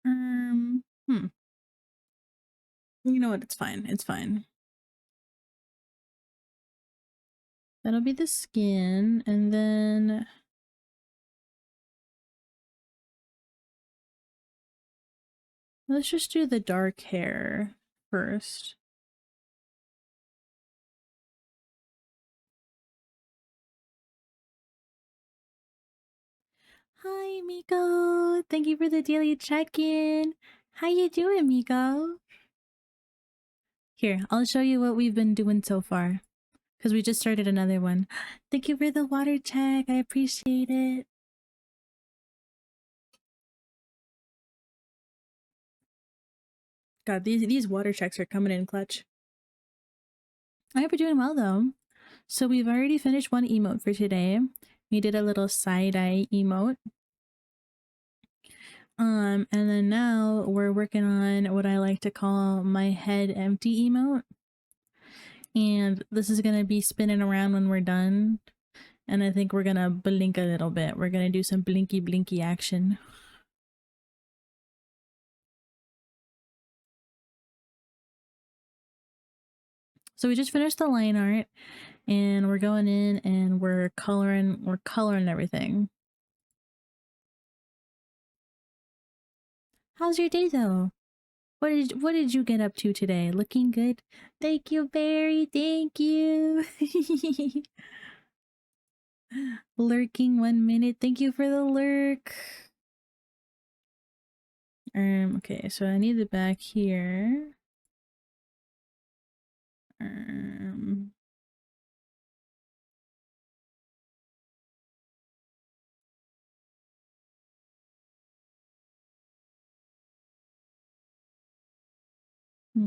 Hmm. You know what? It's fine. It's fine. That'll be the skin, and then let's just do the dark hair first. Hi, Miko. Thank you for the daily check-in. How you doing, Miko? Here, I'll show you what we've been doing so far. Because we just started another one. Thank you for the water check. I appreciate it. God, these water checks are coming in clutch. I hope you're doing well, though. So we've already finished one emote for today. We did a little side-eye emote. And then now we're working on what I like to call my head empty emote. And this is going to be spinning around when we're done. And I think we're going to blink a little bit. We're going to do some blinky blinky action. So we just finished the line art and we're going in and we're coloring everything. How's your day though? What did you get up to today? Looking good? Thank you, Barry. Thank you. Lurking 1 minute. Thank you for the lurk. Okay, so I need the back here.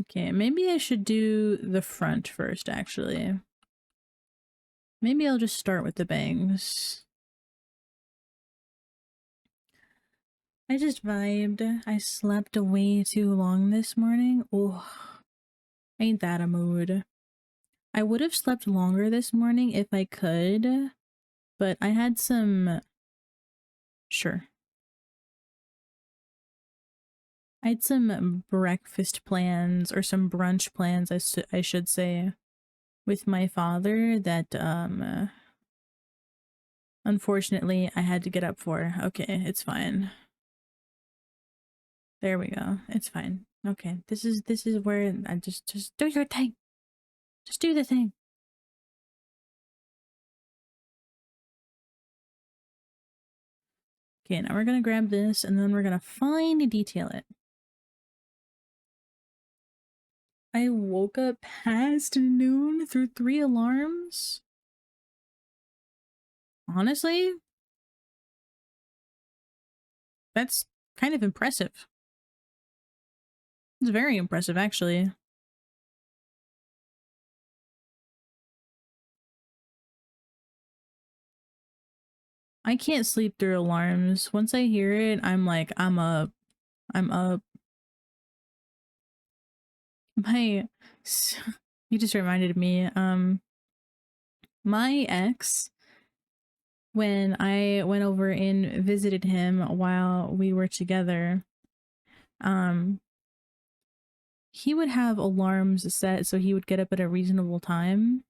Okay, maybe I should do the front first, actually. Maybe I'll just start with the bangs. I just vibed. I slept way too long this morning. Oh, ain't that a mood. I would have slept longer this morning if I could, but I had some... Sure. I had some breakfast plans, or some brunch plans, I should say, with my father that, unfortunately I had to get up for. Okay, it's fine. There we go. It's fine. Okay, this is where I just do your thing. Just do the thing. Okay, now we're gonna grab this and then we're gonna fine detail it. I woke up past noon through 3 alarms. Honestly, that's kind of impressive. It's very impressive, actually. I can't sleep through alarms. Once I hear it, I'm like, I'm up. I'm up. My... You just reminded me, my ex, when I went over and visited him while we were together, he would have alarms set so he would get up at a reasonable time.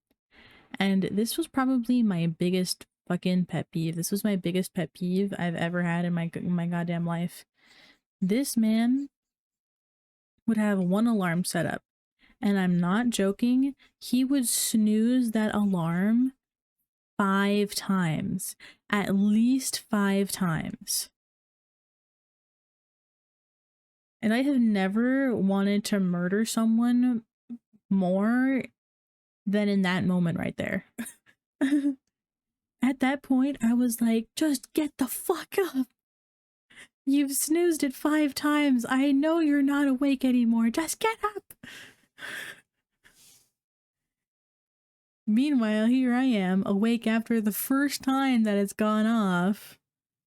And this was probably my biggest fucking pet peeve. This was my biggest pet peeve I've ever had in my goddamn life. This man would have one alarm set up, and I'm not joking, he would snooze that alarm 5 times. At least 5 times. And I have never wanted to murder someone more than in that moment right there. At that point, I was like, just get the fuck up. You've snoozed it 5 times. I know you're not awake anymore. Just get up. Meanwhile, here I am, awake after the first time that it's gone off.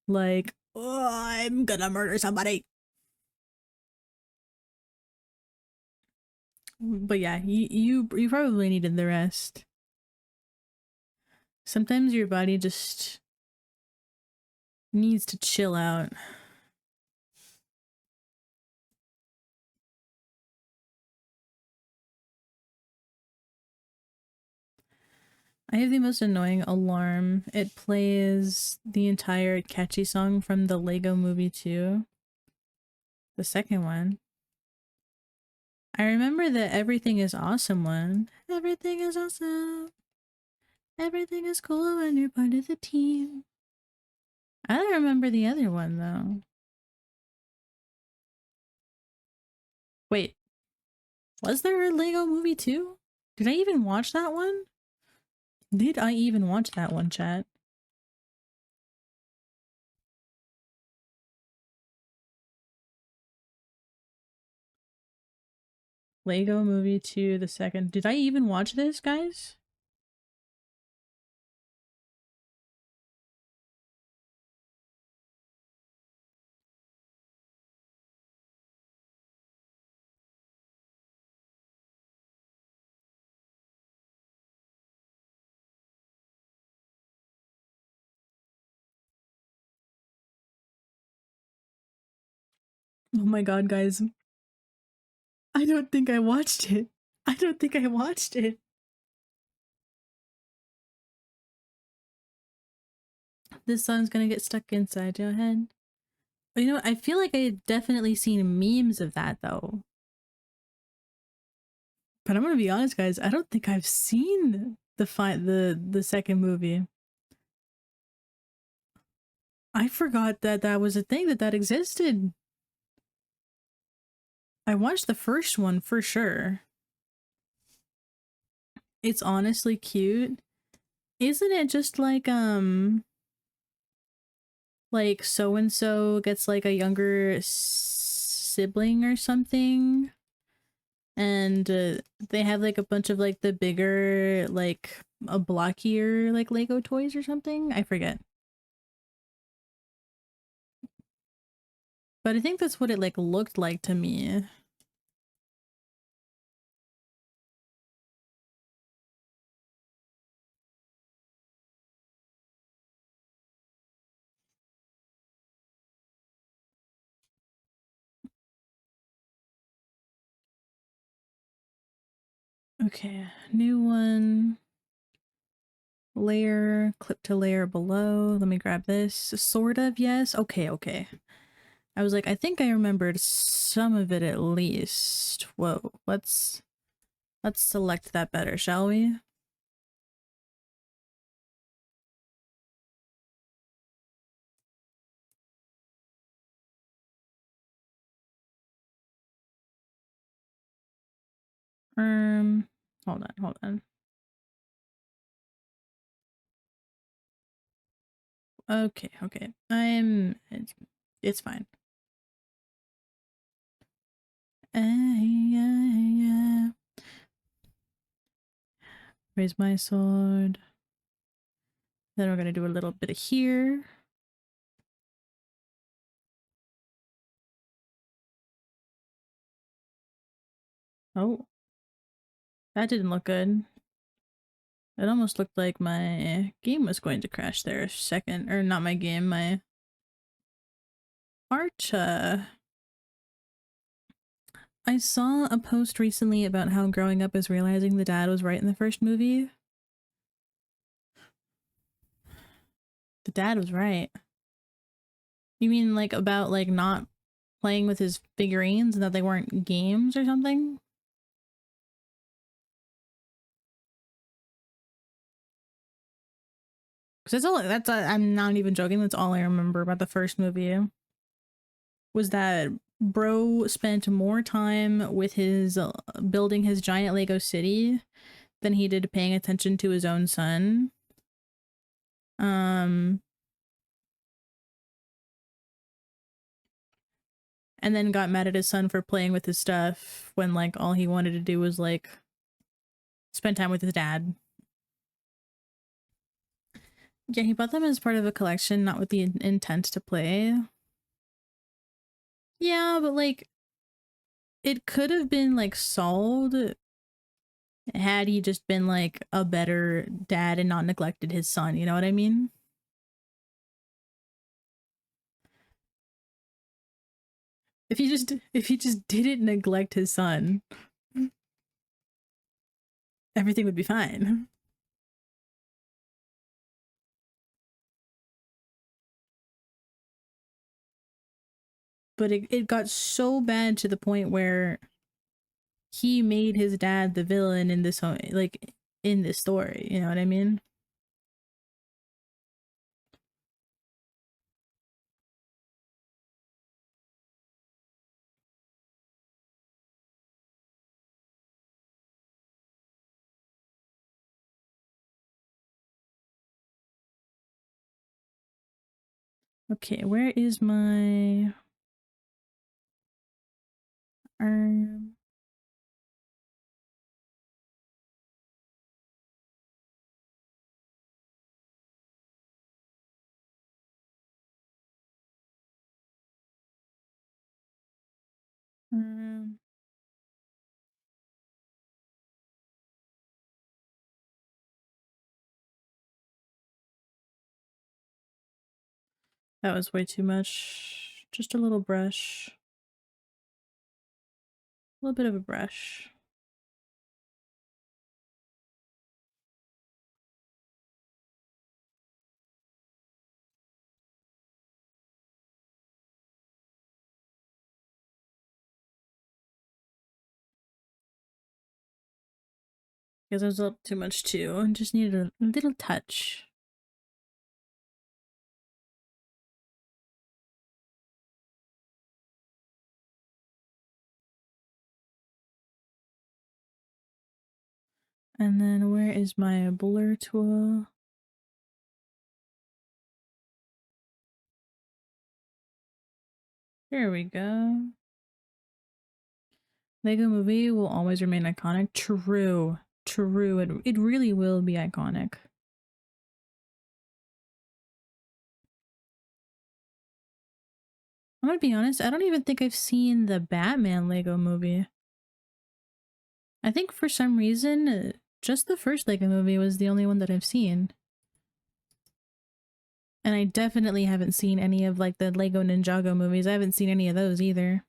Like, oh, I'm gonna murder somebody. But yeah, you probably needed the rest. Sometimes your body just needs to chill out. I have the most annoying alarm. It plays the entire catchy song from the Lego Movie 2, the second one. I remember the Everything is Awesome one. Everything is awesome. Everything is cool when you're part of the team. I don't remember the other one though. Wait, was there a Lego Movie 2? Did I even watch that one? Did I even watch that one, chat? Lego Movie 2, the second. Did I even watch this, guys? Oh my god, guys. I don't think I watched it. I don't think I watched it. This song's gonna get stuck inside your head. But you know what? I feel like I had definitely seen memes of that though. But I'm gonna be honest, guys. I don't think I've seen the second movie. I forgot that that was a thing that existed. I watched the first one for sure. It's honestly cute. Isn't it just like so and so gets like a younger sibling or something, and they have like a bunch of like the bigger like a blockier like Lego toys or something? I forget. But I think that's what it like looked like to me. Okay, new one. Layer, clip to layer below. Let me grab this. Sort of, yes. Okay, okay. I was like, I think I remembered some of it at least. Whoa, let's select that better, shall we? Um, hold on. Okay, okay. It's fine. Yeah. Raise my sword. Then we're gonna do a little bit of here. Oh, that didn't look good. It almost looked like my game was going to crash there a second. Or not my game, my art. I saw a post recently about how growing up is realizing the dad was right in the first movie. The dad was right. You mean like about like not playing with his figurines and that they weren't games or something? Because I'm not even joking. That's all I remember about the first movie was that bro spent more time with his building his giant Lego city than he did paying attention to his own son. Um, and then got mad at his son for playing with his stuff when like all he wanted to do was like spend time with his dad. Yeah, he bought them as part of a collection, not with the intent to play. Yeah, but like it could have been like solved had he just been like a better dad and not neglected his son, you know what I mean? If he just didn't neglect his son, everything would be fine. But it got so bad to the point where he made his dad the villain in this like in this story, you know what I mean? Okay, where is my arm? Um, that was way too much. Just a little brush. A little bit of a brush. Because it was a little too much too. I just needed a little touch. And then where is my blur tool? There we go. Lego Movie will always remain iconic. True. True. It really will be iconic. I'm gonna be honest, I don't even think I've seen the Batman Lego Movie. I think for some reason, just the first Lego Movie was the only one that I've seen. And I definitely haven't seen any of like the Lego Ninjago movies. I haven't seen any of those either.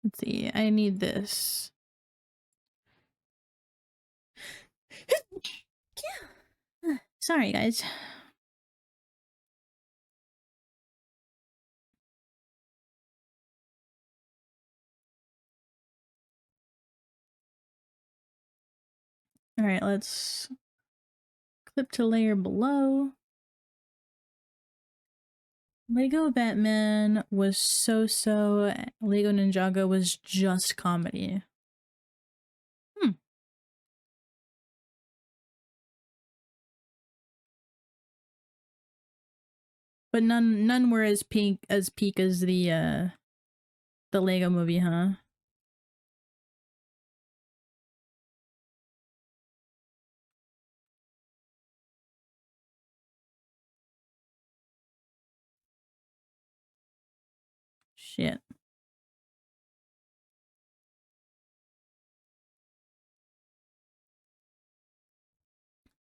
Let's see, I need this. Sorry, guys. All right, let's clip to layer below. Lego Batman was so-so. Lego Ninjago was just comedy. But none were as peak as the Lego Movie, huh? Shit.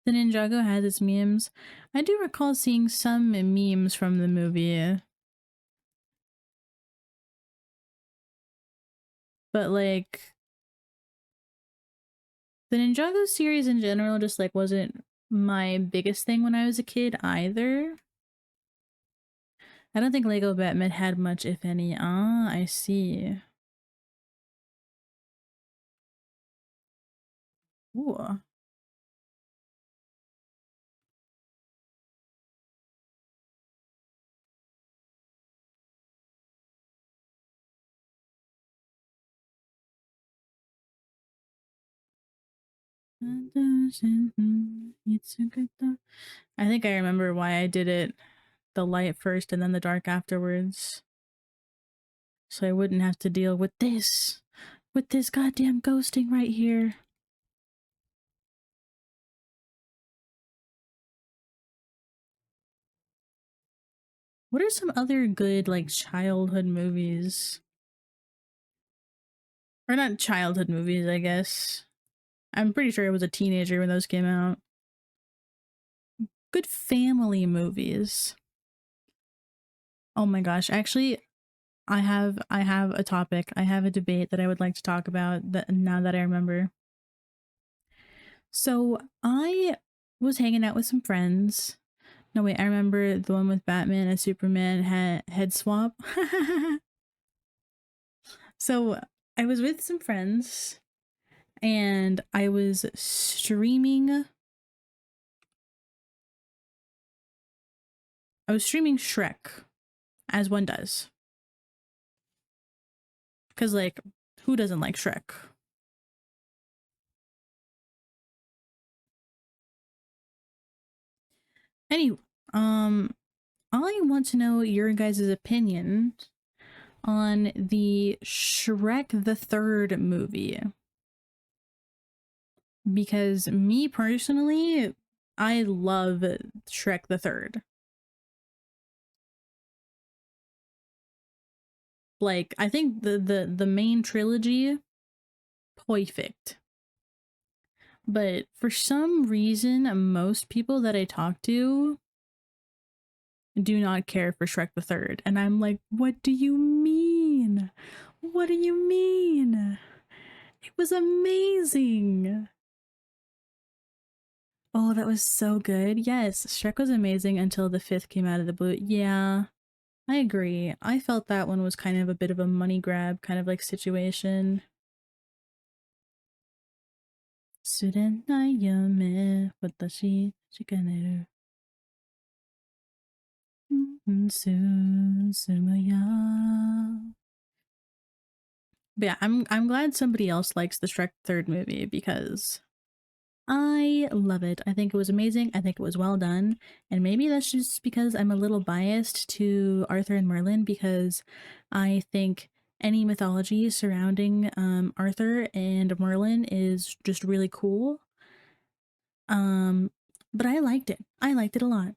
The Ninjago has its memes. I do recall seeing some memes from the movie. But like the Ninjago series in general just like wasn't my biggest thing when I was a kid either. I don't think Lego Batman had much, if any. Ah, I see. Ooh. It's a good thought. I think I remember why I did it. The light first and then the dark afterwards. So I wouldn't have to deal with this. With this goddamn ghosting right here. What are some other good, like, childhood movies? Or not childhood movies, I guess. I'm pretty sure I was a teenager when those came out. Good family movies. Oh my gosh, actually, I have a topic. I have a debate that I would like to talk about that now that I remember. So I was hanging out with some friends. No, wait, I remember the one with Batman and Superman head swap. So I was with some friends and I was streaming. I was streaming Shrek, as one does. Because, like, who doesn't like Shrek? Anyway, I want to know your guys' opinion on the Shrek the Third movie. Because me personally, I love Shrek the Third. Like, I think the main trilogy, perfect. But for some reason, most people that I talk to do not care for Shrek the Third. And I'm like, what do you mean? What do you mean? It was amazing. Oh, that was so good. Yes, Shrek was amazing until the fifth came out of the blue. Yeah, I agree. I felt that one was kind of a bit of a money grab kind of like situation. すれない夢、私しか寝る。進むよ。But yeah, I'm glad somebody else likes the Shrek third movie because I love it. I think it was amazing. I think it was well done. And maybe that's just because I'm a little biased to Arthur and Merlin because I think any mythology surrounding Arthur and Merlin is just really cool. Um, but I liked it. I liked it a lot.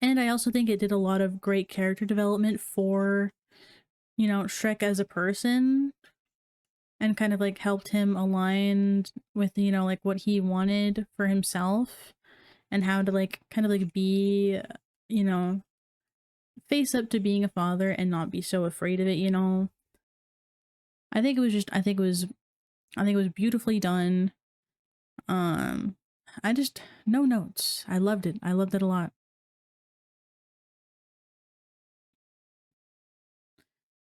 And I also think it did a lot of great character development for, Shrek as a person and kind of like helped him align with, like what he wanted for himself and how to like kind of like be, you know, face up to being a father and not be so afraid of it. I think it was just I think it was beautifully done. Um I just no notes. I loved it. I loved it a lot.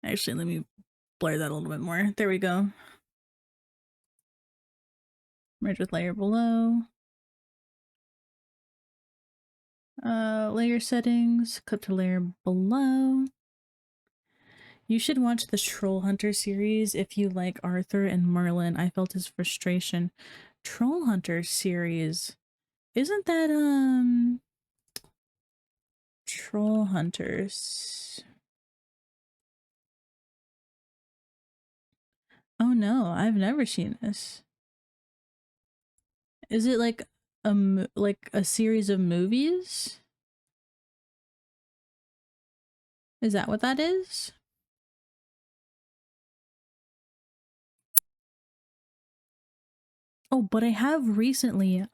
Actually, let me blur that a little bit more. There we go. Merge with layer below. Layer settings, clip to layer below. You should watch the Troll Hunter series if you like Arthur and Merlin. I felt his frustration. Troll Hunter series. Isn't that Troll Hunters? Oh no, I've never seen this. Is it like like a series of movies? Is that what that is? Oh, but I have recently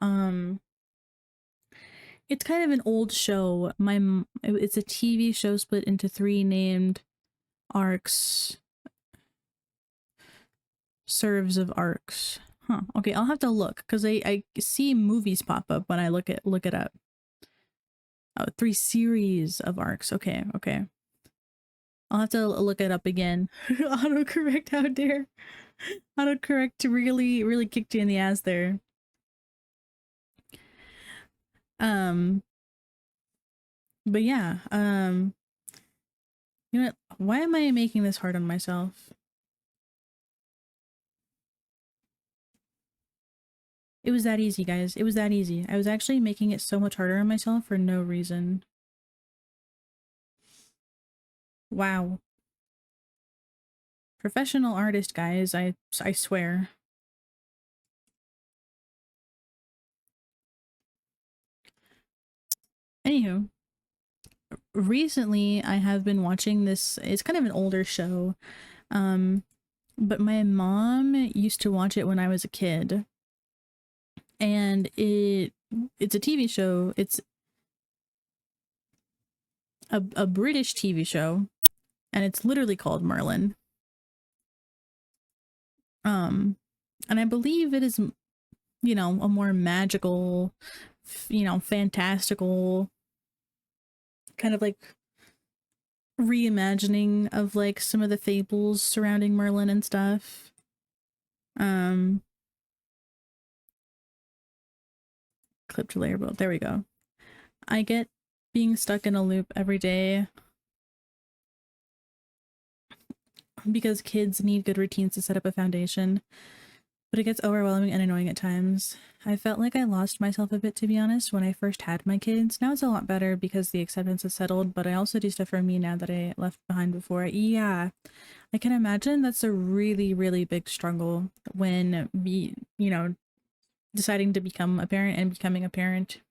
it's kind of an old show. It's a TV show split into three named arcs, serves of arcs. Huh. Okay, I'll have to look because I see movies pop up when I look it up. Oh, three series of arcs. Okay, okay. I'll have to look it up again. Autocorrect, how dare. Autocorrect really, really kicked you in the ass there. Um, but yeah, you know what? Why am I making this hard on myself? It was that easy, guys. It was that easy. I was actually making it so much harder on myself for no reason. Wow. Professional artist, guys. I swear. Anywho, recently I have been watching this. It's kind of an older show. Um, but my mom used to watch it when I was a kid. And it's a TV show. It's a British TV show, and it's literally called Merlin. Um And I believe it is, you know, a more magical, you know, fantastical kind of like reimagining of like some of the fables surrounding Merlin and stuff. Um, clipped layer build. There we go. I get being stuck in a loop every day because kids need good routines to set up a foundation, but it gets overwhelming and annoying at times. I felt like I lost myself a bit, to be honest, when I first had my kids. Now it's a lot better because the acceptance has settled, but I also do stuff for me now that I left behind before. Yeah, I can imagine that's a really, really big struggle when you know, deciding to become a parent and becoming a parent,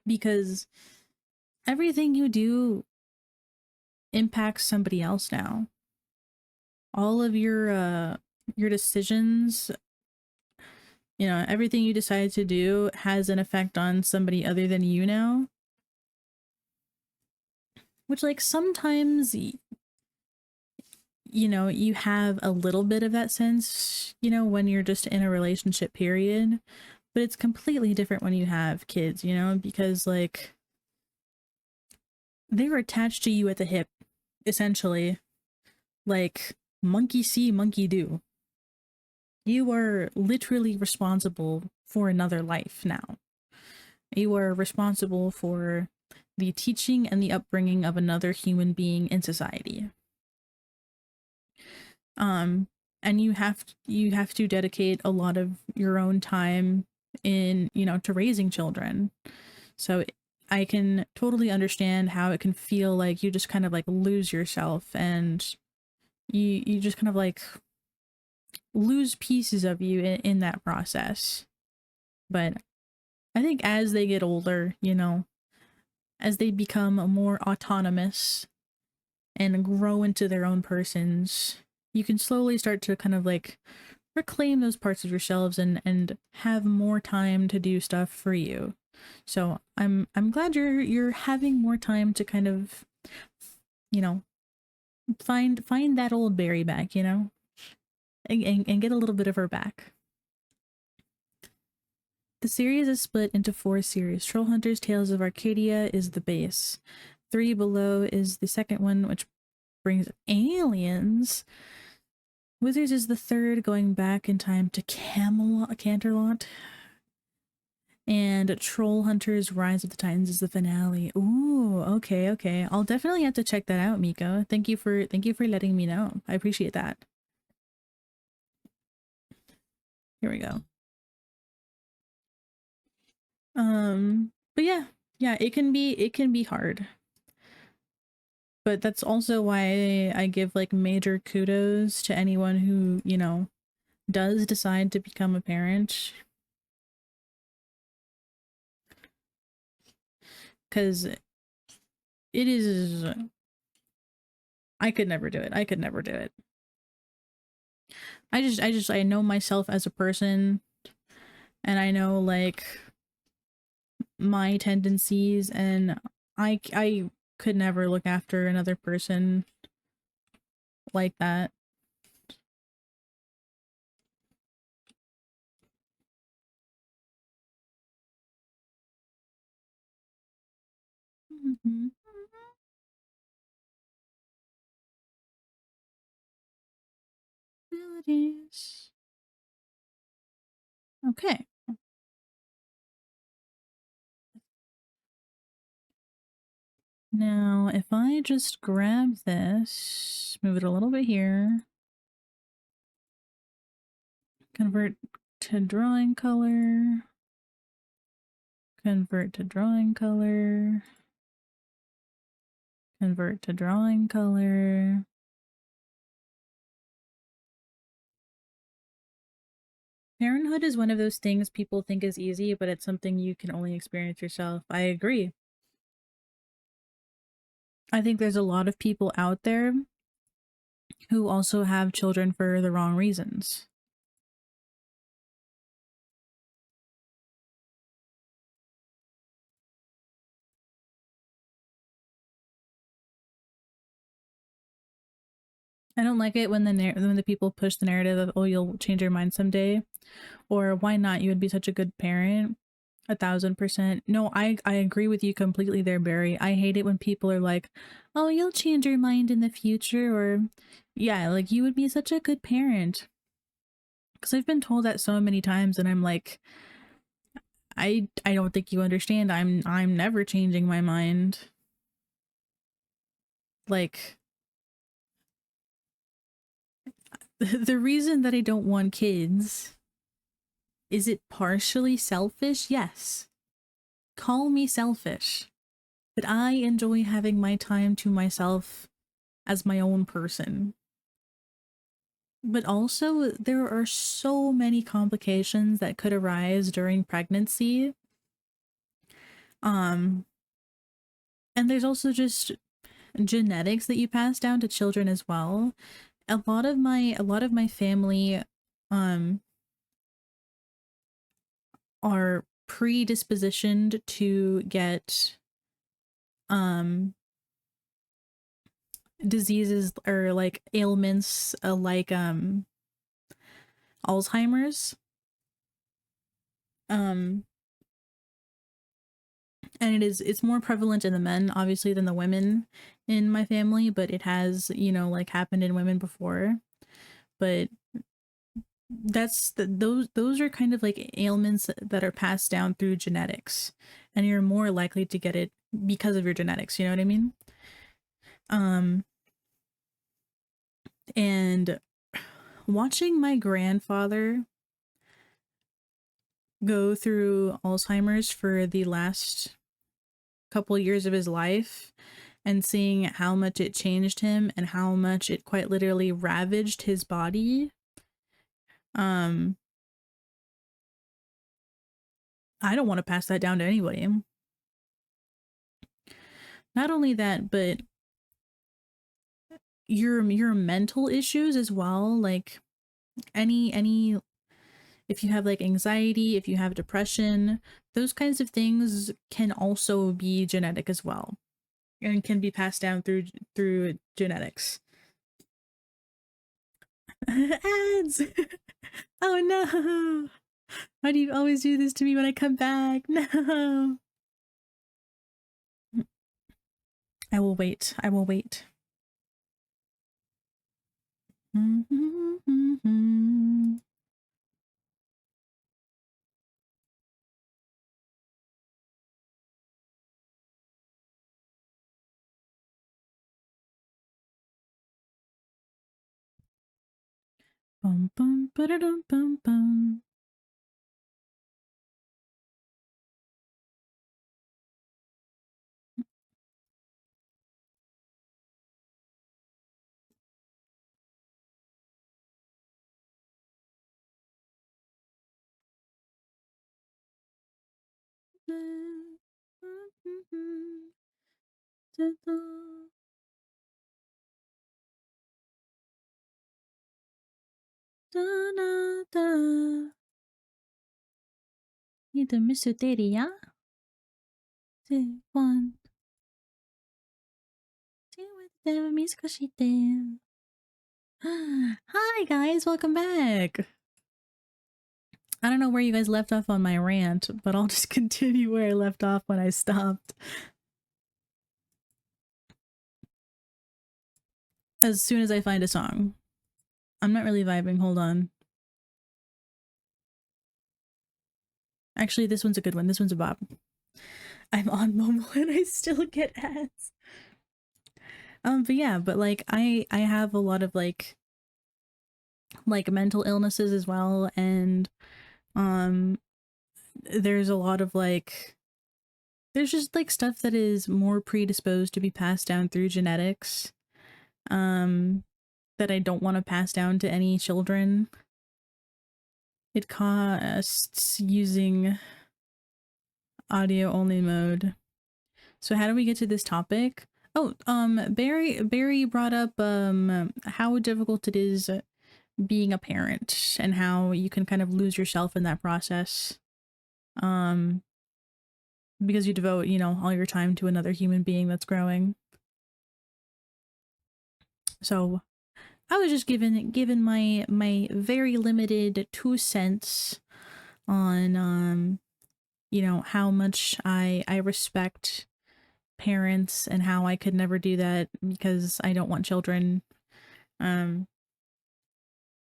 because everything you do impacts somebody else now. All of your decisions, you know, everything you decide to do has an effect on somebody other than you now, which like sometimes you know, you have a little bit of that sense, you know, when you're just in a relationship period, but it's completely different when you have kids, you know, because like they're attached to you at the hip, essentially, like monkey see, monkey do. You are literally responsible for another life now. You are responsible for the teaching and the upbringing of another human being in society. Um, and you have to dedicate a lot of your own time in, you know, to raising children. So I can totally understand how it can feel like you just kind of like lose yourself, and you just kind of like lose pieces of you in that process. But I think as they get older, you know, as they become more autonomous and grow into their own persons, you can slowly start to kind of like reclaim those parts of yourselves and have more time to do stuff for you. So I'm glad you're having more time to kind of, you know, find that old Berry back, you know, and get a little bit of her back. The series is split into 4 series. Trollhunters Tales of Arcadia is the base. 3 Below is the second one, which brings aliens. Wizards is the third, going back in time to Canterlot. And Troll Hunters Rise of the Titans is the finale. Ooh, okay, okay. I'll definitely have to check that out, Miko. Thank you for letting me know. I appreciate that. Here we go. But yeah, yeah, it can be hard. But that's also why I give like major kudos to anyone who, you know, does decide to become a parent. Because it is, I could never do it. I could never do it. I know myself as a person, and I know like my tendencies, and I could never look after another person like that. Mm-hmm. Abilities. Okay. Now, if I just grab this, move it a little bit here, convert to drawing color, convert to drawing color, convert to drawing color. Parenthood is one of those things people think is easy, but it's something you can only experience yourself. I agree. I think there's a lot of people out there who also have children for the wrong reasons. I don't like it when the people push the narrative of, oh, you'll change your mind someday, or why not, you would be such a good parent. 1,000%. No, I agree with you completely there, Barry. I hate it when people are like, oh, you'll change your mind in the future, or yeah, like you would be such a good parent. Because I've been told that so many times, and I'm like, I don't think you understand. I'm never changing my mind. Like the reason that I don't want kids, is it partially selfish? Yes. Call me selfish. But I enjoy having my time to myself as my own person. But also, there are so many complications that could arise during pregnancy. Um, and there's also just genetics that you pass down to children as well. A lot of my family um are predispositioned to get um diseases or like ailments like Alzheimer's. Um and it's more prevalent in the men obviously than the women in my family, but it has, like happened in women before. But those are kind of like ailments that are passed down through genetics, and you're more likely to get it because of your genetics, you know what I mean? um and watching my grandfather go through Alzheimer's for the last couple years of his life, and seeing how much it changed him and how much it quite literally ravaged his body, um I don't want to pass that down to anybody. Not only that, but your mental issues as well, like any if you have like anxiety, if you have depression, those kinds of things can also be genetic as well, and can be passed down through genetics. Ads. Oh no, why do you always do this to me when I come back? No. I will wait. I will wait. Bum bum ba-da-dum bum bum. Ito misteria. One. Hi guys, welcome back. I don't know where you guys left off on my rant, but I'll just continue where I left off when I stopped. As soon as I find a song. I'm not really vibing, hold on. Actually, this one's a good one. This one's a bop. I'm on Momo and I still get ads. But yeah, but like I have a lot of like mental illnesses as well, and um there's a lot of like there's just like stuff that is more predisposed to be passed down through genetics, um that I don't want to pass down to any children. It costs using audio only mode. So how do we get to this topic? Oh, Barry brought up how difficult it is being a parent, and how you can kind of lose yourself in that process. Um because you devote, all your time to another human being that's growing. So I was just given my very limited 2 cents on you know, how much I respect parents and how I could never do that because I don't want children. Um,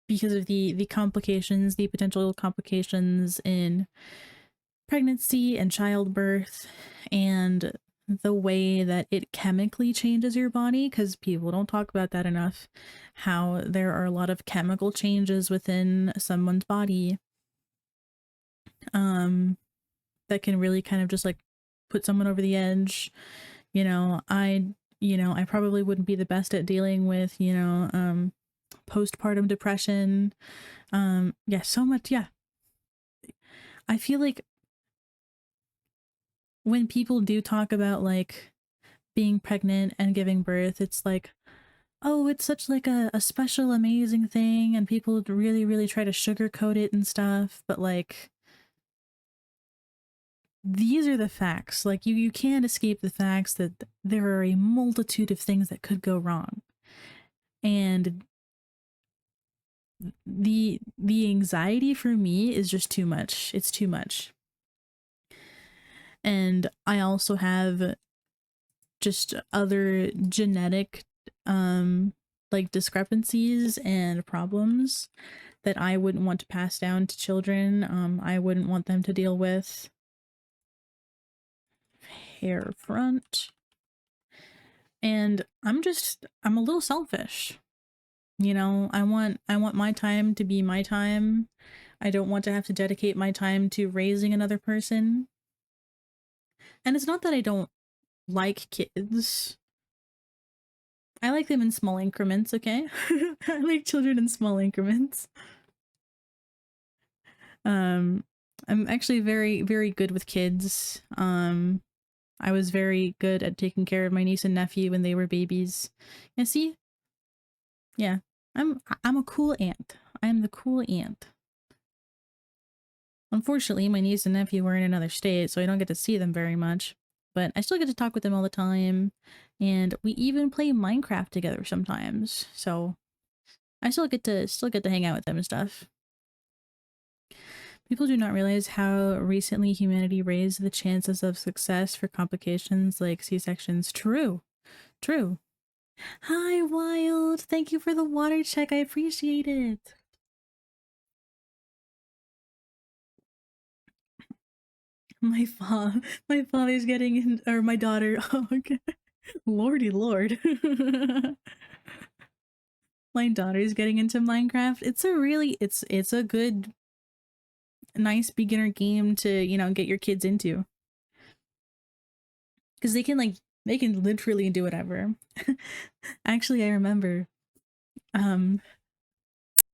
because of the complications, the potential complications in pregnancy and childbirth, and the way that it chemically changes your body, because people don't talk about that enough, how there are a lot of chemical changes within someone's body um that can really kind of just like put someone over the edge. You know, I probably wouldn't be the best at dealing with, postpartum depression. Yeah, so much. Yeah. I feel like when people do talk about like being pregnant and giving birth, it's like, oh, it's such like a special, amazing thing. And people really, really try to sugarcoat it and stuff. But like, these are the facts. Like, you can't escape the facts that there are a multitude of things that could go wrong. And the anxiety for me is just too much. It's too much. And I also have just other genetic like discrepancies and problems that I wouldn't want to pass down to children. I wouldn't want them to deal with. Hair front. And I'm a little selfish. You know, I want my time to be my time. I don't want to have to dedicate my time to raising another person. And it's not that I don't like kids. I like them in small increments, okay? I like children in small increments. Um I'm actually very, very good with kids. I was very good at taking care of my niece and nephew when they were babies. Yeah, see? Yeah. I'm a cool aunt. I am the cool aunt. Unfortunately, my niece and nephew were in another state, so I don't get to see them very much. But I still get to talk with them all the time, and we even play Minecraft together sometimes. So I still get to hang out with them and stuff. People do not realize how recently humanity raised the chances of success for complications like C-sections. True, true. Hi, Wild. Thank you for the water check. I appreciate it. My father's getting in, or my daughter. Oh, okay. Lordy Lord. My daughter's getting into Minecraft. It's a good, nice beginner game to, get your kids into. Because they can literally do whatever. Actually, I remember, um,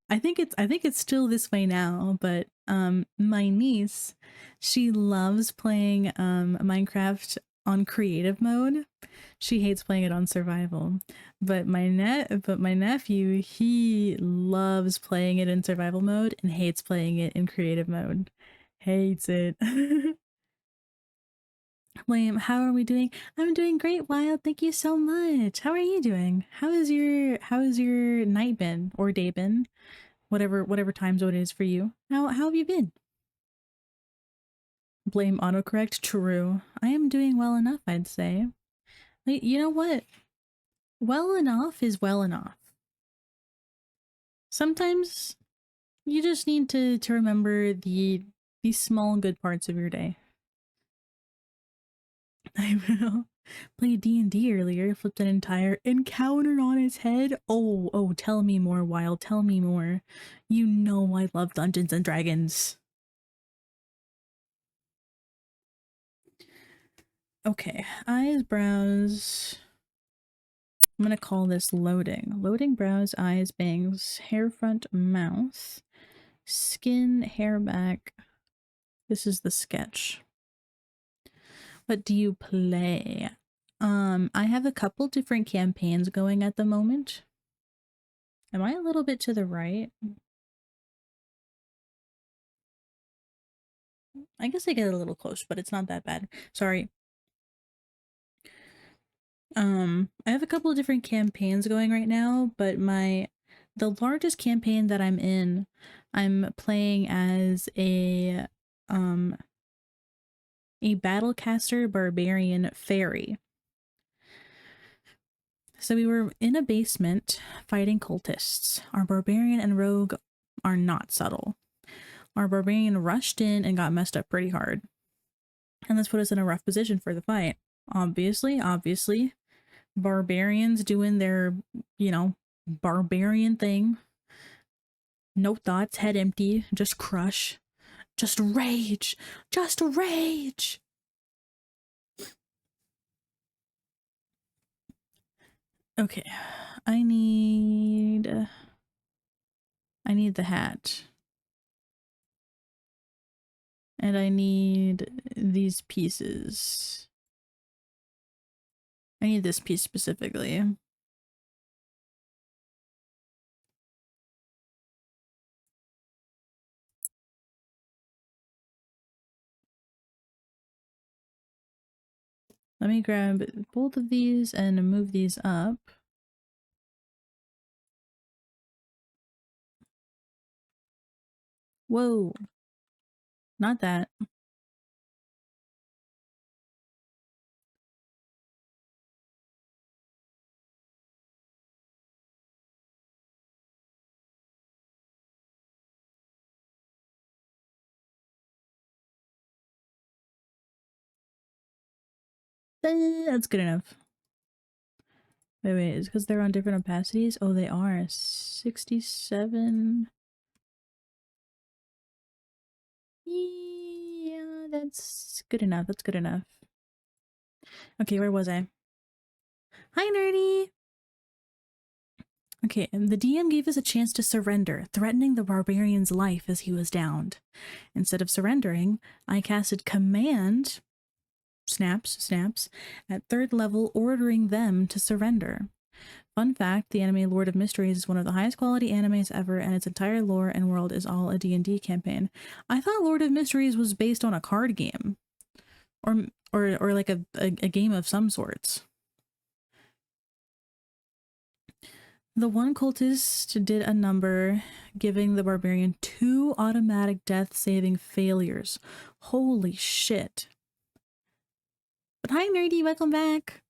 I think it's still this way now, but my niece, she loves playing Minecraft on creative mode. She hates playing it on survival. But my nephew, he loves playing it in survival mode and hates playing it in creative mode. Hates it. William, how are we doing? I'm doing great, Wild. Thank you so much. How are you doing? How has your night been or day been? Whatever time zone it is for you. How have you been? Blame autocorrect. True. I am doing well enough, I'd say. Like, you know what? Well enough is well enough. Sometimes you just need to remember the small good parts of your day. I will play D&D earlier, flipped an entire encounter on his head. Oh, tell me more, Wild. Tell me more. You know I love Dungeons and Dragons. Okay, eyes, brows. I'm gonna call this loading. Loading, brows, eyes, bangs, hair front, mouth, skin, hair back. This is the sketch. What do you play? I have a couple different campaigns going at the moment. Am I a little bit to the right? I guess I get a little close, but it's not that bad. Sorry. I have a couple of different campaigns going right now, but the largest campaign that I'm in, I'm playing as a battlecaster barbarian fairy. So we were in a basement fighting cultists. Our barbarian and rogue are not subtle. Our barbarian rushed in and got messed up pretty hard. And this put us in a rough position for the fight. Obviously, barbarians doing their, barbarian thing. No thoughts, head empty, just crush. Just rage. Just rage. Okay. I need the hat. And I need these pieces. I need this piece specifically. Let me grab both of these and move these up. Whoa. Not that. That's good enough. Wait, is it because they're on different opacities? Oh, they are. 67. Yeah, that's good enough. That's good enough. Okay, where was I? Hi, nerdy! Okay, and the DM gave us a chance to surrender, threatening the barbarian's life as he was downed. Instead of surrendering, I casted command, snaps, at 3rd level, ordering them to surrender. Fun fact, the anime Lord of Mysteries is one of the highest quality animes ever, and its entire lore and world is all a D&D campaign. I thought Lord of Mysteries was based on a card game. Or like a game of some sorts. The one cultist did a number, giving the barbarian 2 automatic death saving failures. Holy shit. But hi nerdy, welcome back!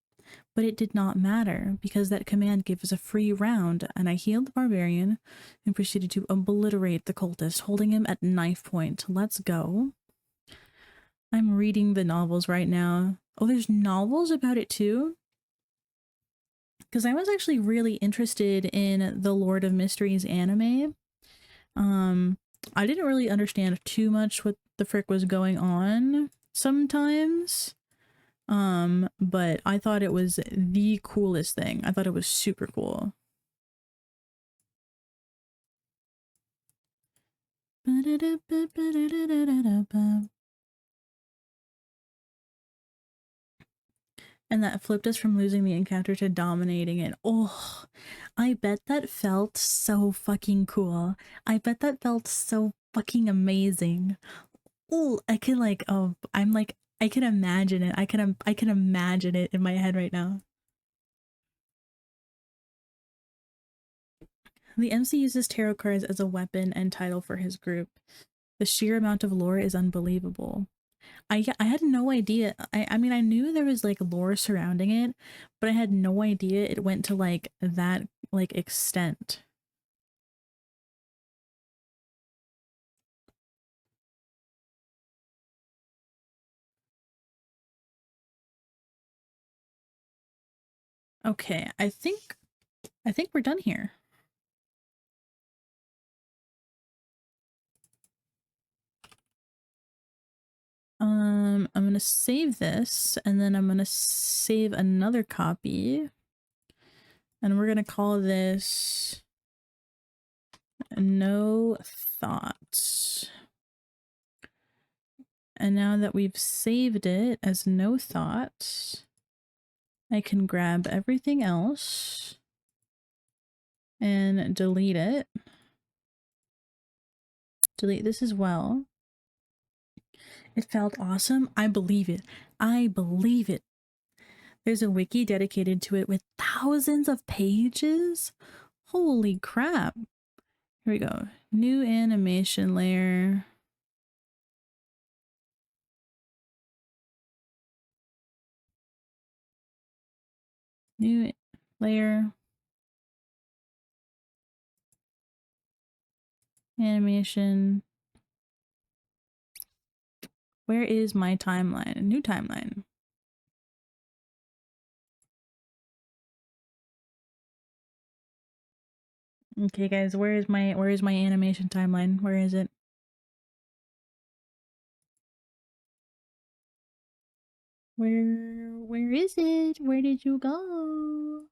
But it did not matter, because that command gave us a free round, and I healed the barbarian and proceeded to obliterate the cultist, holding him at knife point. Let's go. I'm reading the novels right now. Oh, there's novels about it too? Because I was actually really interested in the Lord of Mysteries anime. I didn't really understand too much what the frick was going on sometimes. But I thought it was the coolest thing. I thought it was super cool. And that flipped us from losing the encounter to dominating it. Oh, I bet that felt so fucking cool. I bet that felt so fucking amazing. Oh, I can like, oh, I'm like, I can imagine it. I can imagine it in my head right now. The MC uses tarot cards as a weapon and title for his group. The sheer amount of lore is unbelievable. I had no idea. I mean, I knew there was like lore surrounding it, but I had no idea it went to like that like extent. Okay, I think we're done here. I'm gonna save this, and then I'm gonna save another copy, and we're gonna call this No Thoughts. And now that we've saved it as No Thoughts, I can grab everything else and delete it. Delete this as well. It felt awesome. I believe it. I believe it. There's a wiki dedicated to it with thousands of pages. Holy crap. Here we go. New animation layer. New layer. Animation. Where is my timeline? New timeline. Okay, guys, where is my animation timeline? Where is it? Where is it? Where did you go?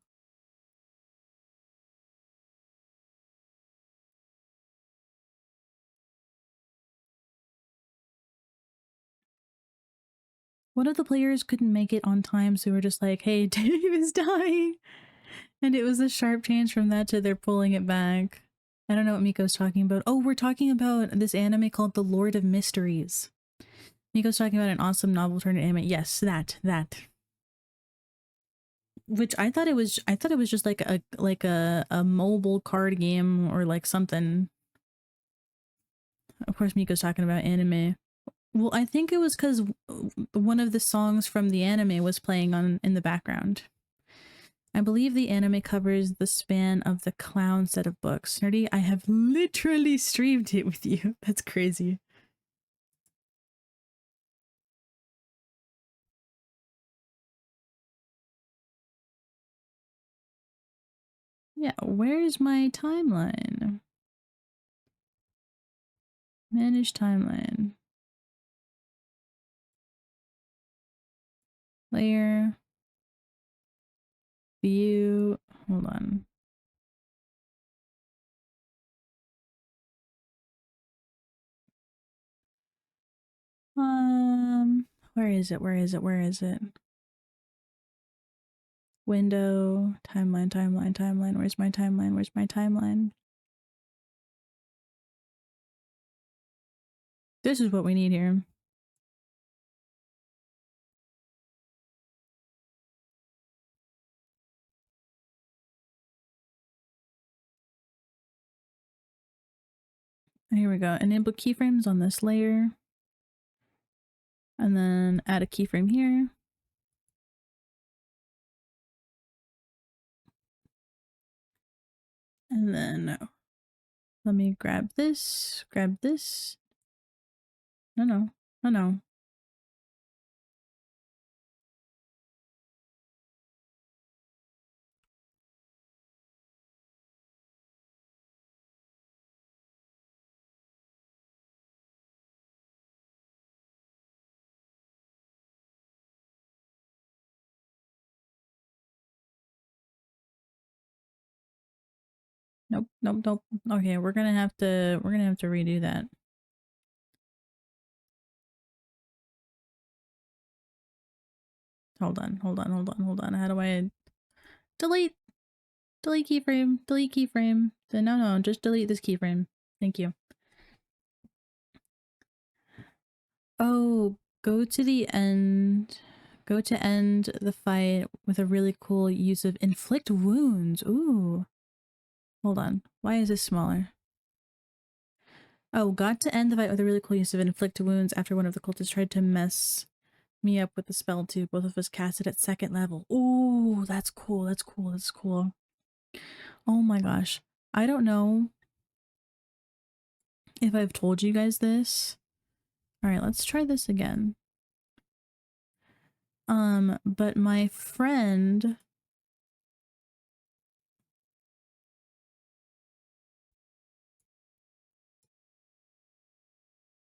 One of the players couldn't make it on time, so we were just like, hey, Dave is dying. And it was a sharp change from that to they're pulling it back. I don't know what Miko's talking about. Oh, we're talking about this anime called The Lord of Mysteries. Miko's talking about an awesome novel turned anime. Yes, that. Which I thought it was just like a mobile card game or like something. Of course Miko's talking about anime. Well, I think it was because one of the songs from the anime was playing on in the background. I believe the anime covers the span of the clown set of books. Nerdy, I have literally streamed it with you. That's crazy. Yeah, where's my timeline? Manage timeline. Layer. View. Hold on. Where is it? Where is it? Where is it? Window. Timeline. Where's my timeline? Where's my timeline? This is what we need here. Here we go. Enable keyframes on this layer. And then add a keyframe here. And then let me grab this. No. Nope. Okay, we're gonna have to redo that. Hold on. How do I delete keyframe? Delete keyframe. Then no, just delete this keyframe. Thank you. Oh, go to the end. Go to end the fight with a really cool use of inflict wounds. Ooh. Hold on. Why is this smaller? Oh, got to end the fight with a really cool use of inflict wounds after one of the cultists tried to mess me up with the spell too. Both of us cast it at 2nd level. Ooh, that's cool. Oh my gosh. I don't know if I've told you guys this. All right, let's try this again. But my friend...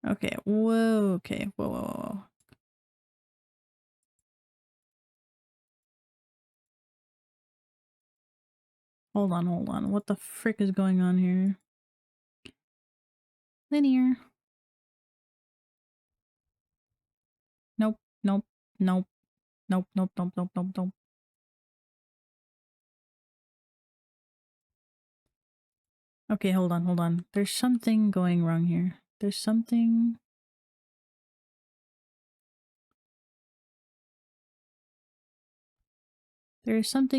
Okay, whoa, okay, whoa. Hold on. What the frick is going on here? Linear. Nope. Okay, hold on. There's something going wrong here. There's something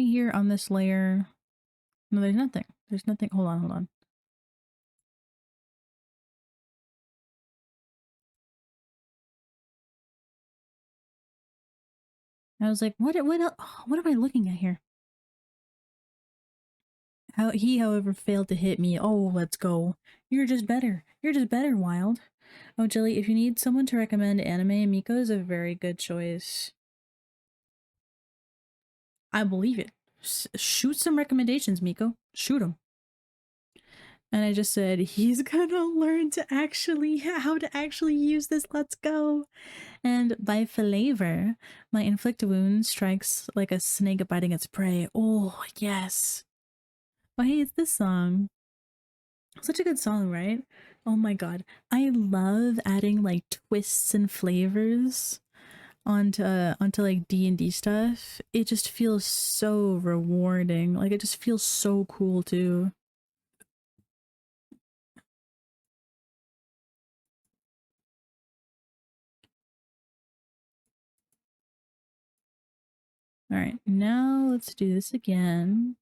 here on this layer. No, there's nothing. There's nothing. Hold on, hold on. I was like, what am I looking at here? He, however, failed to hit me. Oh, let's go. You're just better. You're just better, Wild. Oh, Jilly, if you need someone to recommend anime, Miko is a very good choice. I believe it. Shoot some recommendations, Miko. Shoot them. And I just said, he's gonna learn to actually, how to actually use this. Let's go. And by flavor, my inflict wound strikes like a snake biting its prey. Oh, yes. Oh, hey, it's this song. Such a good song, right? Oh my god. I love adding like twists and flavors onto like D&D stuff. It just feels so rewarding. Like it just feels so cool too. All right, now let's do this again.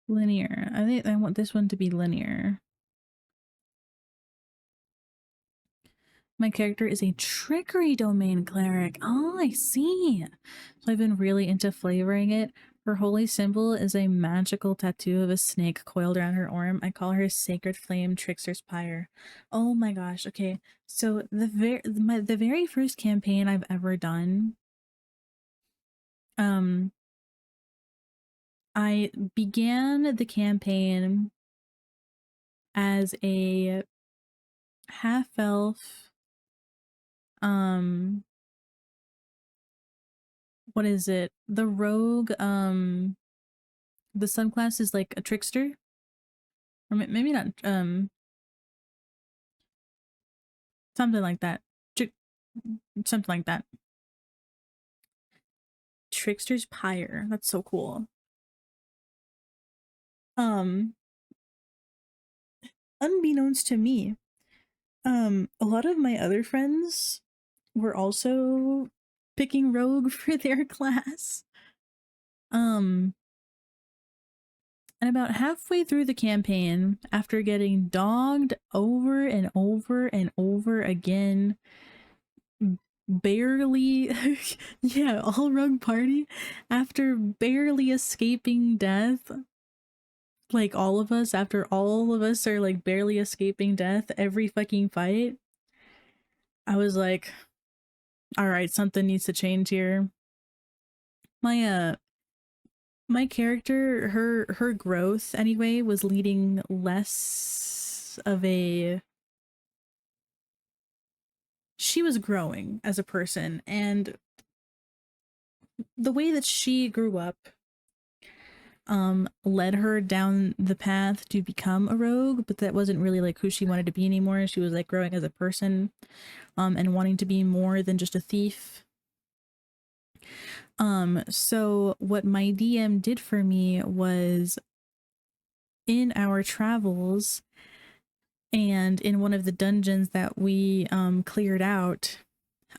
Linear. I think I want this one to be linear. My character is a trickery domain cleric. Oh, I see. So I've been really into flavoring it. Her holy symbol is a magical tattoo of a snake coiled around her arm. I call her Sacred Flame Trickster's Pyre. Oh my gosh. Okay. So the very first campaign I've ever done, um, I began the campaign as a half elf, um, what is it? The rogue, the subclass is like a trickster, or maybe not, something like that. Something like that. Trickster's Pyre. That's so cool. Um, Unbeknownst to me, a lot of my other friends were also picking rogue for their class. Um, and about halfway through the campaign, after getting dogged over and over and over again, barely, yeah, all rogue party, after barely escaping death, like all of us, after all of us are like barely escaping death every fucking fight, I was like, all right, something needs to change here. My my character, her growth anyway was leading less of a, she was growing as a person, and the way that she grew up led her down the path to become a rogue, but that wasn't really like who she wanted to be anymore. She was like growing as a person, and wanting to be more than just a thief. So what my DM did for me was, in our travels and in one of the dungeons that we cleared out,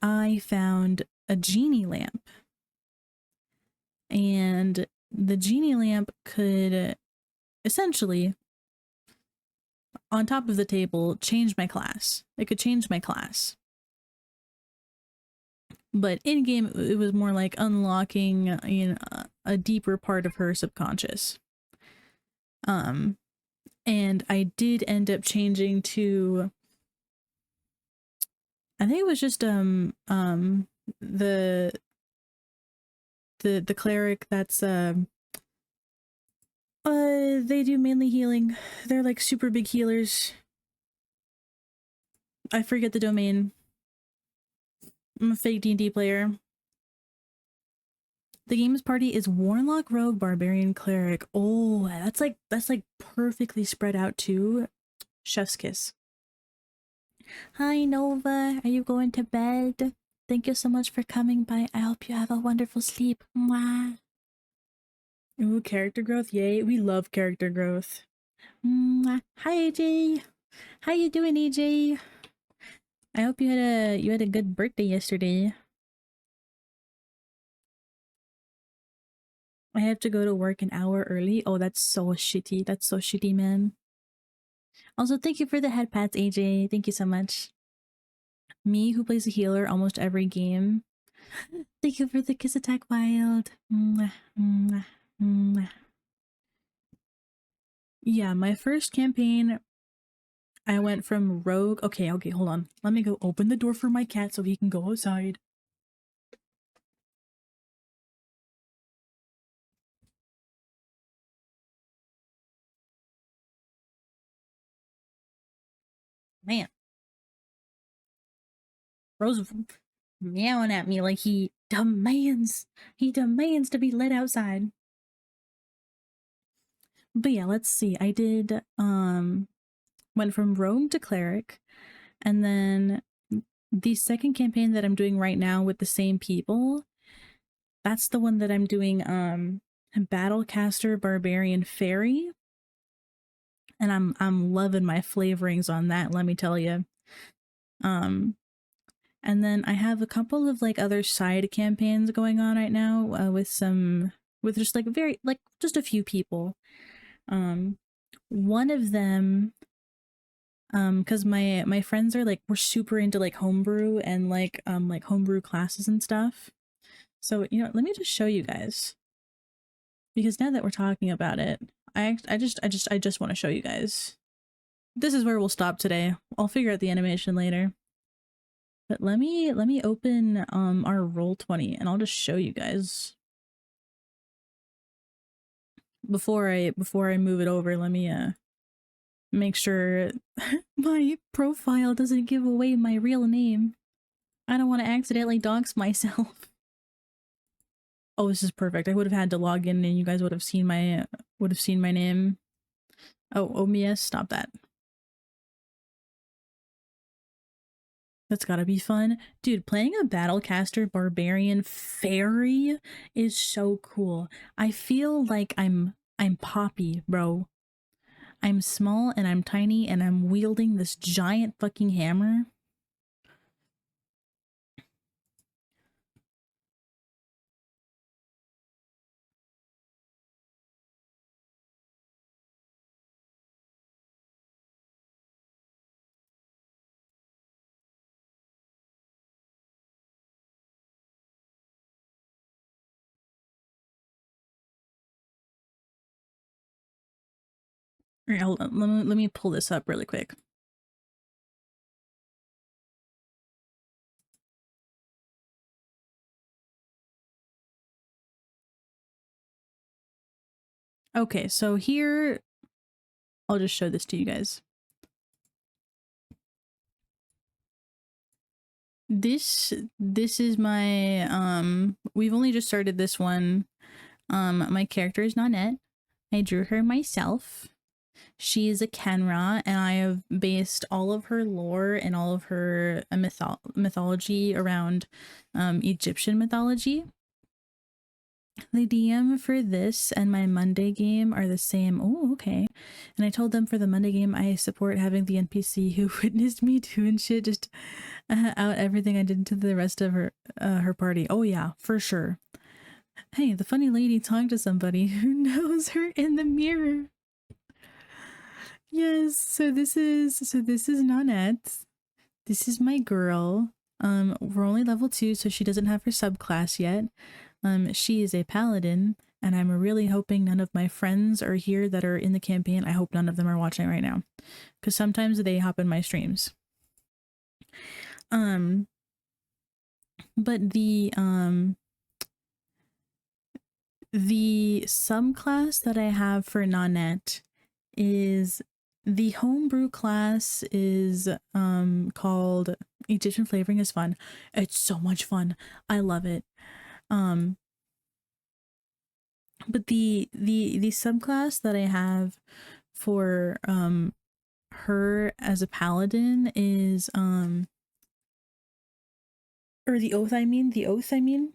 I found a genie lamp. And the genie lamp could essentially, on top of the table, change my class. It could change my class. But in game, it was more like unlocking, you know, a deeper part of her subconscious. And I did end up changing to, I think it was just the the cleric that's they do mainly healing. They're like super big healers. I forget the domain. I'm a fake D&D player. The game's party is Warlock, Rogue, Barbarian, Cleric. Oh, that's like perfectly spread out too. Chef's kiss. Hi, Nova. Are you going to bed? Thank you so much for coming by. I hope you have a wonderful sleep. Mwah. Ooh, character growth. Yay. We love character growth. Mwah. Hi, AJ. How you doing, AJ? I hope you had a good birthday yesterday. I have to go to work an hour early. Oh, that's so shitty. That's so shitty, man. Also, thank you for the head pats, AJ. Thank you so much. Me, who plays a healer almost every game. Thank you for the kiss attack, Wild. Mwah, mwah, mwah. Yeah, my first campaign, I went from rogue. Okay, hold on. Let me go open the door for my cat so he can go outside. Man, Rose meowing at me like he demands to be let outside. But yeah, let's see. I did went from rogue to cleric, and then the second campaign that I'm doing right now with the same people, that's the one that I'm doing battlecaster barbarian fairy, and I'm loving my flavorings on that, let me tell you. And then I have a couple of like other side campaigns going on right now with just like just a few people. One of them, because my friends are like, we're super into like homebrew and like homebrew classes and stuff. So let me just show you guys, because now that we're talking about it, I just want to show you guys. This is where we'll stop today. I'll figure out the animation later. But let me open our Roll20 and I'll just show you guys. Before I move it over, let me make sure my profile doesn't give away my real name. I don't want to accidentally dox myself. Oh, this is perfect. I would have had to log in and you guys would have seen my name. Oh, OMS, stop that. That's gotta be fun. Dude, playing a Battlecaster Barbarian Fairy is so cool. I feel like I'm Poppy, bro. I'm small and I'm tiny and I'm wielding this giant fucking hammer. All right, hold on. Let me pull this up really quick. Okay, so here, I'll just show this to you guys. This is my we've only just started this one. My character is Nanette. I drew her myself. She is a Kenra, and I have based all of her lore and all of her mythology around Egyptian mythology. The DM for this and my Monday game are the same. Oh, okay. And I told them for the Monday game, I support having the NPC who witnessed me doing shit just out everything I did to the rest of her party. Oh yeah, for sure. Hey, the funny lady talked to somebody who knows her in the mirror. Yes, so this is Nanette. This is my girl. We're only level 2, so she doesn't have her subclass yet. She is a paladin, and I'm really hoping none of my friends are here that are in the campaign. I hope none of them are watching right now, because sometimes they hop in my streams. But the subclass that I have for Nanette is the homebrew class is called Egyptian Flavoring is Fun. It's so much fun. I love it. But the subclass that I have for her as a paladin is or the oath I mean,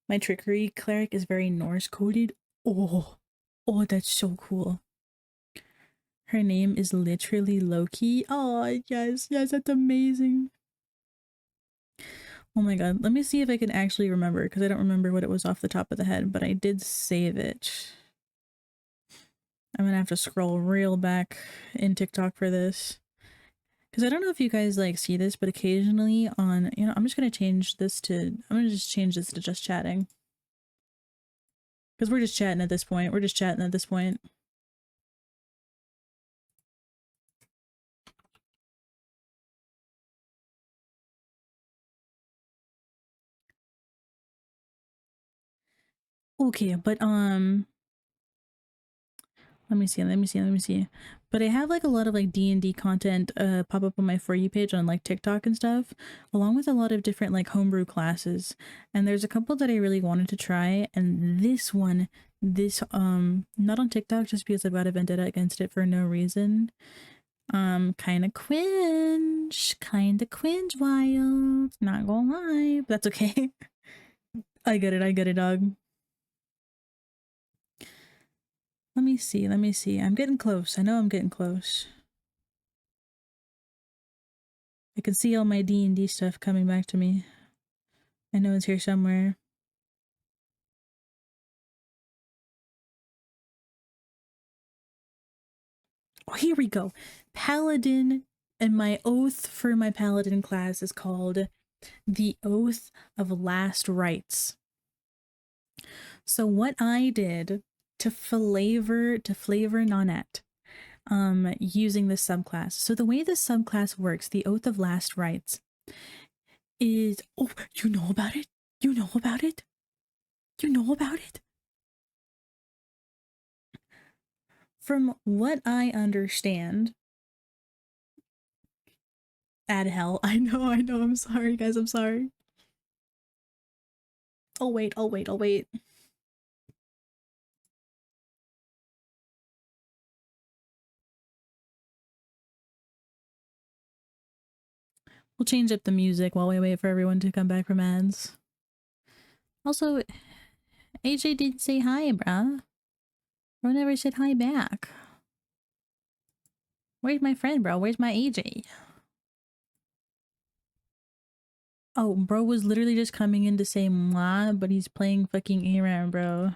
my trickery cleric is very Norse coded. Oh, oh, that's so cool. Her name is literally Loki. Oh, yes, yes, that's amazing. Oh my god, let me see if I can actually remember, because I don't remember what it was off the top of the head, but I did save it. I'm gonna have to scroll real back in TikTok for this. Because I don't know if you guys like see this, but occasionally on, you know, I'm just gonna change this to, I'm gonna just change this to just chatting. Because we're just chatting at this point. We're just chatting at this point. Okay, but let me see. But I have like a lot of like D&D content pop up on my For You page on like TikTok and stuff, along with a lot of different like homebrew classes. And there's a couple that I really wanted to try, and this one, this not on TikTok just because I've got a vendetta against it for no reason. Kind of cringe wild, not gonna lie, but that's okay. I get it, dog. Let me see. I'm getting close. I know I'm getting close. I can see all my D&D stuff coming back to me. I know it's here somewhere. Oh, here we go. Paladin, and my oath for my paladin class is called the Oath of Last Rites. So what I did to flavor Nonette, using this subclass. So the way this subclass works, the Oath of Last Rites, is, oh, you know about it? You know about it? You know about it? From what I understand, add hell. I know. I'm sorry, guys. I'm sorry. I'll wait. We'll change up the music while we wait for everyone to come back from ads. Also, AJ did say hi, bruh. Bro never said hi back. Where's my friend, bro? Where's my AJ? Oh, bro was literally just coming in to say mwah, but he's playing fucking ARAM, bro.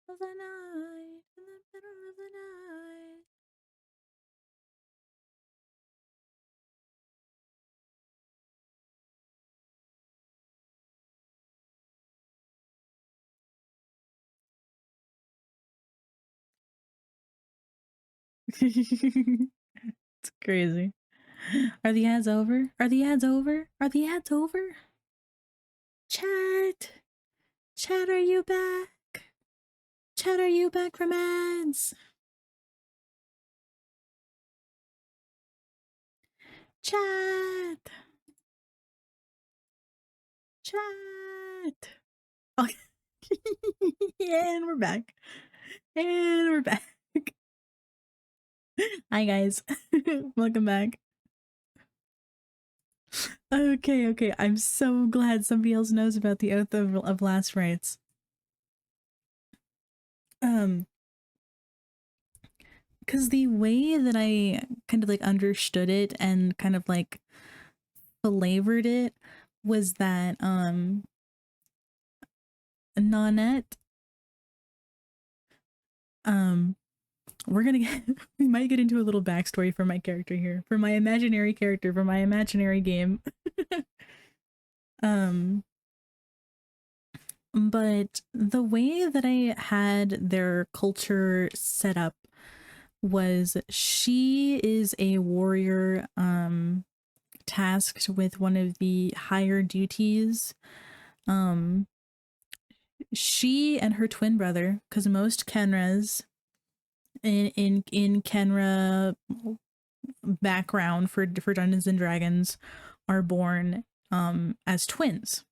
Of the night, in the middle of the night. It's crazy. Are the ads over? Are the ads over? Are the ads over? Chat! Chat, are you back? Chat, are you back from ads? Chat! Chat! Okay. And we're back. And we're back. Hi, guys. Welcome back. Okay. I'm so glad somebody else knows about the Oath of Last Rites. Because the way that I kind of like understood it and kind of like flavored it was that Nanette, we're gonna get we might get into a little backstory for my character here, for my imaginary character, for my imaginary game. But the way that I had their culture set up was she is a warrior tasked with one of the higher duties. She and her twin brother, because most Kenras in Kenra background for Dungeons and Dragons are born as twins.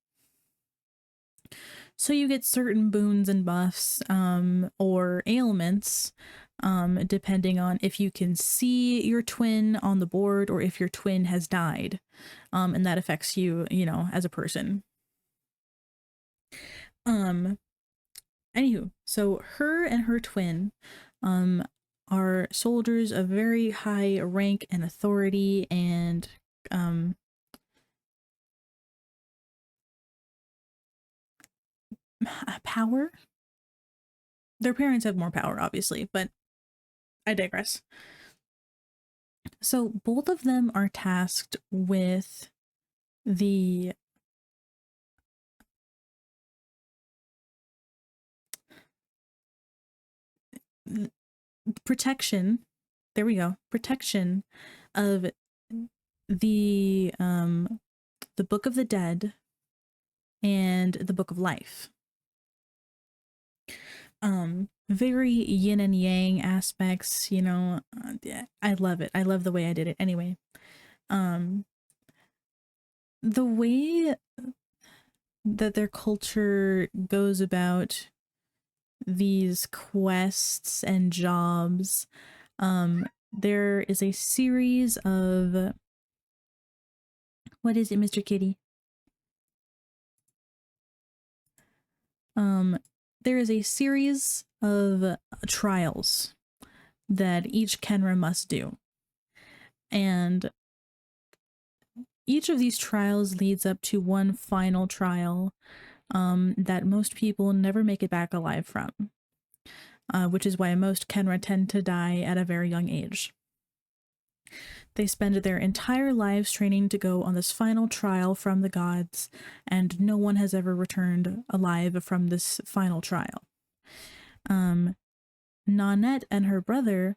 So you get certain boons and buffs or ailments depending on if you can see your twin on the board or if your twin has died. And that affects you, you know, as a person. Anywho, so her and her twin are soldiers of very high rank and authority and power. Their parents have more power, obviously, but I digress. So both of them are tasked with the protection. There we go. Protection of the Book of the Dead and the Book of Life. Very yin and yang aspects, you know. I love it. I love the way I did it. Anyway, the way that their culture goes about these quests and jobs, there is a series of, what is it, Mr. Kitty? There is a series of trials that each Kenra must do. And each of these trials leads up to one final trial that most people never make it back alive from, which is why most Kenra tend to die at a very young age. They spend their entire lives training to go on this final trial from the gods, and no one has ever returned alive from this final trial. Nanette and her brother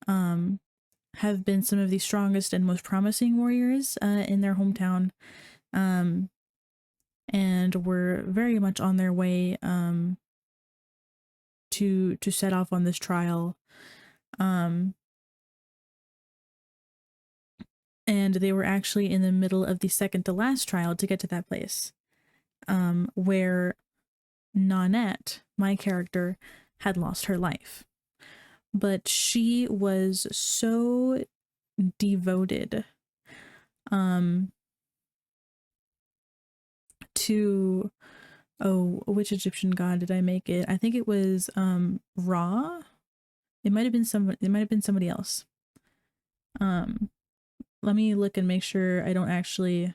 have been some of the strongest and most promising warriors in their hometown, and were very much on their way to set off on this trial. And they were actually in the middle of the second to last trial to get to that place, where Nanette, my character, had lost her life. But she was so devoted to, oh, which Egyptian god did I make it? I think it was Ra. It might have been somebody else. Let me look and make sure I don't actually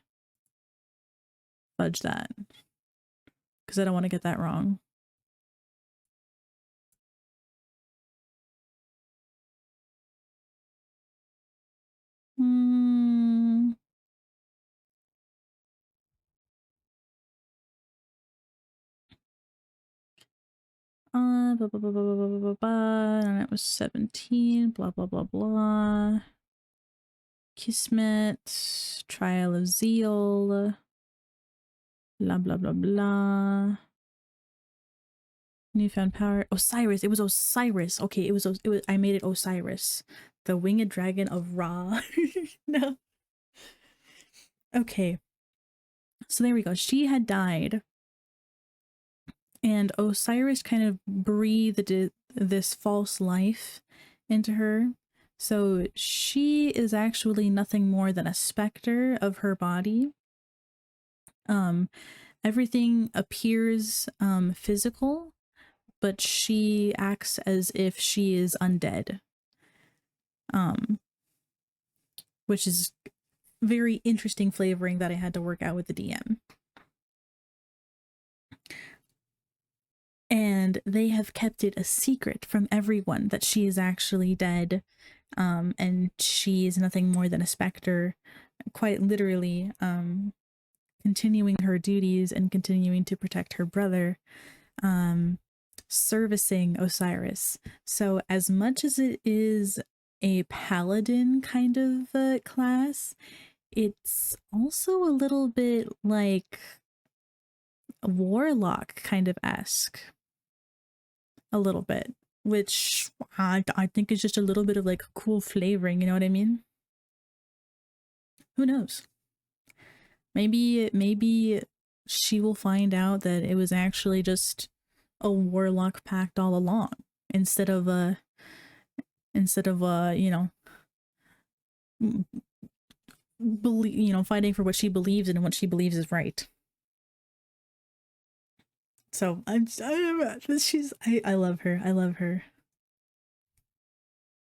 fudge that, because I don't want to get that wrong. Blah, blah, blah, blah, blah, blah, blah, blah. And it was 17, blah, blah, blah, blah. Kismet, Trial of Zeal, blah, blah, blah, blah. Newfound power. Osiris. It was Osiris. Okay, it was, I made it Osiris. The winged dragon of Ra. No. Okay. So there we go. She had died. And Osiris kind of breathed this false life into her. So she is actually nothing more than a specter of her body. Everything appears physical, but she acts as if she is undead. Which is very interesting flavoring that I had to work out with the DM. And they have kept it a secret from everyone that she is actually dead, and she is nothing more than a specter, quite literally, continuing her duties and continuing to protect her brother, servicing Osiris. So as much as it is a paladin kind of class, it's also a little bit like a warlock kind of esque. A little bit, which I think is just a little bit of like cool flavoring, you know what I mean? Who knows? Maybe she will find out that it was actually just a warlock pact all along instead of you know, fighting for what she believes in and what she believes is right. So I love her. I love her.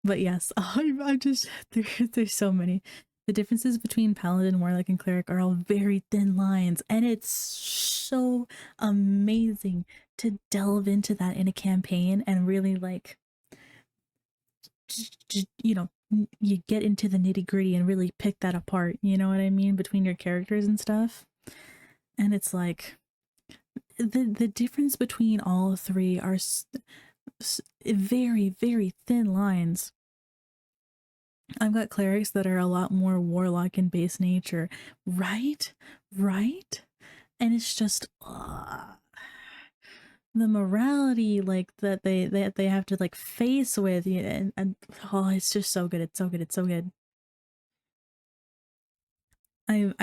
But yes, I'm just there's so many. The differences between paladin, warlock, and cleric are all very thin lines, and it's so amazing to delve into that in a campaign and really like, you get into the nitty gritty and really pick that apart. You know what I mean, between your characters and stuff. And it's like the difference between all three are very, very thin lines. I've got clerics that are a lot more warlock in base nature, right? Right? And it's just the morality like that they have to like face with, and oh, it's just so good. It's so good. It's so good. I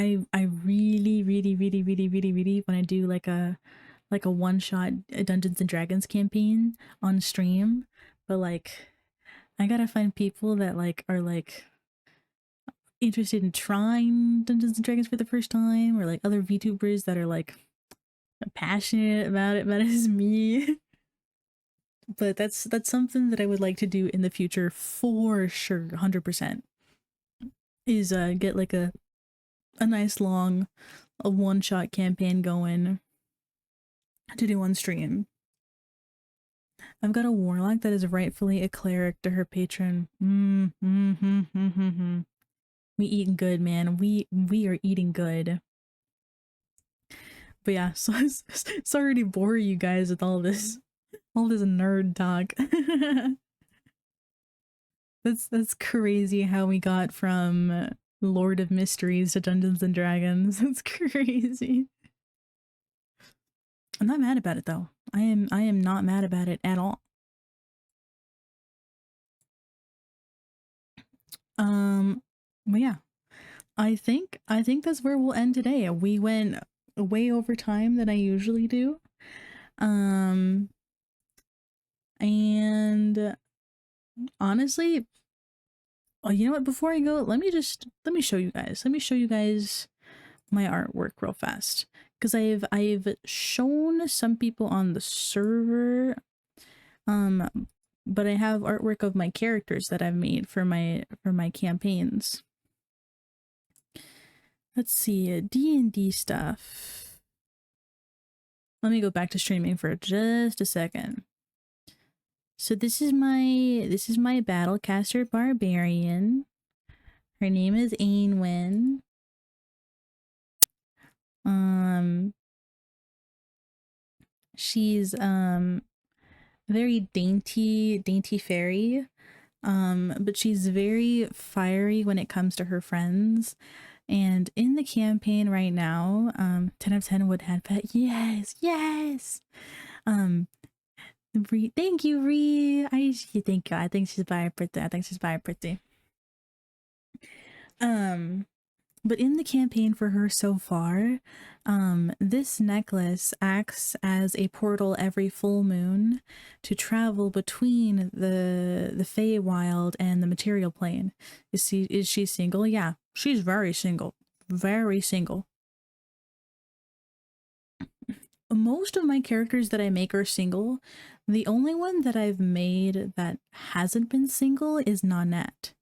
really, really, really, really, really, really want to do like a one shot Dungeons and Dragons campaign on stream, but like I gotta find people that like are like interested in trying Dungeons and Dragons for the first time, or like other VTubers that are like passionate about it as me. But that's something that I would like to do in the future for sure, 100%. Is get like a nice long a one shot campaign going to do on stream. I've got a warlock that is rightfully a cleric to her patron. We eating good, man. We are eating good. But yeah, so sorry to bore you guys with all this nerd talk. That's crazy how we got from Lord of Mysteries to Dungeons and Dragons. That's crazy. I'm not mad about it though. I am not mad about it at all. But yeah, I think that's where we'll end today. We went way over time than I usually do. Um and honestly, oh, you know what? Before I go, let me show you guys. Let me show you guys my artwork real fast, because I've shown some people on the server, um, but I have artwork of my characters that I've made for my campaigns. Let's see, D&D stuff. Let me go back to streaming for just a second. So this is my battlecaster barbarian. Her name is Ainwyn. She's very dainty fairy. But she's very fiery when it comes to her friends. And in the campaign right now, 10 out of 10 would have pet. Yes, yes. Thank you, Ree. Thank you. I think she's very pretty. But in the campaign for her so far, this necklace acts as a portal every full moon to travel between the Feywild and the material plane. Is she single? Yeah, she's very single. Very single. Most of my characters that I make are single. The only one that I've made that hasn't been single is Nanette.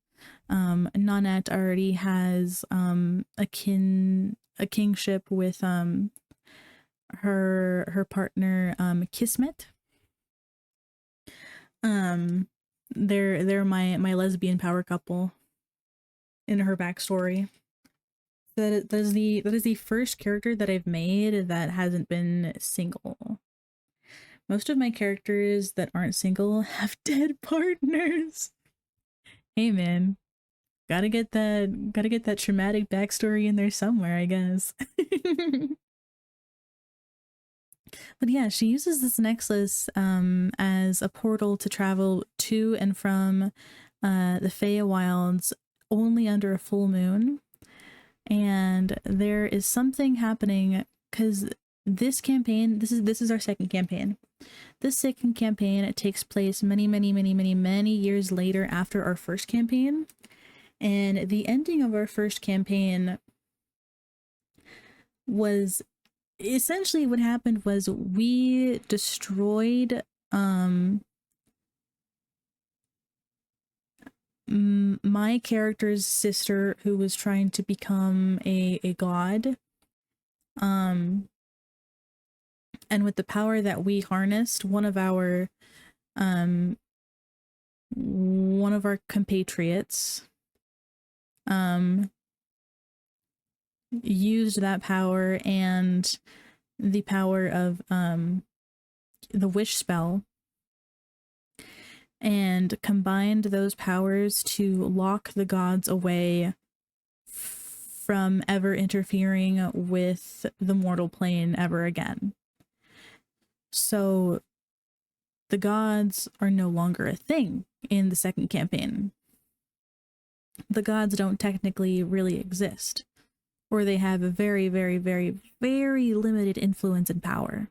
Nanette already has a kingship with her partner Kismet. They're my lesbian power couple in her backstory. That is the first character that I've made that hasn't been single. Most of my characters that aren't single have dead partners. Hey man, gotta get that traumatic backstory in there somewhere, I guess. But yeah, she uses this necklace as a portal to travel to and from the Feywilds only under a full moon. And there is something happening because this campaign, this is our second campaign. This second campaign, it takes place many years later after our first campaign. And the ending of our first campaign was essentially what happened was we destroyed my character's sister who was trying to become a god. And with the power that we harnessed, one of our compatriots used that power and the power of the wish spell and combined those powers to lock the gods away from ever interfering with the mortal plane ever again. So the gods are no longer a thing in the second campaign. The gods don't technically really exist, or they have a very limited influence and power.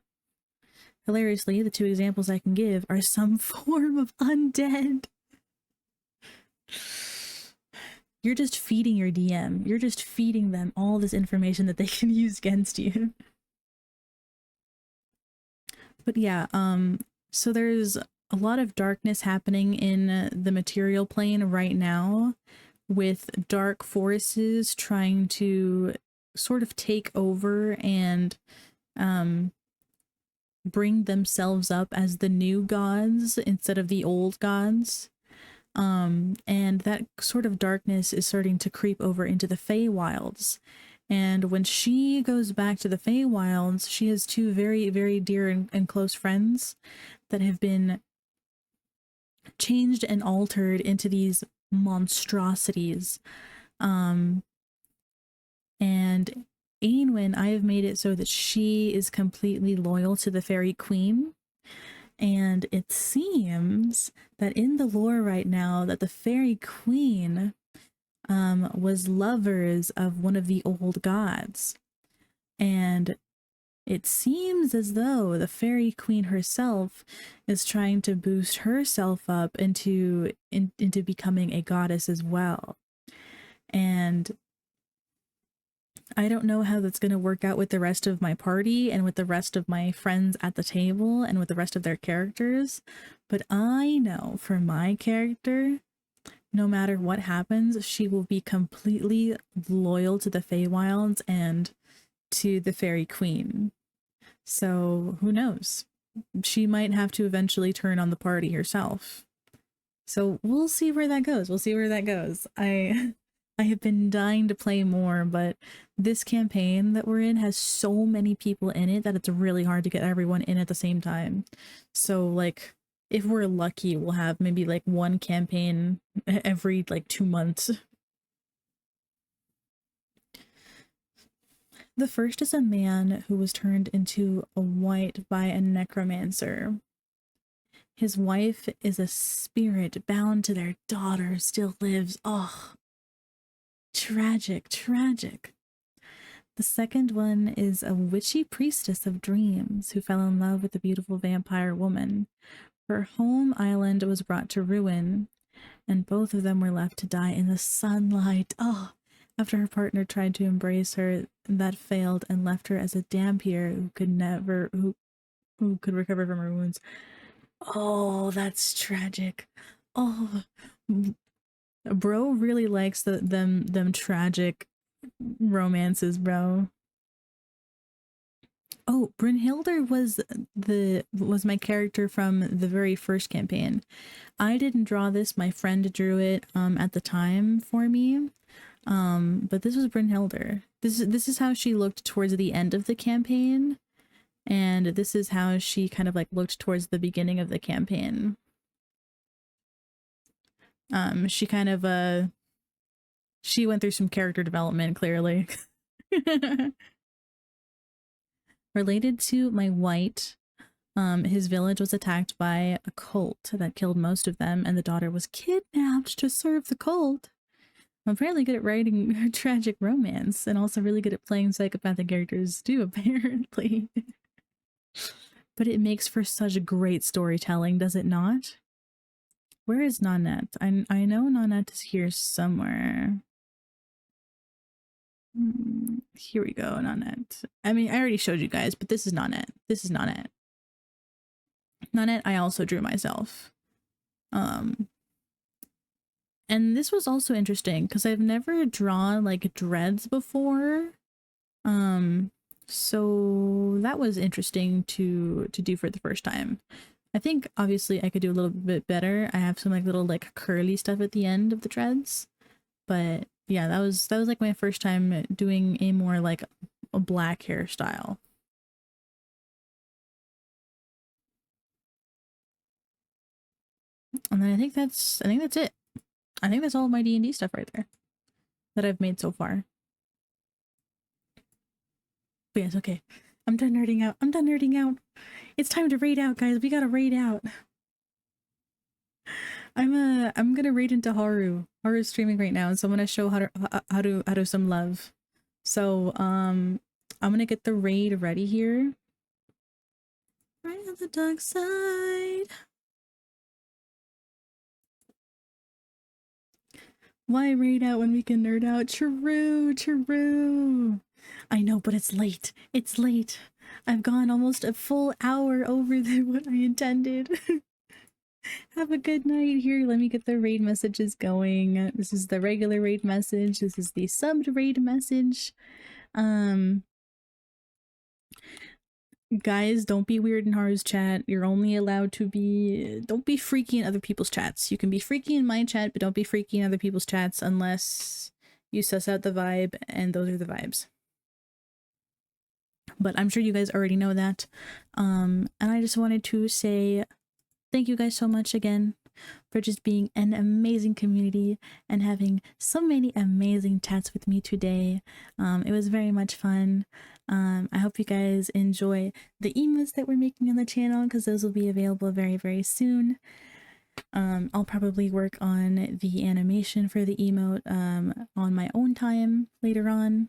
Hilariously, the two examples I can give are some form of undead. You're just feeding your DM. You're just feeding them all this information that they can use against you. But yeah, so there's a lot of darkness happening in the material plane right now, with dark forces trying to sort of take over and bring themselves up as the new gods instead of the old gods. And that sort of darkness is starting to creep over into the Feywilds. And when she goes back to the Feywilds, she has two very dear and close friends that have been changed and altered into these monstrosities. And Aenwen, I have made it so that she is completely loyal to the Fairy Queen. And it seems that in the lore right now that the Fairy Queen was lovers of one of the old gods. And it seems as though the Fairy Queen herself is trying to boost herself up into becoming a goddess as well. And I don't know how that's going to work out with the rest of my party and with the rest of my friends at the table and with the rest of their characters, but I know for my character, no matter what happens, she will be completely loyal to the Feywilds and to the Fairy Queen. So who knows? She might have to eventually turn on the party herself. So we'll see where that goes. We'll see where that goes. I have been dying to play more, but this campaign that we're in has so many people in it that it's really hard to get everyone in at the same time. So like, if we're lucky, we'll have maybe like one campaign every like 2 months. The first is a man who was turned into a wight by a necromancer. His wife is a spirit bound to their daughter, still lives. Oh, tragic. The second one is a witchy priestess of dreams who fell in love with a beautiful vampire woman. Her home island was brought to ruin, and both of them were left to die in the sunlight. Oh, after her partner tried to embrace her, that failed and left her as a dampier who could recover from her wounds. Oh, that's tragic. Oh, bro really likes them tragic romances, bro. Oh, Brynhildr was my character from the very first campaign. I didn't draw this, my friend drew it at the time for me. But this was Brynhildr. This is how she looked towards the end of the campaign, and this is how she kind of like looked towards the beginning of the campaign. She kind of she went through some character development, clearly. Related to my white, his village was attacked by a cult that killed most of them, and the daughter was kidnapped to serve the cult. I'm fairly good at writing tragic romance and also really good at playing psychopathic characters too, apparently. But it makes for such great storytelling, does it not? Where is Nanette? I know Nanette is here somewhere. Here we go, Nanette. I mean, I already showed you guys, but this is Nanette. This is Nanette. Nanette, I also drew myself. And this was also interesting because I've never drawn like dreads before. So that was interesting to do for the first time. I think obviously I could do a little bit better. I have some like little like curly stuff at the end of the dreads, but yeah, that was like my first time doing a more like a black hairstyle. And then I think that's it. I think that's all of my D&D stuff right there that I've made so far. But yes, okay. I'm done nerding out. I'm done nerding out. It's time to raid out, guys. We gotta raid out. I'm gonna raid into Haru. Haru's streaming right now, so I'm gonna show how to some love. So I'm gonna get the raid ready here. Right on the dark side. Why raid out when we can nerd out? True, true. I know, but it's late. It's late. I've gone almost a full hour over what I intended. Have a good night. Here, let me get the raid messages going. This is the regular raid message. This is the subbed raid message. Guys, don't be weird in Haru's chat. You're only allowed to be... Don't be freaky in other people's chats. You can be freaky in my chat, but don't be freaky in other people's chats unless you suss out the vibe, and those are the vibes. But I'm sure you guys already know that. And I just wanted to say thank you guys so much again for just being an amazing community and having so many amazing chats with me today. It was very much fun. I hope you guys enjoy the emotes that we're making on the channel because those will be available very, very soon. I'll probably work on the animation for the emote on my own time later on.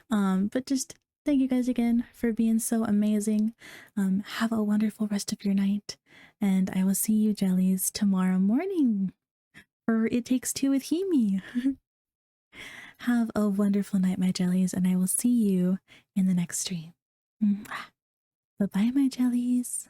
But just thank you guys again for being so amazing. Have a wonderful rest of your night, and I will see you jellies tomorrow morning for It Takes Two with Himi. Have a wonderful night, my jellies, and I will see you in the next stream. Bye-bye, my jellies.